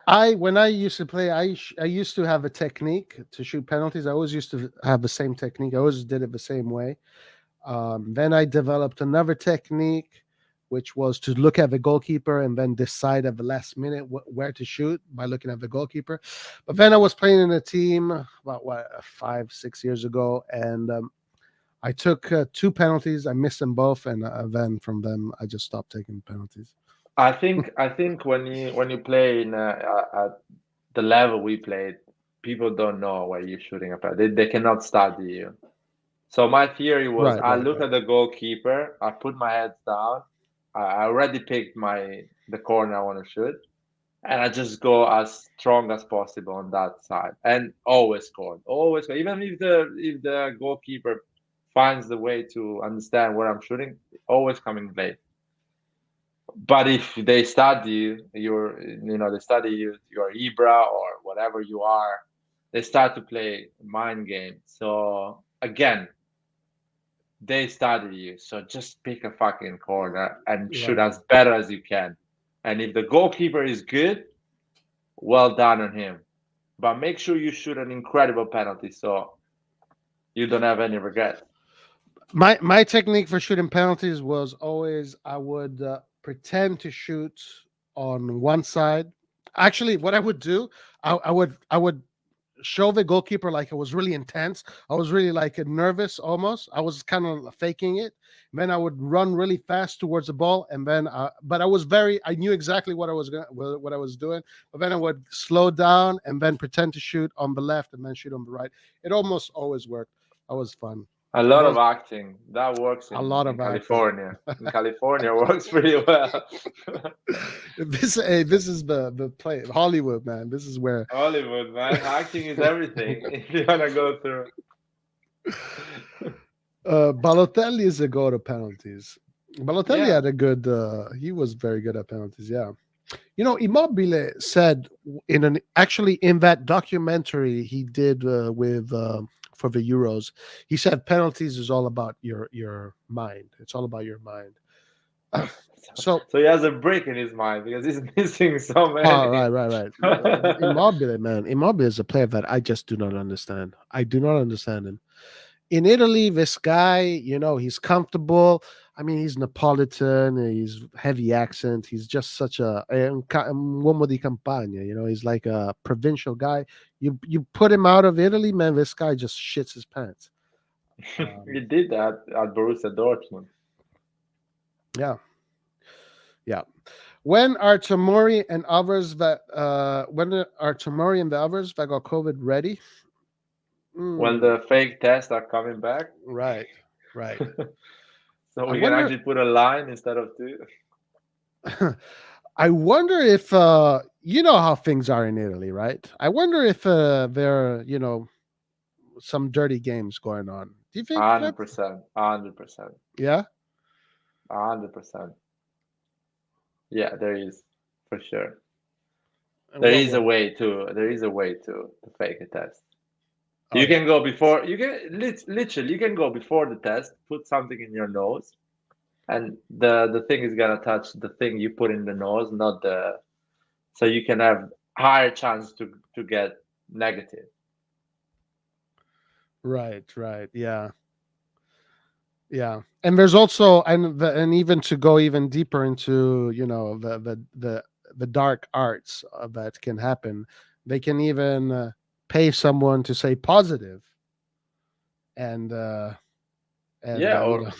[SPEAKER 1] Yeah. When I used to play, I used to have a technique to shoot penalties. I always used to have the same technique. I always did it the same way. Then I developed another technique, which was to look at the goalkeeper and then decide at the last minute where to shoot by looking at the goalkeeper. But then I was playing in a team about 5, 6 years ago, and I took two penalties. I missed them both, and then from them I just stopped taking penalties.
[SPEAKER 2] I think when you play at the level we played, people don't know where you're shooting a penalty. They cannot study you. So my theory was
[SPEAKER 1] Right.
[SPEAKER 2] I
[SPEAKER 1] Right.
[SPEAKER 2] look
[SPEAKER 1] Right.
[SPEAKER 2] at the goalkeeper, I put my head down, I already picked the corner I want to shoot, and I just go as strong as possible on that side, and always score, always score. Even if the goalkeeper finds the way to understand where I'm shooting, always coming late. But if they study they study your Ibra or whatever you are, they start to play mind games. So again, they study you. So just pick a fucking corner and shoot
[SPEAKER 1] Right.
[SPEAKER 2] as better as you can. And if the goalkeeper is good, well done on him. But make sure you shoot an incredible penalty so you don't have any regret.
[SPEAKER 1] My technique for shooting penalties was always I would pretend to shoot on one side. Actually, what I would do, I would show the goalkeeper like it was really intense. I was really like nervous almost. I was kind of faking it. Then I would run really fast towards the ball, and then but I knew exactly what I was doing. But then I would slow down and then pretend to shoot on the left and then shoot on the right. It almost always worked. That was fun.
[SPEAKER 2] A lot of
[SPEAKER 1] Those
[SPEAKER 2] acting that works
[SPEAKER 1] a
[SPEAKER 2] in,
[SPEAKER 1] lot
[SPEAKER 2] in
[SPEAKER 1] of acting.
[SPEAKER 2] California. In California, works pretty well.
[SPEAKER 1] This is the play Hollywood, man. This is where
[SPEAKER 2] Hollywood, man, acting is everything. If you wanna go through.
[SPEAKER 1] Balotelli is a go to penalties. Balotelli
[SPEAKER 2] Yeah,
[SPEAKER 1] had a good. He was very good at penalties. Yeah, Immobile said actually in that documentary he did with for the Euros. He said penalties is all about your mind. It's all about your mind. So,
[SPEAKER 2] so he has a break in his mind because he's missing so
[SPEAKER 1] oh,
[SPEAKER 2] many.
[SPEAKER 1] right. Immobile, man. Immobile is a player that I just do not understand. I do not understand him. In Italy, this guy, he's comfortable. I mean, he's Napolitan. He's heavy accent. He's just such un uomo di campagna. He's like a provincial guy. You put him out of Italy, man. This guy just shits his pants.
[SPEAKER 2] He did that at Borussia Dortmund.
[SPEAKER 1] Yeah, yeah. When are Tomori and others that got COVID ready?
[SPEAKER 2] When the fake tests are coming back.
[SPEAKER 1] Right.
[SPEAKER 2] So
[SPEAKER 1] I
[SPEAKER 2] we can
[SPEAKER 1] wonder.
[SPEAKER 2] actually put a line instead of two.
[SPEAKER 1] I wonder if you know how things are in Italy, right? I wonder if there are some dirty games going on. Do you think that?
[SPEAKER 2] 100%. 100%.
[SPEAKER 1] Yeah.
[SPEAKER 2] 100%. Yeah, there is for sure.
[SPEAKER 1] And
[SPEAKER 2] There
[SPEAKER 1] what
[SPEAKER 2] is a
[SPEAKER 1] way?
[SPEAKER 2] way to fake a test.
[SPEAKER 1] Oh
[SPEAKER 2] You
[SPEAKER 1] yeah.
[SPEAKER 2] can go before you can literally you can go before the test, put something in your nose, and the thing is gonna touch the thing you put in the nose, not the so you can have higher chance to get negative.
[SPEAKER 1] Right. Yeah. Yeah. And there's also and even to go even deeper into the dark arts that can happen. They can even pay someone to say positive and
[SPEAKER 2] Yeah,
[SPEAKER 1] you
[SPEAKER 2] or
[SPEAKER 1] know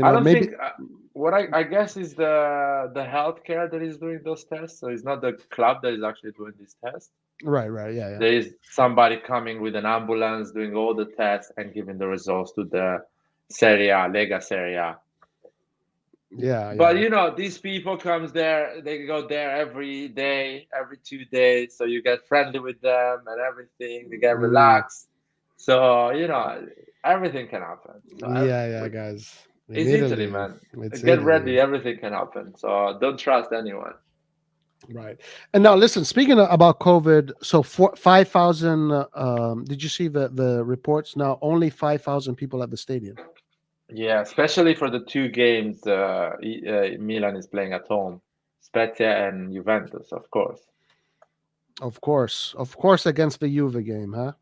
[SPEAKER 2] I don't
[SPEAKER 1] maybe.
[SPEAKER 2] think what I guess is the healthcare that is doing those tests. So it's not the club that is actually doing this test.
[SPEAKER 1] Right. Yeah.
[SPEAKER 2] There is somebody coming with an ambulance doing all the tests and giving the results to the Serie A, Lega Serie A.
[SPEAKER 1] Yeah,
[SPEAKER 2] But
[SPEAKER 1] yeah.
[SPEAKER 2] these people comes there, they go there every day, every 2 days, so you get friendly with them and everything. They get
[SPEAKER 1] Mm,
[SPEAKER 2] relaxed, so everything can happen. So
[SPEAKER 1] yeah, yeah, guys. In
[SPEAKER 2] it's Italy,
[SPEAKER 1] Italy,
[SPEAKER 2] man.
[SPEAKER 1] it's
[SPEAKER 2] Get ready,
[SPEAKER 1] Italy.
[SPEAKER 2] everything can happen. So don't trust anyone.
[SPEAKER 1] Right. And now listen, speaking about COVID, so 5,000, did you see the reports? Now only 5,000 people at the stadium.
[SPEAKER 2] Yeah, especially for the two games Milan is playing at home, Spezia and Juventus, of course.
[SPEAKER 1] Of course, against the Juve game, huh?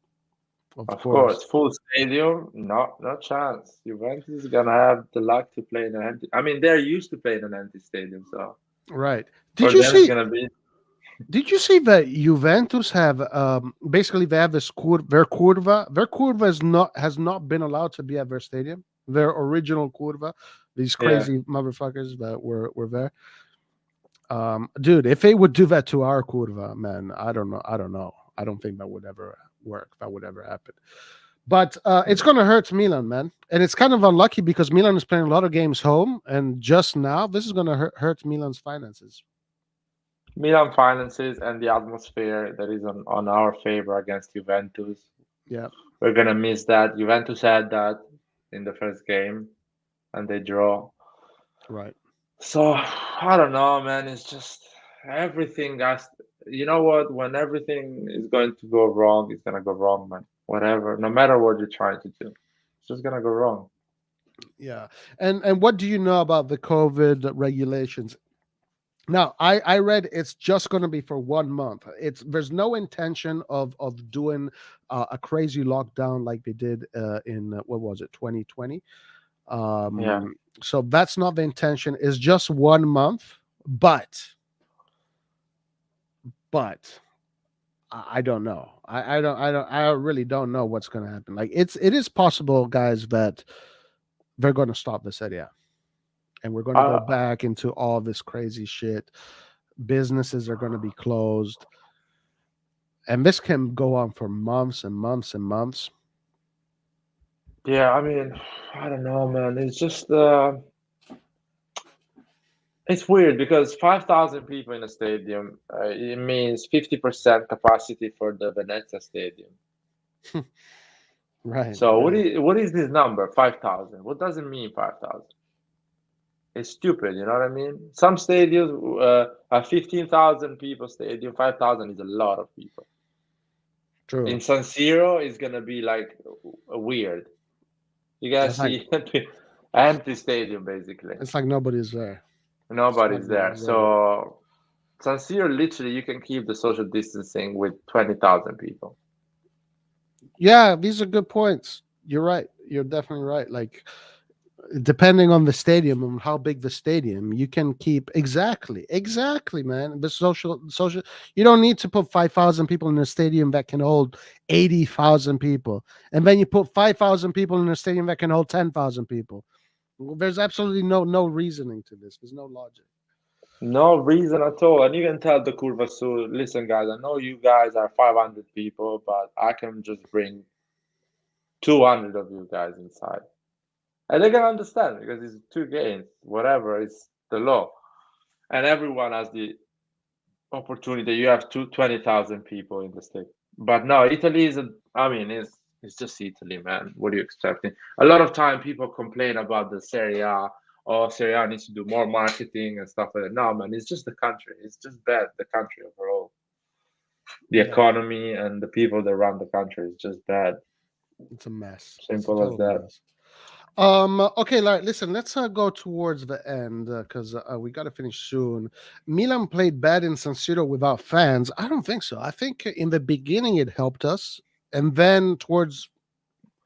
[SPEAKER 1] Of
[SPEAKER 2] Of
[SPEAKER 1] course.
[SPEAKER 2] course, full stadium, no chance. Juventus is gonna have the luck to play in an empty. I mean, they're used to playing in an empty stadium, so
[SPEAKER 1] Right. Did
[SPEAKER 2] for
[SPEAKER 1] you
[SPEAKER 2] them it's
[SPEAKER 1] see?
[SPEAKER 2] gonna be.
[SPEAKER 1] Did you see that Juventus have basically they have this their curva. Their curva has not been allowed to be at their stadium. Their original curva, these
[SPEAKER 2] Yeah,
[SPEAKER 1] crazy motherfuckers that were there. Dude, if they would do that to our curva, man, I don't know. I don't know. I don't think that would ever work. That would ever happen. But it's going to hurt Milan, man. And it's kind of unlucky because Milan is playing a lot of games home. And just now, this is going to hurt Milan's finances.
[SPEAKER 2] Milan finances and the atmosphere that is on our favor against Juventus.
[SPEAKER 1] Yeah.
[SPEAKER 2] We're gonna miss that. Juventus had that in the first game, and they draw.
[SPEAKER 1] Right.
[SPEAKER 2] So I don't know, man. It's just everything has. You know what? When everything is going to go wrong, it's gonna go wrong, man. Whatever, no matter what you're trying to do, it's just gonna go wrong.
[SPEAKER 1] Yeah. And what do you know about the COVID regulations? Now, I read it's just going to be for 1 month. There's no intention of doing a crazy lockdown like they did in what was it 2020.
[SPEAKER 2] Yeah.
[SPEAKER 1] So that's not the intention. It's just 1 month, but I don't know. I really don't know what's going to happen. Like it is possible, guys, that they're going to stop this area and we're going to go
[SPEAKER 2] Uh,
[SPEAKER 1] back into all this crazy shit. Businesses are going to be closed, and this can go on for months and months and months.
[SPEAKER 2] yeah. I mean, I don't know, man. It's just it's weird because 5,000 people in a stadium, it means 50% capacity for the Venezia stadium.
[SPEAKER 1] Right,
[SPEAKER 2] So
[SPEAKER 1] right.
[SPEAKER 2] what is this number? 5,000. What does it mean 5,000? It's stupid, you know what I mean? Some stadiums, a 15,000 people stadium, 5,000 is a lot of people. In
[SPEAKER 1] True.
[SPEAKER 2] San Siro, it's gonna be like weird. You gotta
[SPEAKER 1] It's like
[SPEAKER 2] see empty stadium basically.
[SPEAKER 1] it's like nobody's there. It's like
[SPEAKER 2] Nobody's there.
[SPEAKER 1] very
[SPEAKER 2] So San Siro, literally, you can keep the social distancing with 20,000 people.
[SPEAKER 1] yeah. These are good points. You're right. You're definitely right. Like depending on the stadium and how big the stadium, you can keep exactly, man. The social. You don't need to put 5,000 people in a stadium that can hold 80,000 people, and then you put 5,000 people in a stadium that can hold 10,000 people. There's absolutely no reasoning to this. There's no logic.
[SPEAKER 2] No reason at all. And you can tell the Curva Sur, listen, guys, I know you guys are 500 people, but I can just bring 200 of you guys inside. And they're going to understand because it's two games, whatever, it's the law. And everyone has the opportunity. You have 20,000 people in the state. But no, Italy is, I mean, it's just Italy, man. What are you expecting? A lot of time people complain about the Serie A. Oh, Serie A needs to do more marketing and stuff like that. No, man, it's just the country. It's just bad, the country overall. The
[SPEAKER 1] Yeah,
[SPEAKER 2] economy and the people that run the country is just bad.
[SPEAKER 1] it's a mess. It's a
[SPEAKER 2] Simple as
[SPEAKER 1] total
[SPEAKER 2] that.
[SPEAKER 1] mess. Okay, like listen, let's go towards the end because we got to finish soon. Milan played bad in San Siro without fans. I don't think so. I think in the beginning it helped us, and then towards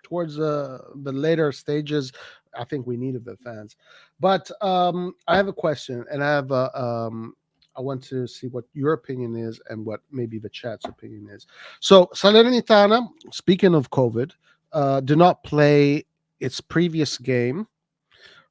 [SPEAKER 1] the later stages, I think we needed the fans. But I have a question, and I want to see what your opinion is and what maybe the chat's opinion is. So Salernitana, speaking of COVID, did not play its previous game.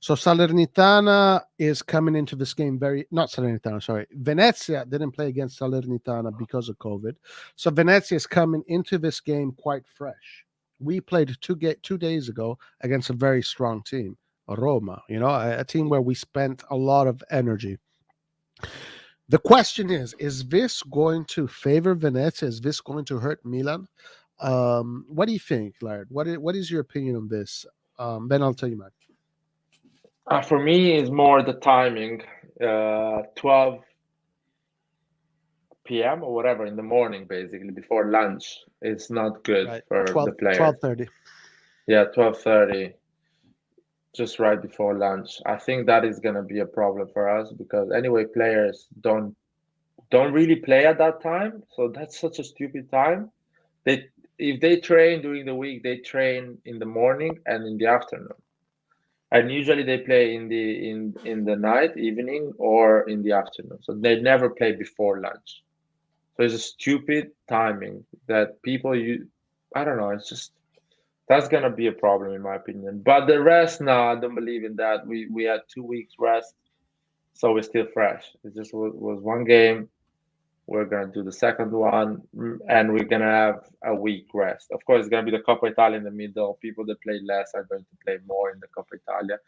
[SPEAKER 1] So Salernitana is coming into this game very not Salernitana, sorry. Venezia didn't play against Salernitana because of COVID. So Venezia is coming into this game quite fresh. We played 2 days ago against a very strong team. Roma, a team where we spent a lot of energy. The question is this going to favor Venezia? Is this going to hurt Milan? What do you think, Laird? What is your opinion on this? Then I'll tell you mine.
[SPEAKER 2] For me, it's more the timing. 12 p.m. or whatever in the morning, basically before lunch, it's not good
[SPEAKER 1] Right.
[SPEAKER 2] for
[SPEAKER 1] 12,
[SPEAKER 2] the players.
[SPEAKER 1] 12:30.
[SPEAKER 2] Yeah, 12:30, just right before lunch. I think that is gonna be a problem for us because anyway, players don't really play at that time, so that's such a stupid time. They if they train during the week, they train in the morning and in the afternoon. And usually they play in the night, evening, or in the afternoon. So they never play before lunch. So it's a stupid timing that people you I don't know, it's just that's gonna be a problem in my opinion. But the rest, no, I don't believe in that. We had 2 weeks rest, so we're still fresh. It just was one game. We're gonna do the second one, and we're gonna have a week rest. Of course, it's gonna be the Coppa Italia in the middle. People that play less are going to play more in the Coppa Italia.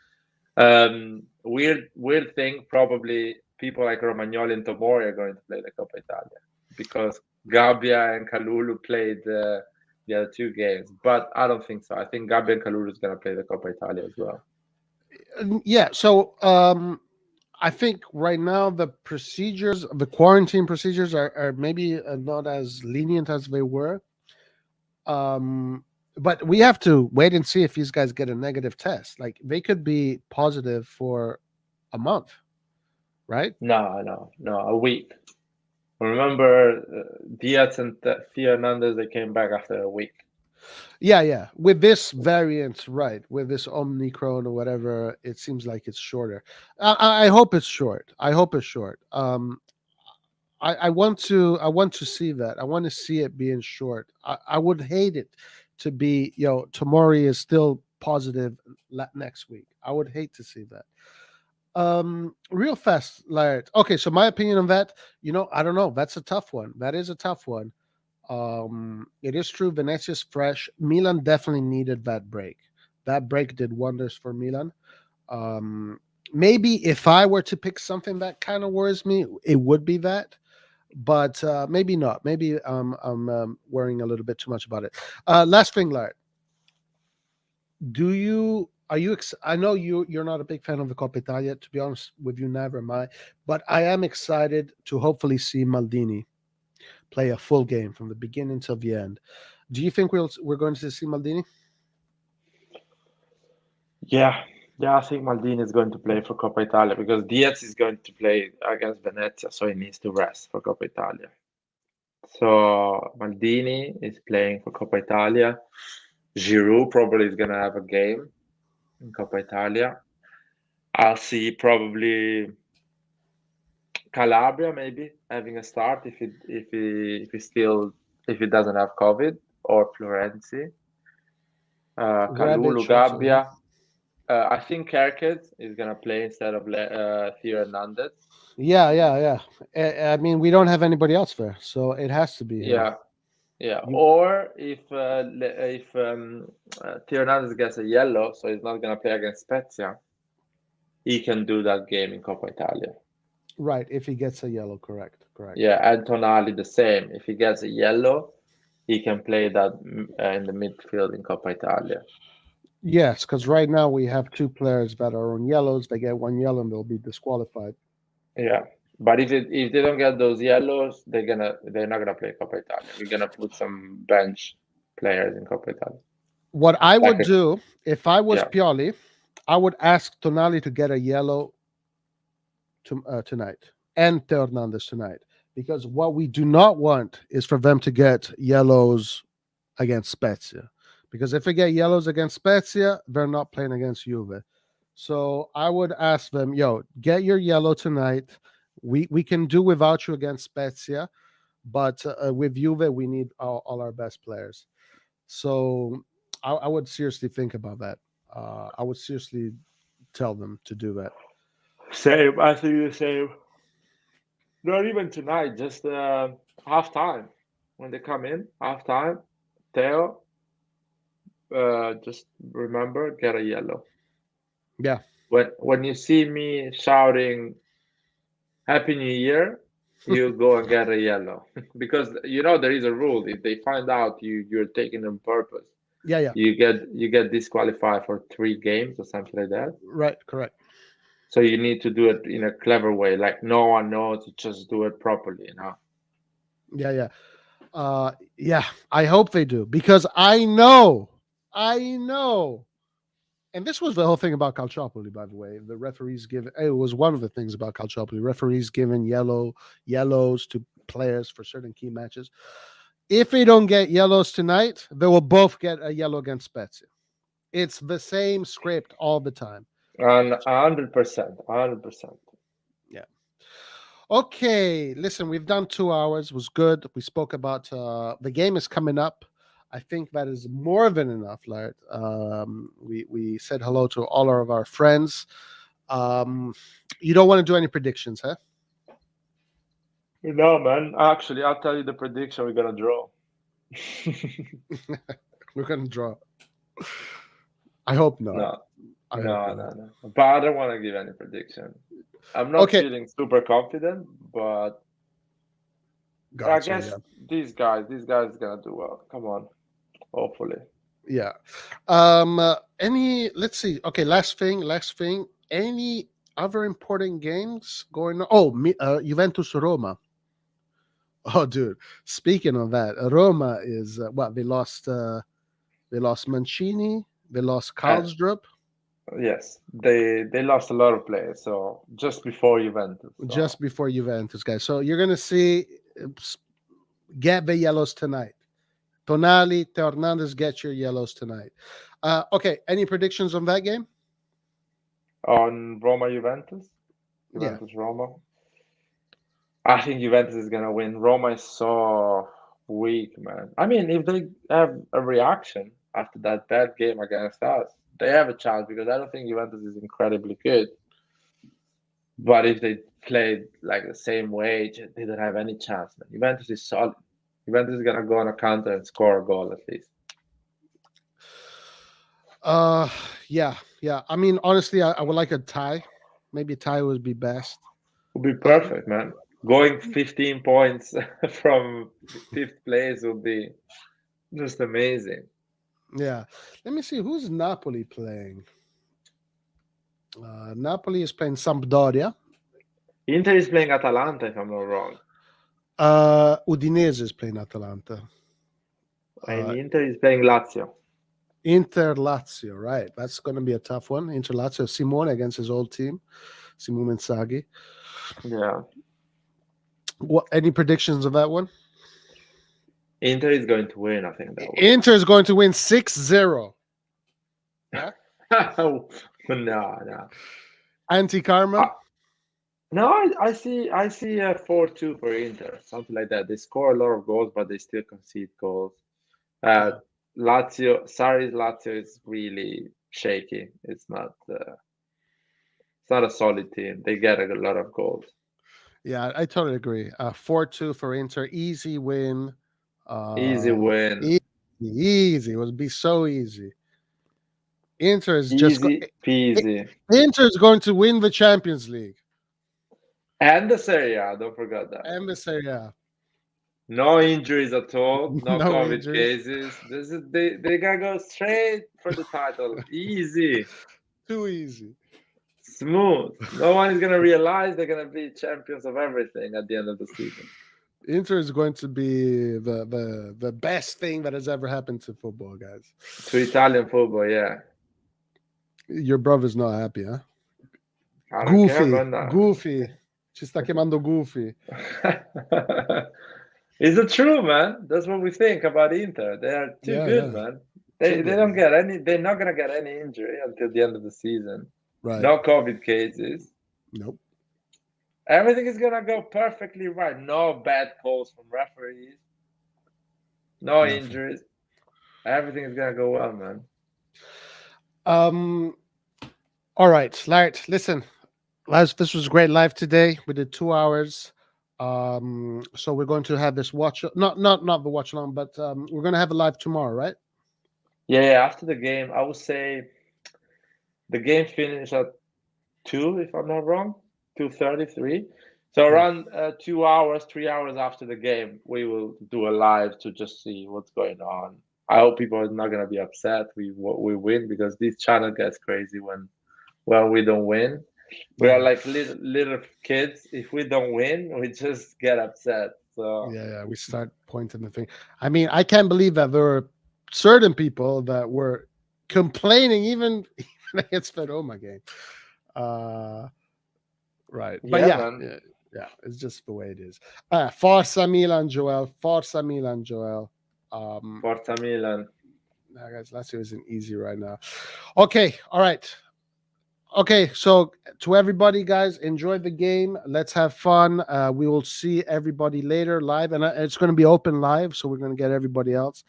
[SPEAKER 2] Weird thing. Probably people like Romagnoli and Tomori are going to play the Coppa Italia because Gabbia and Kalulu played the other 2 games, but I don't think so. I think Gabbia and Kalulu is going to play the Coppa Italia as well.
[SPEAKER 1] Yeah. So I think right now the quarantine procedures are maybe not as lenient as they were. But we have to wait and see if these guys get a negative test. Like they could be positive for a month, right?
[SPEAKER 2] No, a week. Remember, Diaz and Theo Hernandez, they came back after a week.
[SPEAKER 1] Yeah. With this variant, right? With this Omicron or whatever, it seems like it's shorter. I hope it's short. I hope it's short. I want to see that. I want to see it being short. I would hate it to be, Tomori is still positive next week. I would hate to see that. Real fast, Laird. Okay, so my opinion on that, I don't know. That's a tough one. That is a tough one. It is true. Venezia's fresh. Milan definitely needed that break. That break did wonders for Milan. Maybe if I were to pick something that kind of worries me, it would be that. But maybe not. Maybe I'm worrying a little bit too much about it. Last thing, Laird. I know you're not a big fan of the Coppa Italia. To be honest with you, never am I. But I am excited to hopefully see Maldini play a full game from the beginning till the end. Do you think we're going to see Maldini?
[SPEAKER 2] Yeah, I think Maldini is going to play for Coppa Italia because Diaz is going to play against Venezia, so he needs to rest for Coppa Italia. So Maldini is playing for Coppa Italia. Giroud probably is going to have a game in Coppa Italia. I'll see probably Calabria maybe having a start if he doesn't have COVID, or Florenzi. Kalulu,
[SPEAKER 1] Rebic also, yeah.
[SPEAKER 2] Gabbia. I think Kerkez is gonna play instead of Theo Hernandez.
[SPEAKER 1] Yeah. I mean, we don't have anybody else there, so it has to be him.
[SPEAKER 2] Yeah. Or if Theo Hernandez gets a yellow, so he's not gonna play against Spezia, he can do that game in Coppa Italia.
[SPEAKER 1] Right, if he gets a yellow, correct.
[SPEAKER 2] Yeah, and Tonali the same. If he gets a yellow, he can play that in the midfield in Coppa Italia.
[SPEAKER 1] Yes, because right now we have two players that are on yellows. They get one yellow and they'll be disqualified.
[SPEAKER 2] Yeah, but if they don't get those yellows, they're not gonna play Coppa Italia. We're gonna put some bench players in Coppa Italia.
[SPEAKER 1] What I would do if I was Pioli, I would ask Tonali to get a yellow tonight and Theo Hernandez tonight, because what we do not want is for them to get yellows against Spezia. Because if they get yellows against Spezia, they're not playing against Juve. So I would ask them, get your yellow tonight. We can do without you against Spezia, but with Juve, we need all our best players. So I would seriously think about that. I would seriously tell them to do that.
[SPEAKER 2] Same, I think the same. Not even tonight, just halftime. When they come in, halftime, Theo, just remember, get a yellow.
[SPEAKER 1] Yeah.
[SPEAKER 2] When you see me shouting Happy New Year, you go and get a yellow because there is a rule. If they find out you're taking on purpose,
[SPEAKER 1] Yeah, yeah.
[SPEAKER 2] you get disqualified for 3 games or something like that.
[SPEAKER 1] Right, correct.
[SPEAKER 2] So you need to do it in a clever way, like no one knows. You just do it properly.
[SPEAKER 1] Yeah, yeah. Yeah, I hope they do because I know, and this was the whole thing about Calciopoli, by the way. The referees give it was one of the things about Calciopoli. Referees giving yellows to players for certain key matches. If they don't get yellows tonight, they will both get a yellow against Spezia. It's the same script all the time.
[SPEAKER 2] And 100%, 100%.
[SPEAKER 1] Yeah. Okay, listen, we've done 2 hours. It was good. We spoke about the game is coming up. I think that is more than enough, Laird. We said hello to all of our friends. You don't want to do any predictions, huh?
[SPEAKER 2] No, man. Actually, I'll tell you the prediction. We're gonna draw.
[SPEAKER 1] We're gonna draw. I hope not.
[SPEAKER 2] No,
[SPEAKER 1] I hope
[SPEAKER 2] no,
[SPEAKER 1] not.
[SPEAKER 2] no, no. But I don't want to give any prediction. I'm not
[SPEAKER 1] Okay.
[SPEAKER 2] feeling super confident, but I
[SPEAKER 1] Gotcha,
[SPEAKER 2] guess
[SPEAKER 1] yeah.
[SPEAKER 2] these guys are gonna do well. Come on, hopefully.
[SPEAKER 1] Yeah. Let's see. Okay, last thing. Any other important games going on? Oh, Juventus Roma. Oh, dude. Speaking of that, Roma is what they lost. They lost Mancini. They lost
[SPEAKER 2] Uh,
[SPEAKER 1] Karlsdrup.
[SPEAKER 2] yes, they lost a lot of players. So just before Juventus.
[SPEAKER 1] Just before Juventus, guys. So you're gonna see get the yellows tonight. Tonali, Teo Hernandez, get your yellows tonight. Okay, any predictions on that game?
[SPEAKER 2] On Roma Juventus,
[SPEAKER 1] Yeah.
[SPEAKER 2] Juventus Roma. I think Juventus is gonna win. Roma is so weak, man. I mean, if they have a reaction after that bad game against us, they have a chance because I don't think Juventus is incredibly good. But if they played like the same way, they don't have any chance, man. Juventus is solid. Juventus is gonna go on a counter and score a goal at least.
[SPEAKER 1] Yeah, yeah. I mean, honestly, I would like a tie. Maybe a tie would be best.
[SPEAKER 2] Would be perfect, man. Going 15 points from fifth place would be just amazing.
[SPEAKER 1] Yeah. Let me see who's Napoli playing. Napoli is playing Sampdoria.
[SPEAKER 2] Inter is playing Atalanta, if I'm not wrong.
[SPEAKER 1] Udinese is playing Atalanta.
[SPEAKER 2] And Inter is playing Lazio.
[SPEAKER 1] Inter Lazio, right? That's going to be a tough one. Inter Lazio, Simone against his old team, Simone Inzaghi.
[SPEAKER 2] Yeah.
[SPEAKER 1] What? Any predictions of that one?
[SPEAKER 2] Inter is going to win, I think. That one.
[SPEAKER 1] Inter is going to win 6-0. Yeah?
[SPEAKER 2] No, no.
[SPEAKER 1] Anti-karma?
[SPEAKER 2] No, I see a 4-2 for Inter, something like that. They score a lot of goals, but they still concede goals. Sarri's Lazio is really shaky. It's not a solid team. They get a lot of goals.
[SPEAKER 1] Yeah, I totally agree. 4-2 for Inter, easy win.
[SPEAKER 2] Easy win.
[SPEAKER 1] Easy. It would be so easy. Inter is
[SPEAKER 2] easy peasy.
[SPEAKER 1] Inter is going to win the Champions League.
[SPEAKER 2] And the Serie A, don't forget that.
[SPEAKER 1] And the Serie A.
[SPEAKER 2] No injuries at all. No,
[SPEAKER 1] No
[SPEAKER 2] COVID
[SPEAKER 1] injuries.
[SPEAKER 2] cases. They gotta go straight for the title. Easy.
[SPEAKER 1] Too easy.
[SPEAKER 2] Smooth. No one is gonna realize they're gonna be champions of everything at the end of the season.
[SPEAKER 1] Inter is going to be the best thing that has ever happened to football, guys.
[SPEAKER 2] To Italian football, yeah.
[SPEAKER 1] Your brother's not happy, huh?
[SPEAKER 2] I don't care about that.
[SPEAKER 1] Goofy. Ci sta chiamando Goofy.
[SPEAKER 2] Is it true, man? That's what we think about Inter. They are too good, man. They don't get any. They're not gonna get any injury until the end of the season.
[SPEAKER 1] Right.
[SPEAKER 2] No COVID cases.
[SPEAKER 1] Nope.
[SPEAKER 2] Everything is gonna go perfectly right. No bad calls from referees. No injuries. Everything is gonna go well, man.
[SPEAKER 1] All right, Laird, listen. This was great live today. We did 2 hours. So we're going to have this watch, not the watch along, but we're going to have a live tomorrow, right?
[SPEAKER 2] Yeah, after the game, I would say the game finished at 2, if I'm not wrong, 2:33. So around 2 hours, 3 hours after the game, we will do a live to just see what's going on. I hope people are not gonna be upset. We win, because this channel gets crazy when we don't win. We are like little kids. If we don't win, we just get upset. So
[SPEAKER 1] Yeah, we start pointing the finger. I mean, I can't believe that there were certain people that were complaining even against the Roma game. Right. But
[SPEAKER 2] Yeah,
[SPEAKER 1] yeah,
[SPEAKER 2] man.
[SPEAKER 1] yeah, it's just the way it is. Forza Milan, Joel. Forza Milan, Joel.
[SPEAKER 2] Forza Milan.
[SPEAKER 1] Now, guys, Lazio isn't easy right now. Okay, all right. Okay, so to everybody, guys, enjoy the game. Let's have fun. We will see everybody later live, and it's going to be open live, so we're going to get everybody else.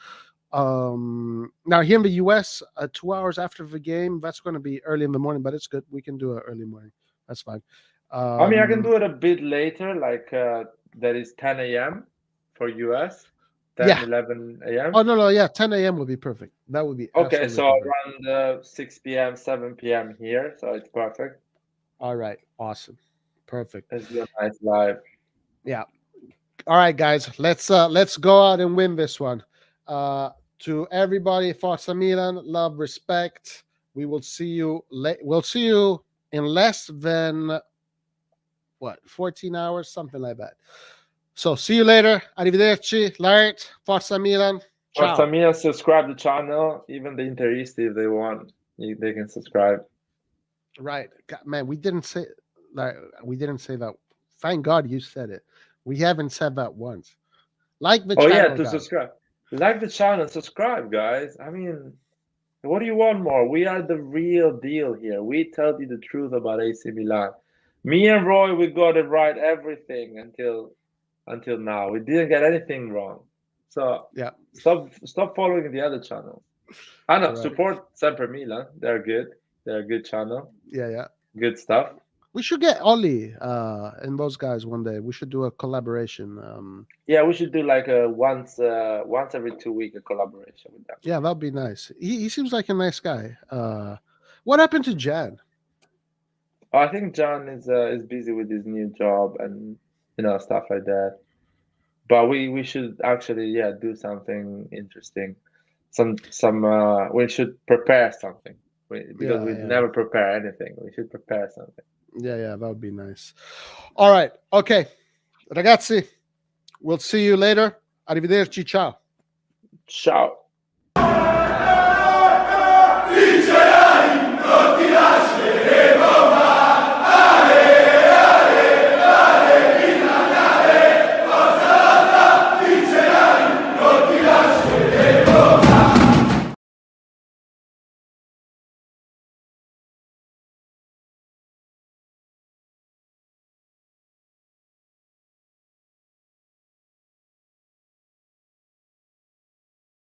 [SPEAKER 1] Now here in the US, 2 hours after the game, that's going to be early in the morning, but it's good. We can do it early morning. That's fine.
[SPEAKER 2] I mean, I can do it a bit later, like that is 10 a.m. for US, 10,
[SPEAKER 1] Yeah.
[SPEAKER 2] 11 a.m.
[SPEAKER 1] Oh no, yeah, 10 a.m. would be perfect. That would be
[SPEAKER 2] Okay,
[SPEAKER 1] absolutely
[SPEAKER 2] so
[SPEAKER 1] perfect.
[SPEAKER 2] around 6 p.m., 7 p.m. here, so it's perfect.
[SPEAKER 1] All right, awesome, perfect.
[SPEAKER 2] Let's do a nice live.
[SPEAKER 1] Yeah. All right, guys, let's go out and win this one. To everybody, Forza Milan, love, respect. We will see you. We'll see you in less than 14 hours, something like that. So see you later. Arrivederci. Lart, Forza Milan.
[SPEAKER 2] Forza
[SPEAKER 1] Ciao.
[SPEAKER 2] Milan, subscribe the channel. Even the Interisti, if they want, they can subscribe.
[SPEAKER 1] Right, God, man. We didn't say that. Thank God you said it. We haven't said that once. Like the
[SPEAKER 2] Oh yeah,
[SPEAKER 1] channel,
[SPEAKER 2] to
[SPEAKER 1] guys.
[SPEAKER 2] subscribe. Like the channel, subscribe, guys. I mean, what do you want more? We are the real deal here. We tell you the truth about AC Milan. Me and Roy, we got it right everything until now. We didn't get anything wrong. So
[SPEAKER 1] Yeah.
[SPEAKER 2] stop following the other channels. I know,
[SPEAKER 1] Right.
[SPEAKER 2] support Sempre Milan. They're good. They're a good channel.
[SPEAKER 1] Yeah.
[SPEAKER 2] Good stuff.
[SPEAKER 1] We should get Ollie and those guys one day. We should do a collaboration.
[SPEAKER 2] Yeah, we should do like a once every 2 week a collaboration with them.
[SPEAKER 1] Yeah, that'd be nice. He seems like a nice guy. What happened to Jan?
[SPEAKER 2] I think John is busy with his new job and stuff like that. But we should actually do something interesting. We should prepare something because we never prepare anything. We should prepare something.
[SPEAKER 1] Yeah, that would be nice. All right. Okay. Ragazzi, we'll see you later. Arrivederci. Ciao.
[SPEAKER 2] Ciao.